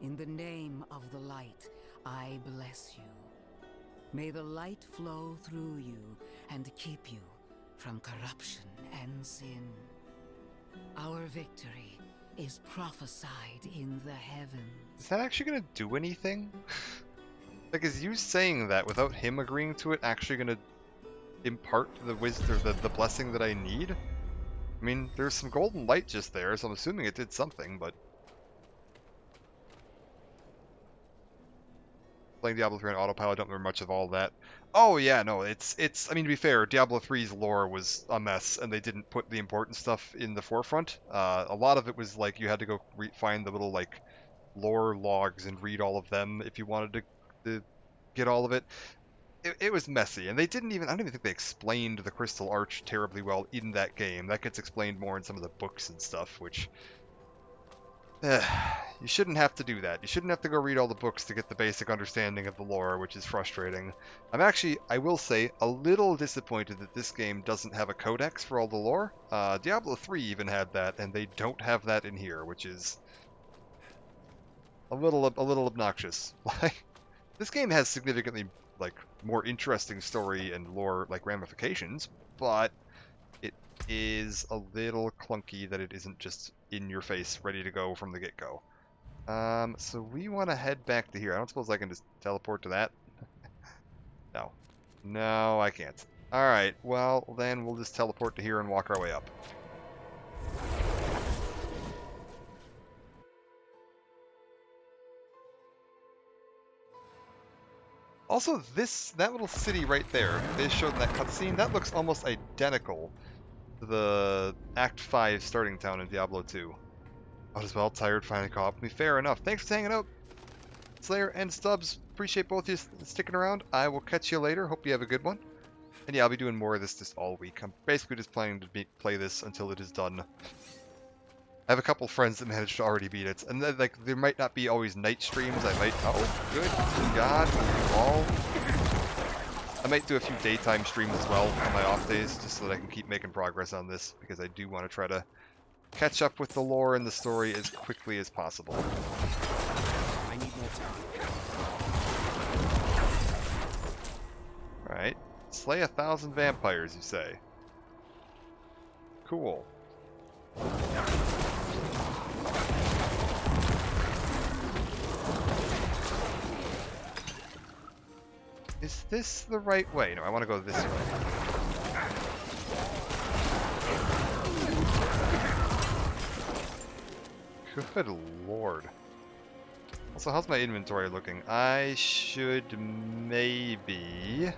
In the name of the light, I bless you. May the light flow through you and keep you from corruption and sin. Our victory is prophesied in the heavens. Is that actually going to do anything? Like, is you saying that without him agreeing to it actually going to impart the wisdom, the blessing that I need? I mean, there's some golden light just there, so I'm assuming it did something, but... Playing Diablo 3 on autopilot, I don't remember much of all that. Oh yeah, no, it's I mean, to be fair, Diablo 3's lore was a mess, and they didn't put the important stuff in the forefront. A lot of it was like you had to go find the little like lore logs and read all of them if you wanted to get all of it. It was messy, and they didn't even, I don't even think they explained the Crystal Arch terribly well in that game. That gets explained more in some of the books and stuff, which... you shouldn't have to do that. You shouldn't have to go read all the books to get the basic understanding of the lore, which is frustrating. I'm actually, I will say, a little disappointed that this game doesn't have a codex for all the lore. Diablo 3 even had that, and they don't have that in here, which is a little obnoxious. Like, this game has significantly more interesting story and lore ramifications, but it is a little clunky that it isn't just in your face, ready to go from the get-go. So we want to head back to here. I don't suppose I can just teleport to that. No, I can't. Alright, well, then we'll just teleport to here and walk our way up. Also, that little city right there, they showed in that cutscene, that looks almost identical to the Act 5 starting town in Diablo 2. Out as well, tired, finally caught up with me. Fair enough. Thanks for hanging out, Slayer and Stubbs. Appreciate both of you sticking around. I will catch you later. Hope you have a good one. And yeah, I'll be doing more of this just all week. I'm basically just planning to play this until it is done. I have a couple friends that managed to already beat it, and then, like, there might not be always night streams. I might. Oh, good God, all. I might do a few daytime streams as well on my off days, just so that I can keep making progress on this, because I do want to try to catch up with the lore and the story as quickly as possible. I need more time. Alright. Slay 1,000 vampires, you say? Cool. Is this the right way? No, I want to go this way. Good lord. Also, how's my inventory looking? I should maybe...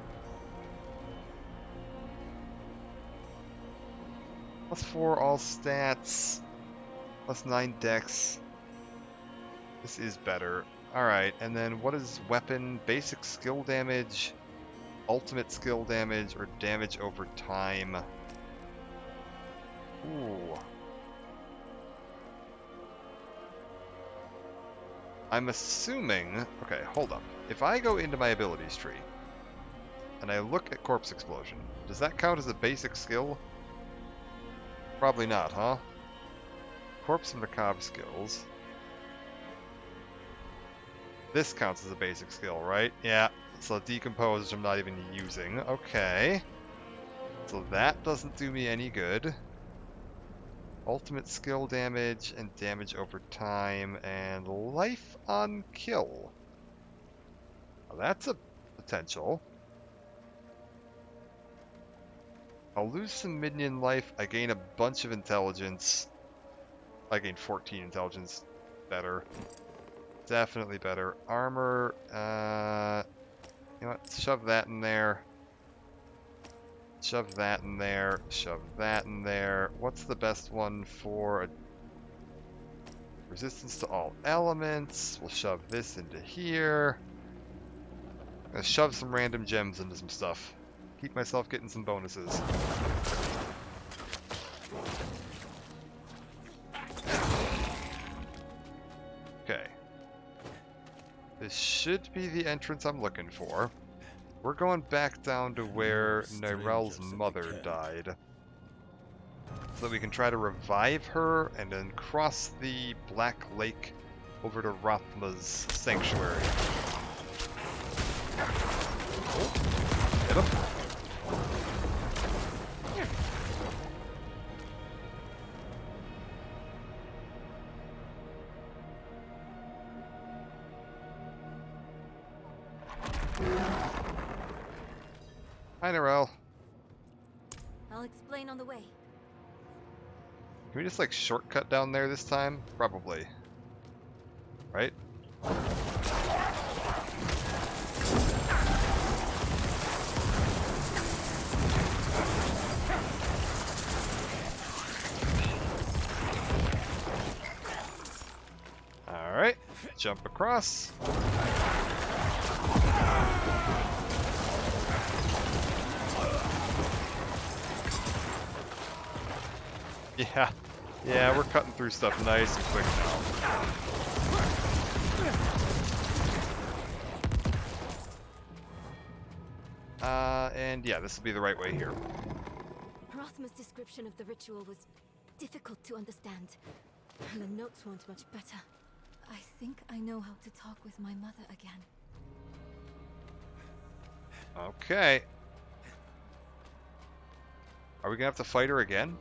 +4 all stats. +9 dex. This is better. Alright, and then what is weapon? Basic skill damage, ultimate skill damage, or damage over time? Ooh. I'm assuming... Okay, hold up. If I go into my abilities tree, and I look at Corpse Explosion, does that count as a basic skill? Probably not, huh? Corpse and Macabre skills. This counts as a basic skill, right? Yeah. So Decompose, which I'm not even using. Okay. So that doesn't do me any good. Ultimate skill damage and damage over time and life on kill. Well, that's a potential. I'll lose some minion life. I gain a bunch of intelligence. I gain 14 intelligence. Better. Definitely better. Armor, you know what, shove that in there. Shove that in there. Shove that in there. What's the best one for a resistance to all elements? We'll shove this into here. I'm gonna shove some random gems into some stuff. Keep myself getting some bonuses. Okay. This should be the entrance I'm looking for. We're going back down to where Nyrel's mother died. So that we can try to revive her and then cross the Black Lake over to Rothma's sanctuary. Hit him. Hi, Nyrel. I'll explain on the way. Can we just, like, shortcut down there this time? Probably. Right? Alright. Jump across. Yeah, we're cutting through stuff nice and quick now. And yeah, this will be the right way here. Rothma's description of the ritual was difficult to understand. And the notes weren't much better. I think I know how to talk with my mother again. Okay. Are we gonna have to fight her again?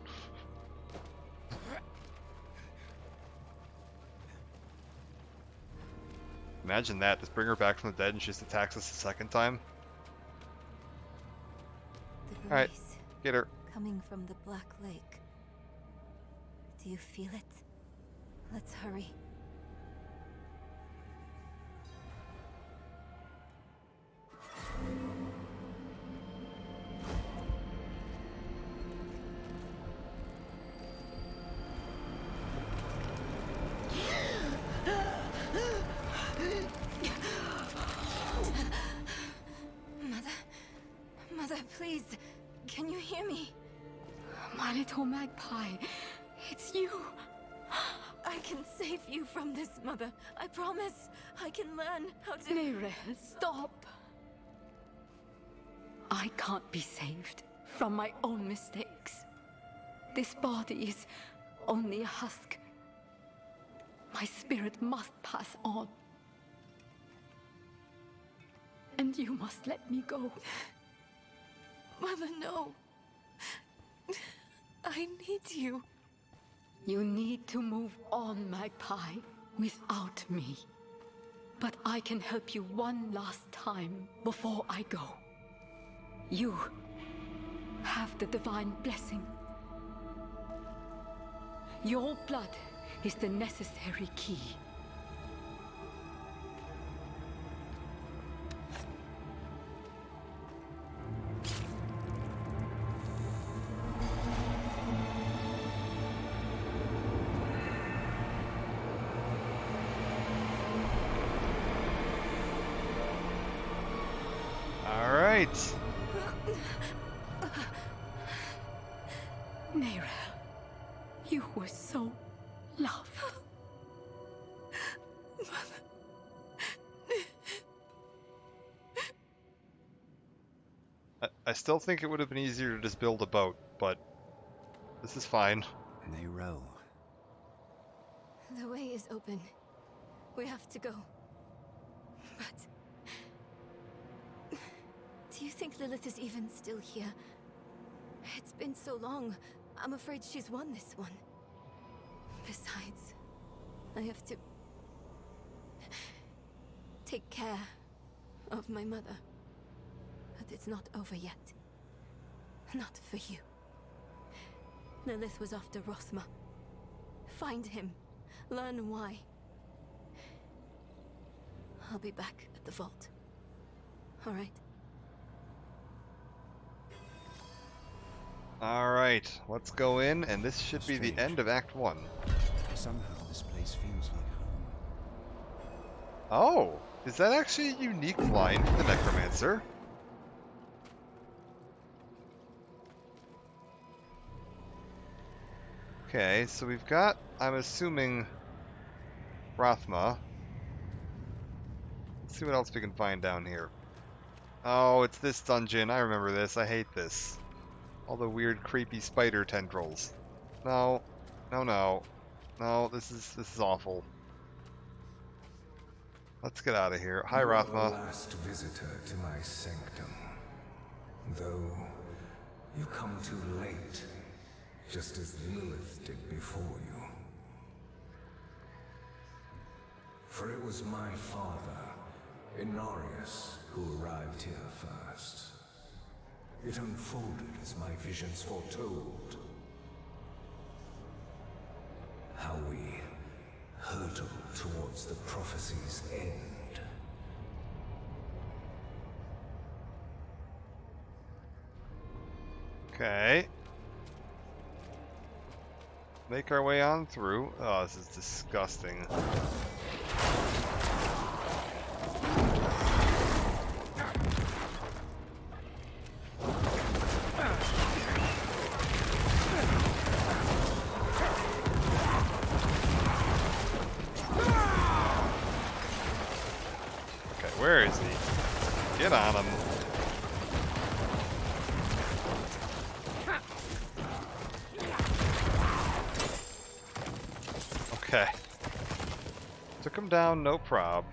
Imagine that, just bring her back from the dead and she just attacks us a second time. The Alright, get her. Coming from the Black Lake. Do you feel it? Let's hurry. Mother, please, can you hear me? My little magpie, it's you. I can save you from this, Mother. I promise. I can learn how to... Nere, stop. I can't be saved from my own mistakes. This body is only a husk. My spirit must pass on. And you must let me go. Mother, no. I need you. You need to move on, Magpie, without me. But I can help you one last time before I go. You have the divine blessing. Your blood is the necessary key. Nere, you were so loved. I still think it would have been easier to just build a boat, but this is fine. And they row. The way is open. We have to go. But... do you think Lilith is even still here? It's been so long. I'm afraid she's won this one. Besides, I have to... take care of my mother. But it's not over yet. Not for you. Lilith was after Rothma. Find him. Learn why. I'll be back at the vault. All right? Alright, let's go in, and this should be the end of Act 1. Somehow this place feels like home. Oh! Is that actually a unique line for the Necromancer? Okay, so we've got, I'm assuming, Rothma. Let's see what else we can find down here. Oh, it's this dungeon. I remember this. I hate this. All the weird, creepy spider tendrils. No, no, no, no. This is awful. Let's get out of here. Hi, You are Rothma. the last visitor to my sanctum. Though you come too late, just as Lilith did before you. For it was my father, Inarius, who arrived here first. It unfolded as my visions foretold. How we hurtle towards the prophecy's end. Okay. Make our way on through. Oh, this is disgusting. Where is he? Get on him. Okay. Took him down, no prob.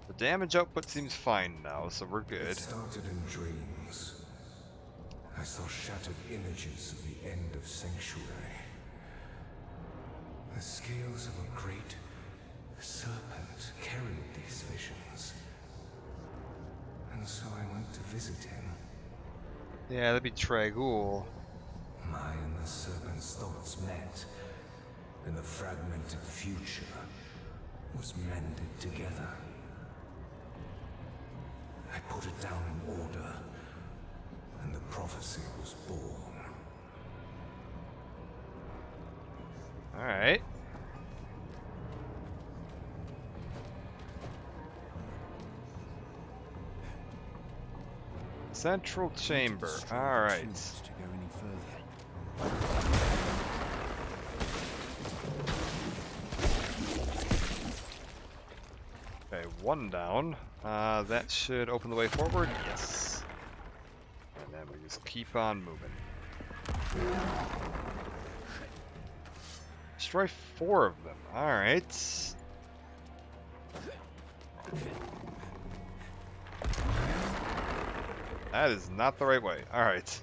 The damage output seems fine now, so we're good. It started in dreams. I saw shattered images of the end of Sanctuary. The scales of a great serpent carried these visions, and and so I went to visit him. Yeah, that'd be Tragul. My and the serpent's thoughts met, and the fragmented future was mended together. I put it down in order, and the prophecy was born. Alright. Central chamber. Alright. To go any further. Okay, one down. That should open the way forward. Yes. And then we just keep on moving. Destroy 4 of them. Alright. That is not the right way. Alright.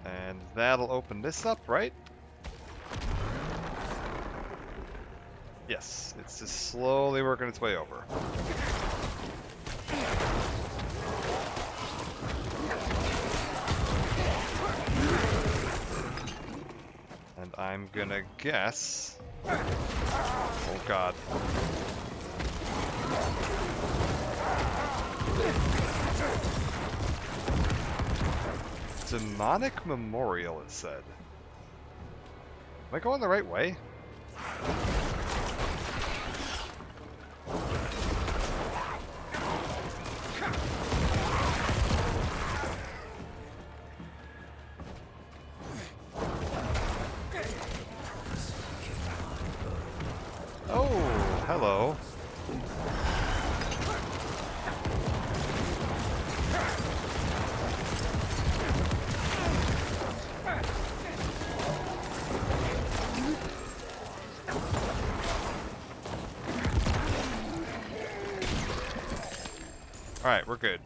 And that'll open this up, right? Yes, it's just slowly working its way over. And I'm gonna guess... Oh god. Demonic Memorial, it said. Am I going the right way? Oh, hello. Alright, we're good.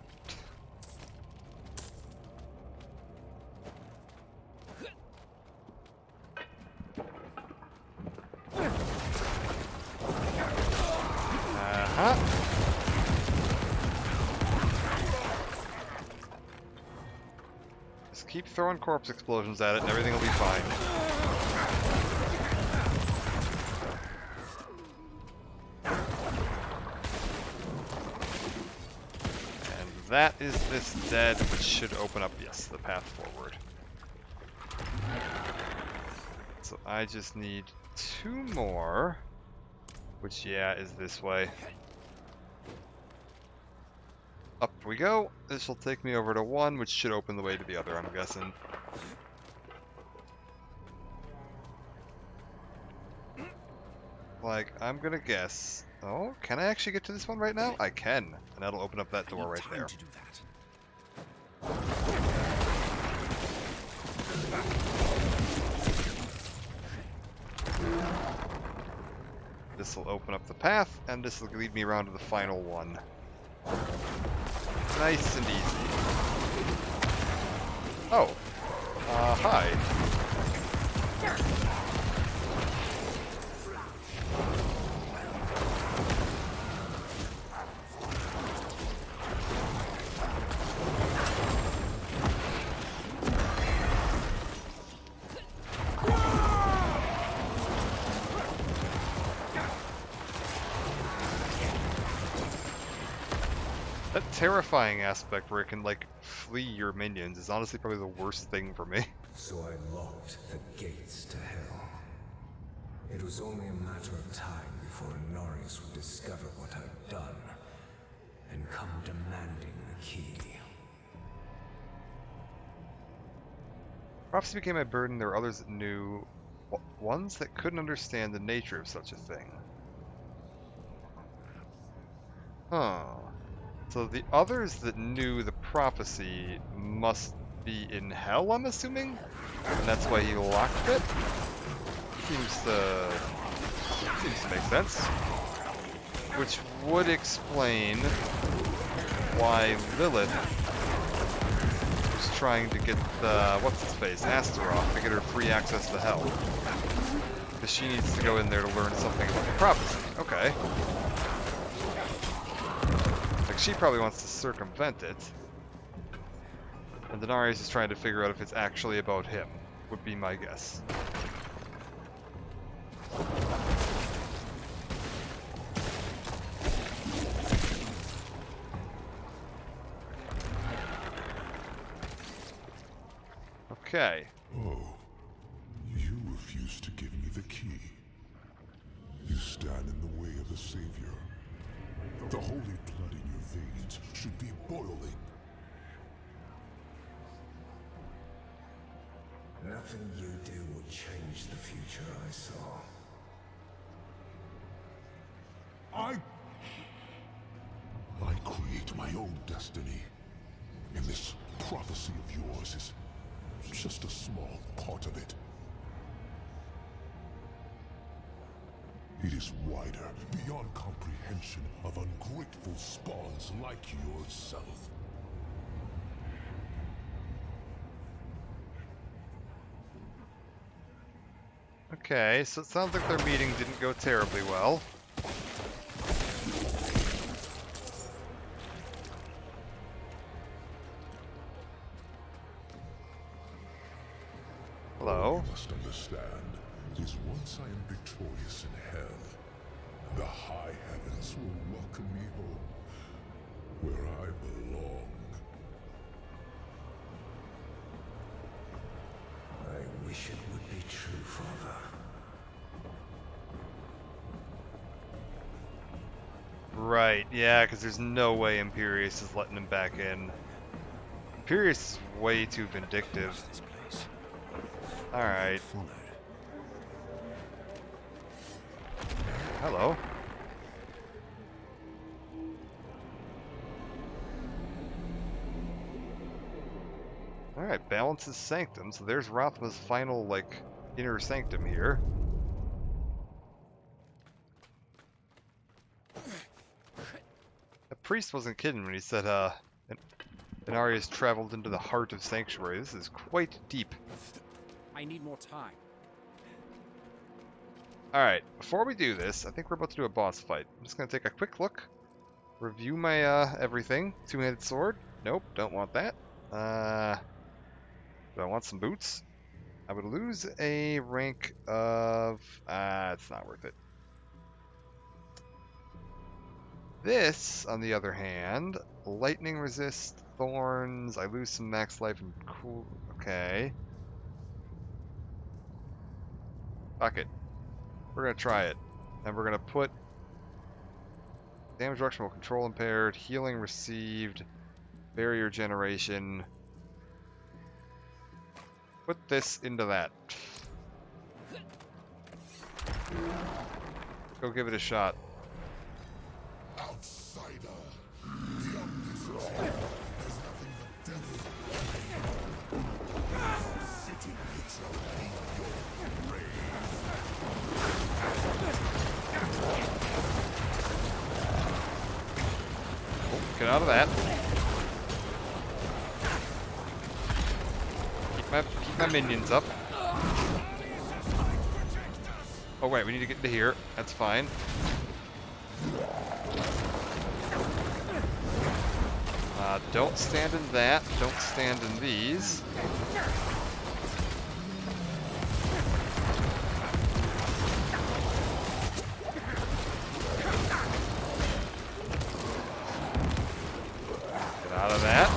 Just keep throwing corpse explosions at it and everything will be fine. That is this dead, which should open up, yes, the path forward. So I just need 2 more, which, yeah, is this way. Up we go. This will take me over to 1, which should open the way to the other, I'm guessing. Like, I'm gonna guess. Oh, can I actually get to this one right now? I can. And that'll open up that door right there. To do that. This will open up the path, and this will lead me around to the final one. Nice and easy. Oh. Hi. That terrifying aspect where it can, like, flee your minions is honestly probably the worst thing for me. So I locked the gates to hell. It was only a matter of time before Inarius would discover what I'd done and come demanding the key. Prophecy became my burden. There were others that knew, ones that couldn't understand the nature of such a thing. Huh. So the others that knew the prophecy must be in hell, I'm assuming? And that's why he locked it? Seems to make sense. Which would explain why Lilith was trying to get the, what's his face, Astaroth, to get her free access to hell. Because she needs to go in there to learn something about the prophecy. Okay. Like, she probably wants to circumvent it. And Denarius is trying to figure out if it's actually about him, would be my guess. Okay. Oh, you refuse to give me the key. You stand in the way of the Savior. The holy blood in your veins should be boiling. Nothing you do would change the future I saw. I create my own destiny. And this prophecy of yours is just a small part of it. It is wider, beyond comprehension of ungrateful spawns like yourself. Okay, so it sounds like their meeting didn't go terribly well. Hello? You must understand, is once I am victorious in hell, the high heavens will welcome me home, where I belong. I wish it would be true, Father. Right, yeah, because there's no way Imperius is letting him back in. Imperius is way too vindictive. Alright. Hello. Alright, balances sanctum, so there's Rothma's final, like, inner sanctum here. The priest wasn't kidding when he said, Denarius traveled into the heart of Sanctuary. This is quite deep. I need more time. Alright, before we do this, I think we're about to do a boss fight. I'm just going to take a quick look. Review my, everything. Two-handed sword? Nope, don't want that. Do I want some boots? I would lose a rank of... it's not worth it. This, on the other hand, lightning resist, thorns, I lose some max life and cool... Okay. Fuck it. We're gonna try it. And we're gonna put... Damage reduction will control impaired, healing received, barrier generation... Put this into that. Go give it a shot. Outsider. The omniscient has nothing but death. Sitting itself in your grave. Oh, get out of that. Keep my minions up. Oh wait, we need to get to here. That's fine. Don't stand in that. Don't stand in these. Get out of that.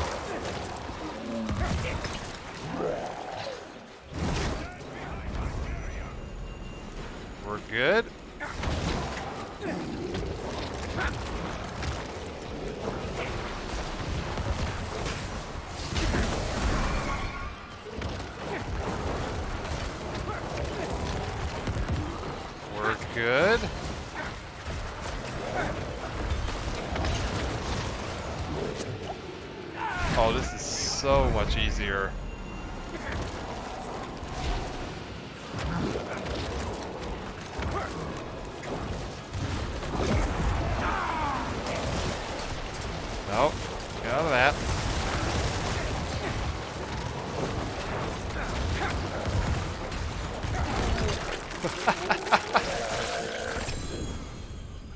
We're good. We're good. Oh, this is so much easier. Nope. Get out of that.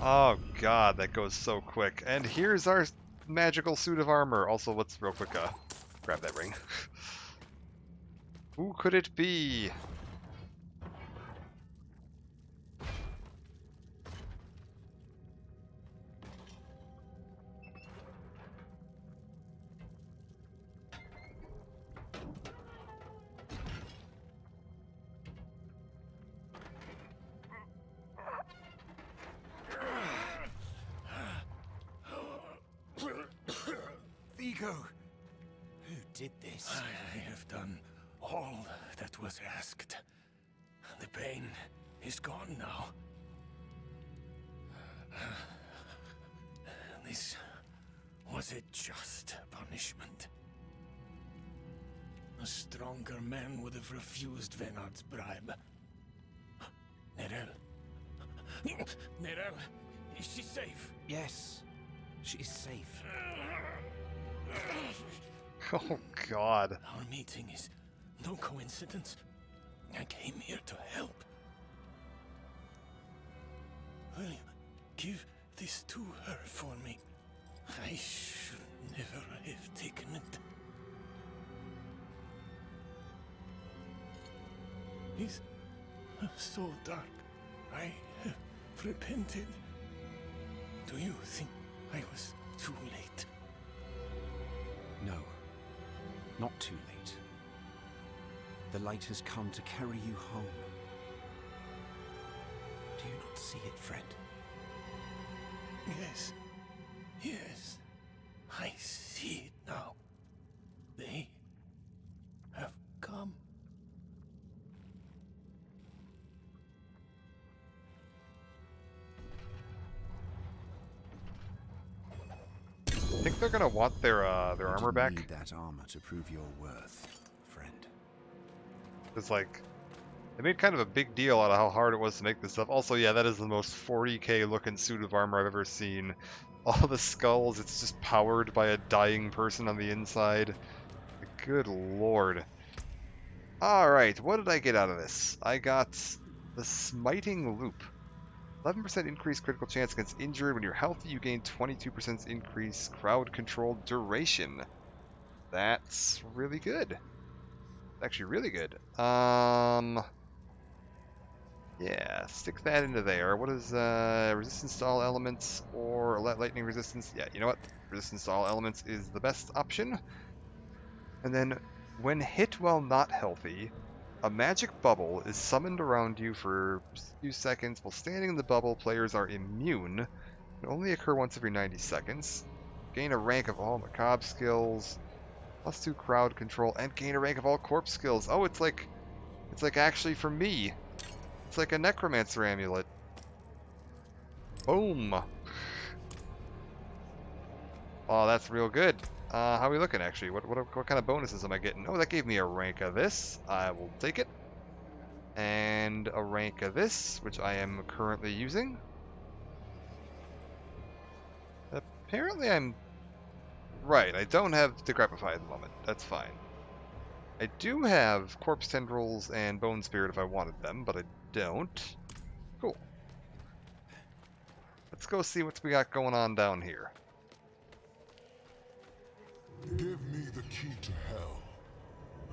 Oh god, that goes so quick. And here's our magical suit of armor. Also, let's real quick grab that ring. Who could it be? Vigo! Who did this? I have done all that was asked. The pain is gone now. This was a just punishment. A stronger man would have refused Venard's bribe. Nerel. Nerel, is she safe? Yes, she is safe. Oh god. Our meeting is no coincidence. I came here to help. Will you give this to her for me? I should never have taken it. It's so dark. I have repented. Do you think I was too late? No, not too late. The light has come to carry you home. Do you not see it, friend? Yes. Yes. I see it now. They have come. I think they're gonna want their armor back. Need that armor to prove your worth, friend. It's like they made kind of a big deal out of how hard it was to make this stuff. Also, yeah, that is the most 40k looking suit of armor I've ever seen. All the skulls, it's just powered by a dying person on the inside. Good lord. Alright, what did I get out of this? I got the Smiting Loop. 11% increased critical chance against injured. When you're healthy, you gain 22% increased crowd control duration. That's really good. Actually, really good. Yeah, stick that into there. What is resistance to all elements or lightning resistance? Yeah, you know what? Resistance to all elements is the best option. And then, when hit while not healthy, a magic bubble is summoned around you for a few seconds. While standing in the bubble, players are immune. It can only occur once every 90 seconds. Gain a rank of all macabre skills. +2 crowd control, and gain a rank of all corpse skills. Oh, it's like actually for me. It's like a necromancer amulet. Boom. Oh, that's real good. How are we looking, actually? What kind of bonuses am I getting? Oh, that gave me a rank of this. I will take it. And a rank of this, which I am currently using. Apparently I'm... Right, I don't have Decrepify at the moment. That's fine. I do have Corpse Tendrils and Bone Spirit if I wanted them, but I don't. Cool. Let's go see what we got going on down here. Give me the key to hell.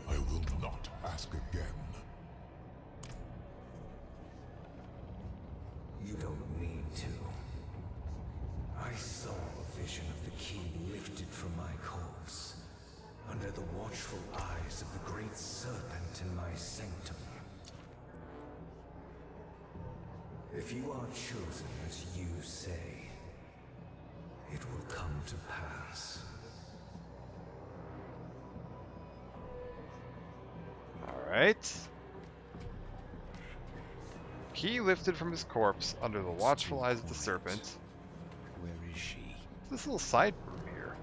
I will not ask again. You don't need to. I saw a vision of the key lifted from my corpse, under the watchful eyes of the great serpent in my sanctum. If you are chosen as you say, it will come to pass. Alright. Key lifted from his corpse under the watchful eyes of the serpent. Where is she? What's this little side room here?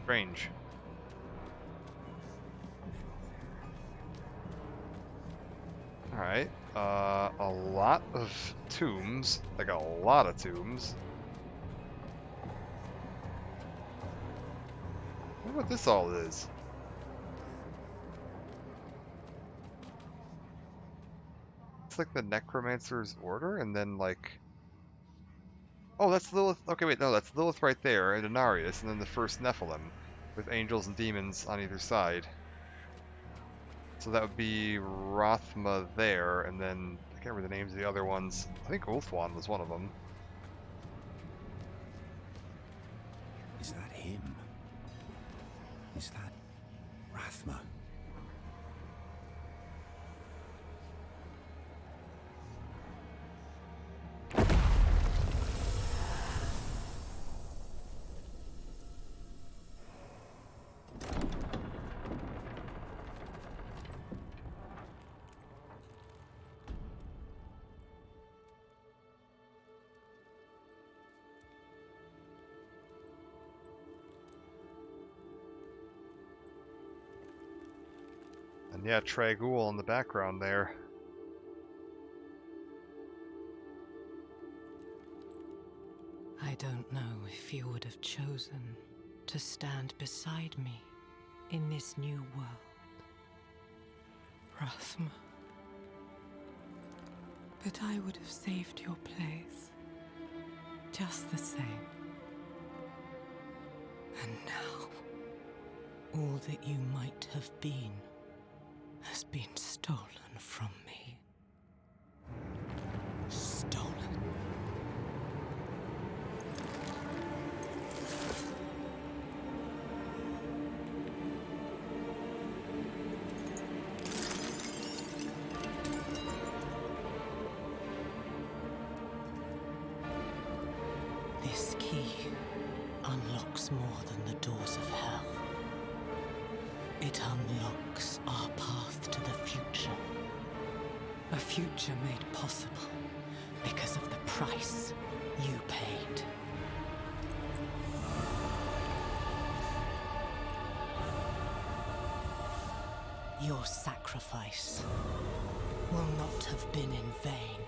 Strange. Alright. A lot of tombs. Like a lot of tombs. I wonder what this all is. that's like the Necromancer's Order, and then like... Oh, that's Lilith. Okay, wait, no, that's Lilith right there, and Denarius, and then the first Nephilim, with angels and demons on either side. So that would be Rothma there, and then I can't remember the names of the other ones. I think Ulthuan was one of them. Is that him? Is that Rathma? And yeah, Trag'Oul in the background there. I don't know if you would have chosen to stand beside me in this new world, Rathma. But I would have saved your place, just the same. And now, all that you might have been has been stolen from me. Stolen. This key unlocks more than the doors of hell. It unlocks our path to the future. A future made possible because of the price you paid. Your sacrifice will not have been in vain.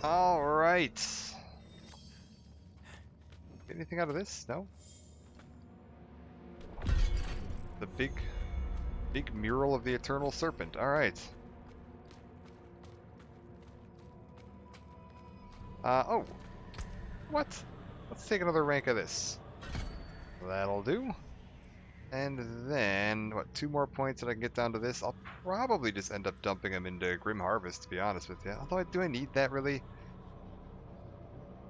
All right. Get anything out of this? No? The big mural of the Eternal Serpent. All right. Oh. What? Let's take another rank of this. That'll do. And then, what, 2 more points that I can get down to this? I'll probably just end up dumping them into Grim Harvest, to be honest with you. Although, do I need that, really?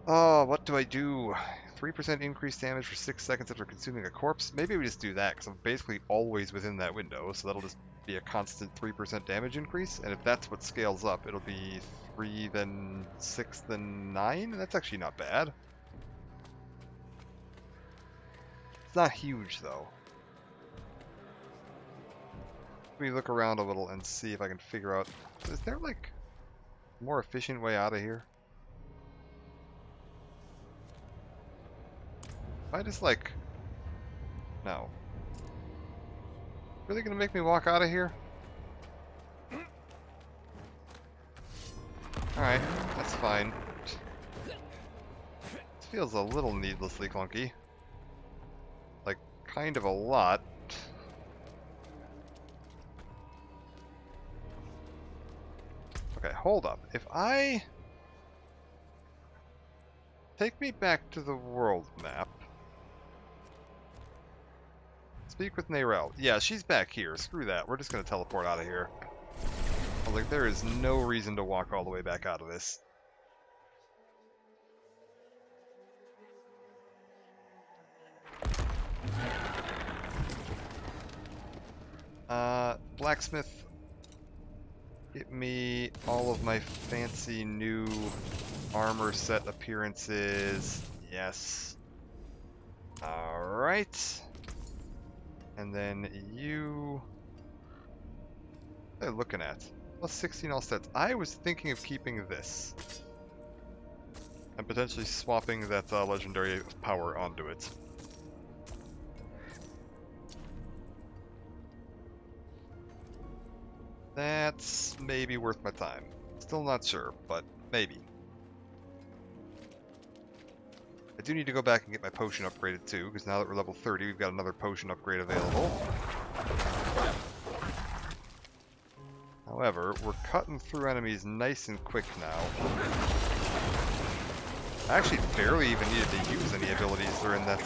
Oh, what do I do? 3% increased damage for 6 seconds after consuming a corpse? Maybe we just do that, because I'm basically always within that window, so that'll just be a constant 3% damage increase, and if that's what scales up, it'll be 3, then 6, then 9? That's actually not bad. It's not huge, though. Let me look around a little and see if I can figure out... Is there, like, a more efficient way out of here? If I just, like... No. Really gonna make me walk out of here? Alright, that's fine. This feels a little needlessly clunky. Like, kind of a lot. Okay, hold up. If I... Take me back to the world map. Speak with Neyrelle. Yeah, she's back here. Screw that. We're just gonna teleport out of here. I was like, there is no reason to walk all the way back out of this. Blacksmith. Get me all of my fancy new armor set appearances. Yes. Alright. And then you... What are they looking at? Plus 16 all stats. I was thinking of keeping this. And potentially swapping that legendary power onto it. That's maybe worth my time. Still not sure, but maybe. I do need to go back and get my potion upgraded too, because now that we're level 30, we've got another potion upgrade available. However, we're cutting through enemies nice and quick now. I actually barely even needed to use any abilities during that,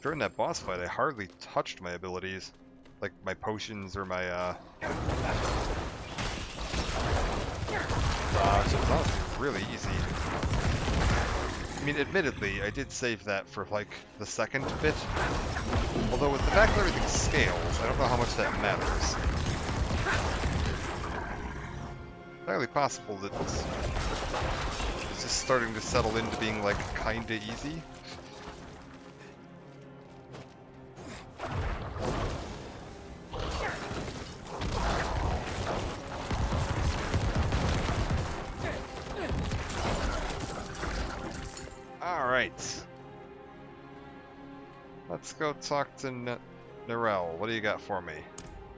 during that boss fight, I hardly touched my abilities. Like my potions or my, so it was honestly really easy. I mean, admittedly, I did save that for, like, the second bit. Although with the fact that everything scales, I don't know how much that matters. Entirely possible that it's just starting to settle into being, like, kinda easy. Alright. Let's go talk to Narelle. What do you got for me?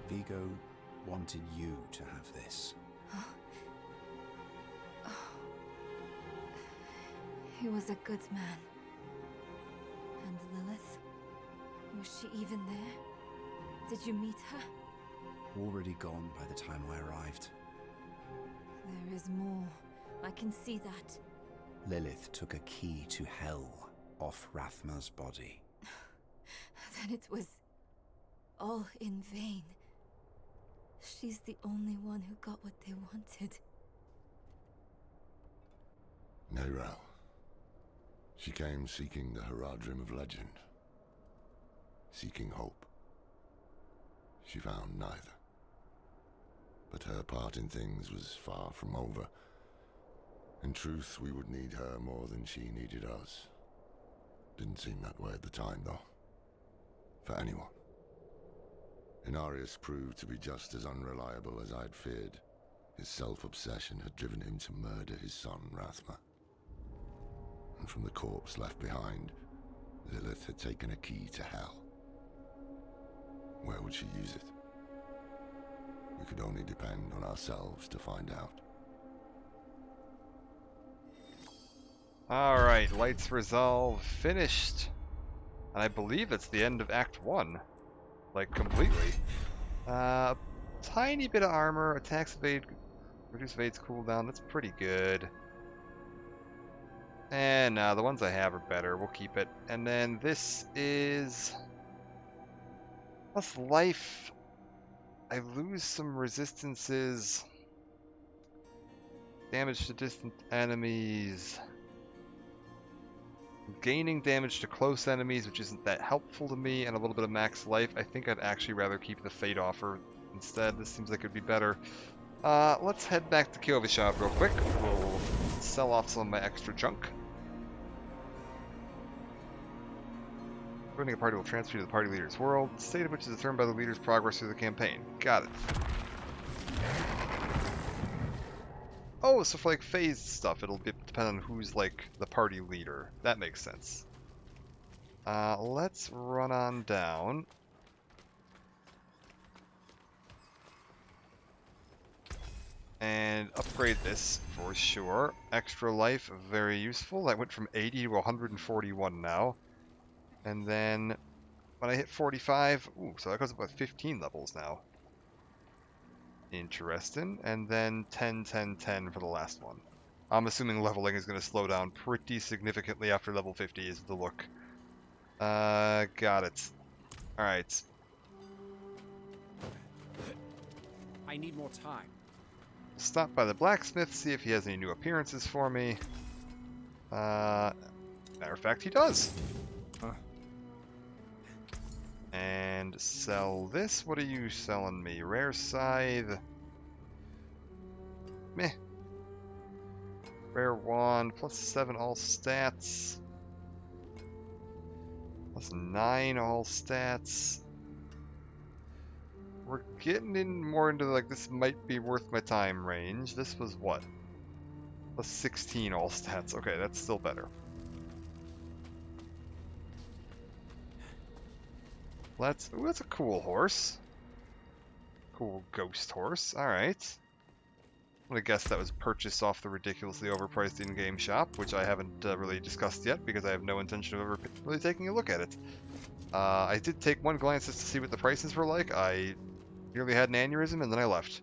Vigo wanted you to have this. He was a good man. And Lilith? Was she even there? Did you meet her? Already gone by the time I arrived. There is more. I can see that. Lilith took a key to hell off Rathma's body. Then it was all in vain. She's the only one who got what they wanted. Narelle. She came seeking the Haradrim of legend. Seeking hope. She found neither. But her part in things was far from over. In truth, we would need her more than she needed us. Didn't seem that way at the time, though. For anyone. Inarius proved to be just as unreliable as I'd feared. His self-obsession had driven him to murder his son, Rathma. And from the corpse left behind, Lilith had taken a key to hell. Where would she use it? We could only depend on ourselves to find out. Alright, Lights Resolve finished. And I believe it's the end of Act 1. Like, completely. Tiny bit of armor, attacks evade, reduce evade's cooldown, that's pretty good. And the ones I have are better, we'll keep it. And then this is... plus life. I lose some resistances. Damage to distant enemies. Gaining damage to close enemies, which isn't that helpful to me, and a little bit of max life. I think I'd actually rather keep the Fate offer instead. This seems like it'd be better. Let's head back to Kyovishov real quick. We'll sell off some of my extra junk. Running a party will transfer you to the party leader's world, the state of which is determined by the leader's progress through the campaign. Got it. Oh, so for like phased stuff, it'll depend on who's like the party leader. That makes sense. Let's run on down. And upgrade this for sure. Extra life, very useful. That went from 80 to 141 now. And then when I hit 45, ooh, so that goes up by 15 levels now. Interesting. And then 10, 10, 10 for the last one. I'm assuming leveling is going to slow down pretty significantly after level 50 is the look. Got it. Alright. I need more time. Stop by the blacksmith, see if he has any new appearances for me. Matter of fact, he does. And sell this. What are you selling me? Rare Scythe. Meh. Rare Wand. Plus 7 all stats. Plus 9 all stats. We're getting in more into like this might be worth my time range. This was what? Plus 16 all stats. Okay, that's still better. Let's... ooh, that's a cool horse. Cool ghost horse. Alright. I'm gonna guess that was purchased off the ridiculously overpriced in-game shop, which I haven't really discussed yet because I have no intention of ever really taking a look at it. I did take one glance just to see what the prices were like. I nearly had an aneurysm and then I left.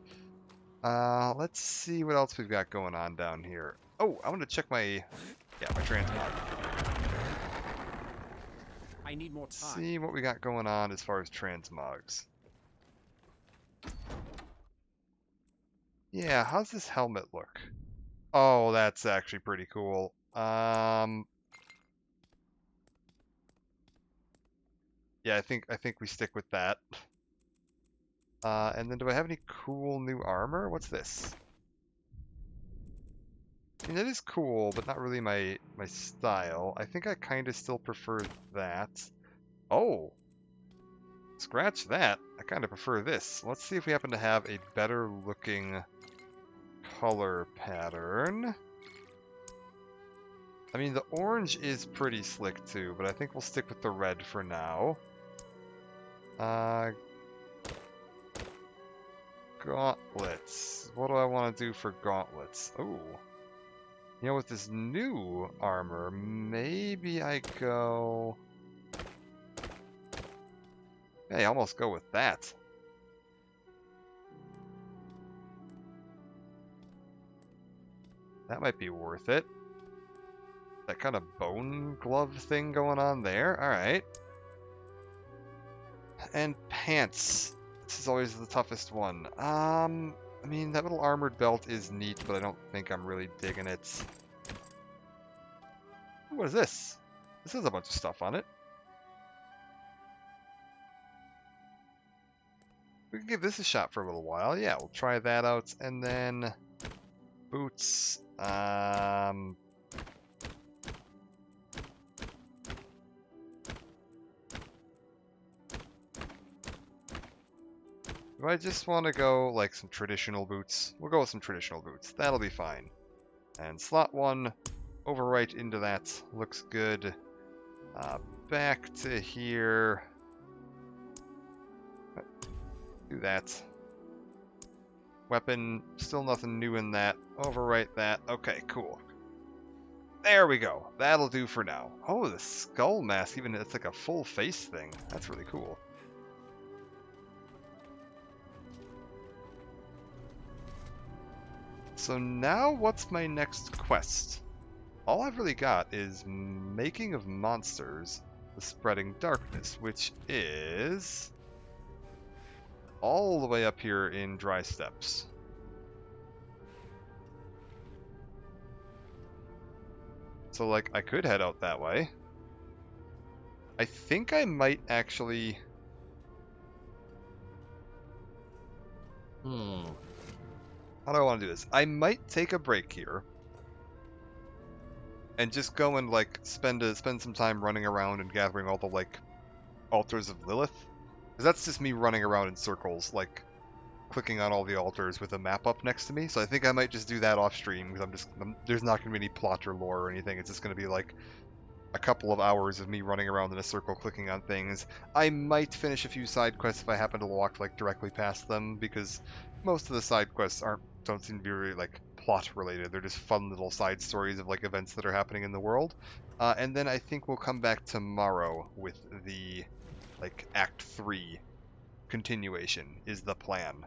Let's see what else we've got going on down here. Oh, I want to check my transmog. I need more time. See what we got going on as far as transmogs. Yeah, how's this helmet look? Oh, that's actually pretty cool. Yeah, I think we stick with that. And then do I have any cool new armor? What's this? I mean, that is cool, but not really my style. I think I kind of still prefer that. Oh! Scratch that. I kind of prefer this. Let's see if we happen to have a better looking color pattern. I mean, the orange is pretty slick too, but I think we'll stick with the red for now. Gauntlets. What do I want to do for gauntlets? Oh. You know, with this new armor, maybe I go... Hey, almost go with that. That might be worth it. That kind of bone glove thing going on there. Alright. And pants. This is always the toughest one. I mean, that little armored belt is neat, but I don't think I'm really digging it. What is this? This has a bunch of stuff on it. We can give this a shot for a little while. Yeah, we'll try that out. And then boots. Do I just want to go like some traditional boots? We'll go with some traditional boots. That'll be fine. And slot one over right into that. Looks good. Back to here. Do that. Weapon, still nothing new in that. Overwrite that. Okay, cool. There we go. That'll do for now. Oh, the skull mask, even it's like a full face thing. That's really cool. So now what's my next quest? All I've really got is Making of Monsters, the Spreading Darkness, which is all the way up here in Dry Steppes. So, like, I could head out that way. I think I might actually... How do I want to do this? I might take a break here. And just go and, like, spend some time running around and gathering all the, like, altars of Lilith. Because that's just me running around in circles, like, clicking on all the altars with a map up next to me. So I think I might just do that off stream, because there's not going to be any plot or lore or anything. It's just going to be, like, a couple of hours of me running around in a circle clicking on things. I might finish a few side quests if I happen to walk, like, directly past them, because most of the side quests don't seem to be really, like, plot related. They're just fun little side stories of, like, events that are happening in the world. And then I think we'll come back tomorrow with the, like, Act 3 continuation is the plan.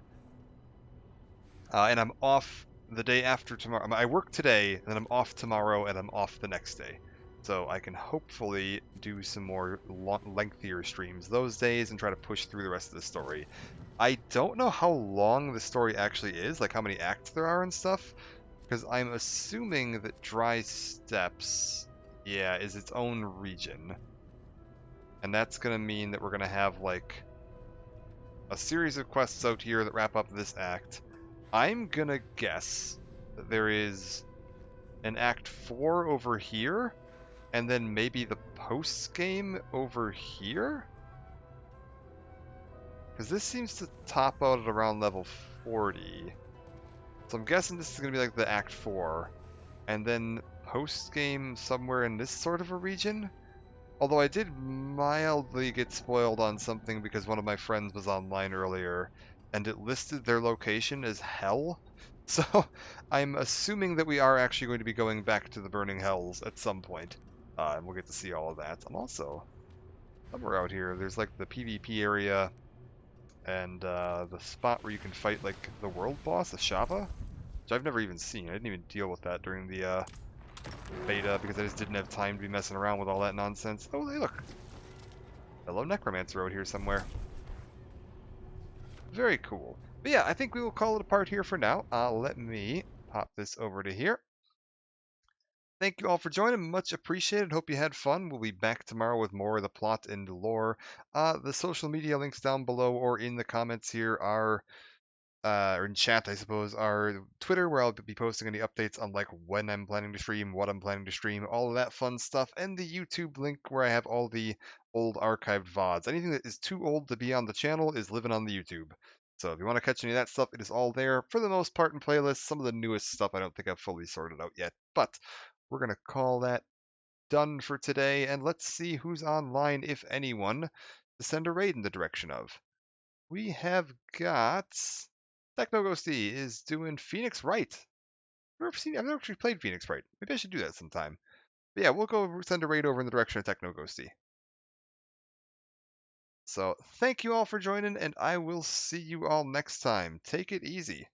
And I'm off the day after tomorrow. I work today, and then I'm off tomorrow, and I'm off the next day. So I can hopefully do some more lengthier streams those days and try to push through the rest of the story. I don't know how long the story actually is, like how many acts there are and stuff, because I'm assuming that Dry Steppes, yeah, is its own region. And that's going to mean that we're going to have, like, a series of quests out here that wrap up this act. I'm going to guess that there is an Act 4 over here, and then maybe the post-game over here? Because this seems to top out at around level 40. So I'm guessing this is going to be like the Act 4. And then post-game somewhere in this sort of a region? Although I did mildly get spoiled on something because one of my friends was online earlier. and it listed their location as hell. So I'm assuming that we are actually going to be going back to the Burning Hells at some point, and we'll get to see all of that. I'm also somewhere out here. There's like the PvP area and the spot where you can fight like the world boss, the Shava, which I've never even seen. I didn't even deal with that during the beta because I just didn't have time to be messing around with all that nonsense. Oh, hey, look. Hello, Necromancer out here somewhere. Very cool. But yeah, I think we will call it a part here for now. Let me pop this over to here. Thank you all for joining. Much appreciated. Hope you had fun. We'll be back tomorrow with more of the plot and lore. The social media links down below or in the comments here are or in chat, I suppose, are Twitter, where I'll be posting any updates on like when I'm planning to stream, what I'm planning to stream, all of that fun stuff, and the YouTube link where I have all the old archived VODs. Anything that is too old to be on the channel is living on the YouTube. So if you want to catch any of that stuff, it is all there for the most part in playlists. Some of the newest stuff I don't think I've fully sorted out yet, but we're going to call that done for today, and let's see who's online, if anyone, to send a raid in the direction of. We have got Techno Ghosty is doing Phoenix Wright. I've never actually played Phoenix Wright. Maybe I should do that sometime. But yeah, we'll go send a raid over in the direction of Techno Ghosty. So thank you all for joining, and I will see you all next time. Take it easy.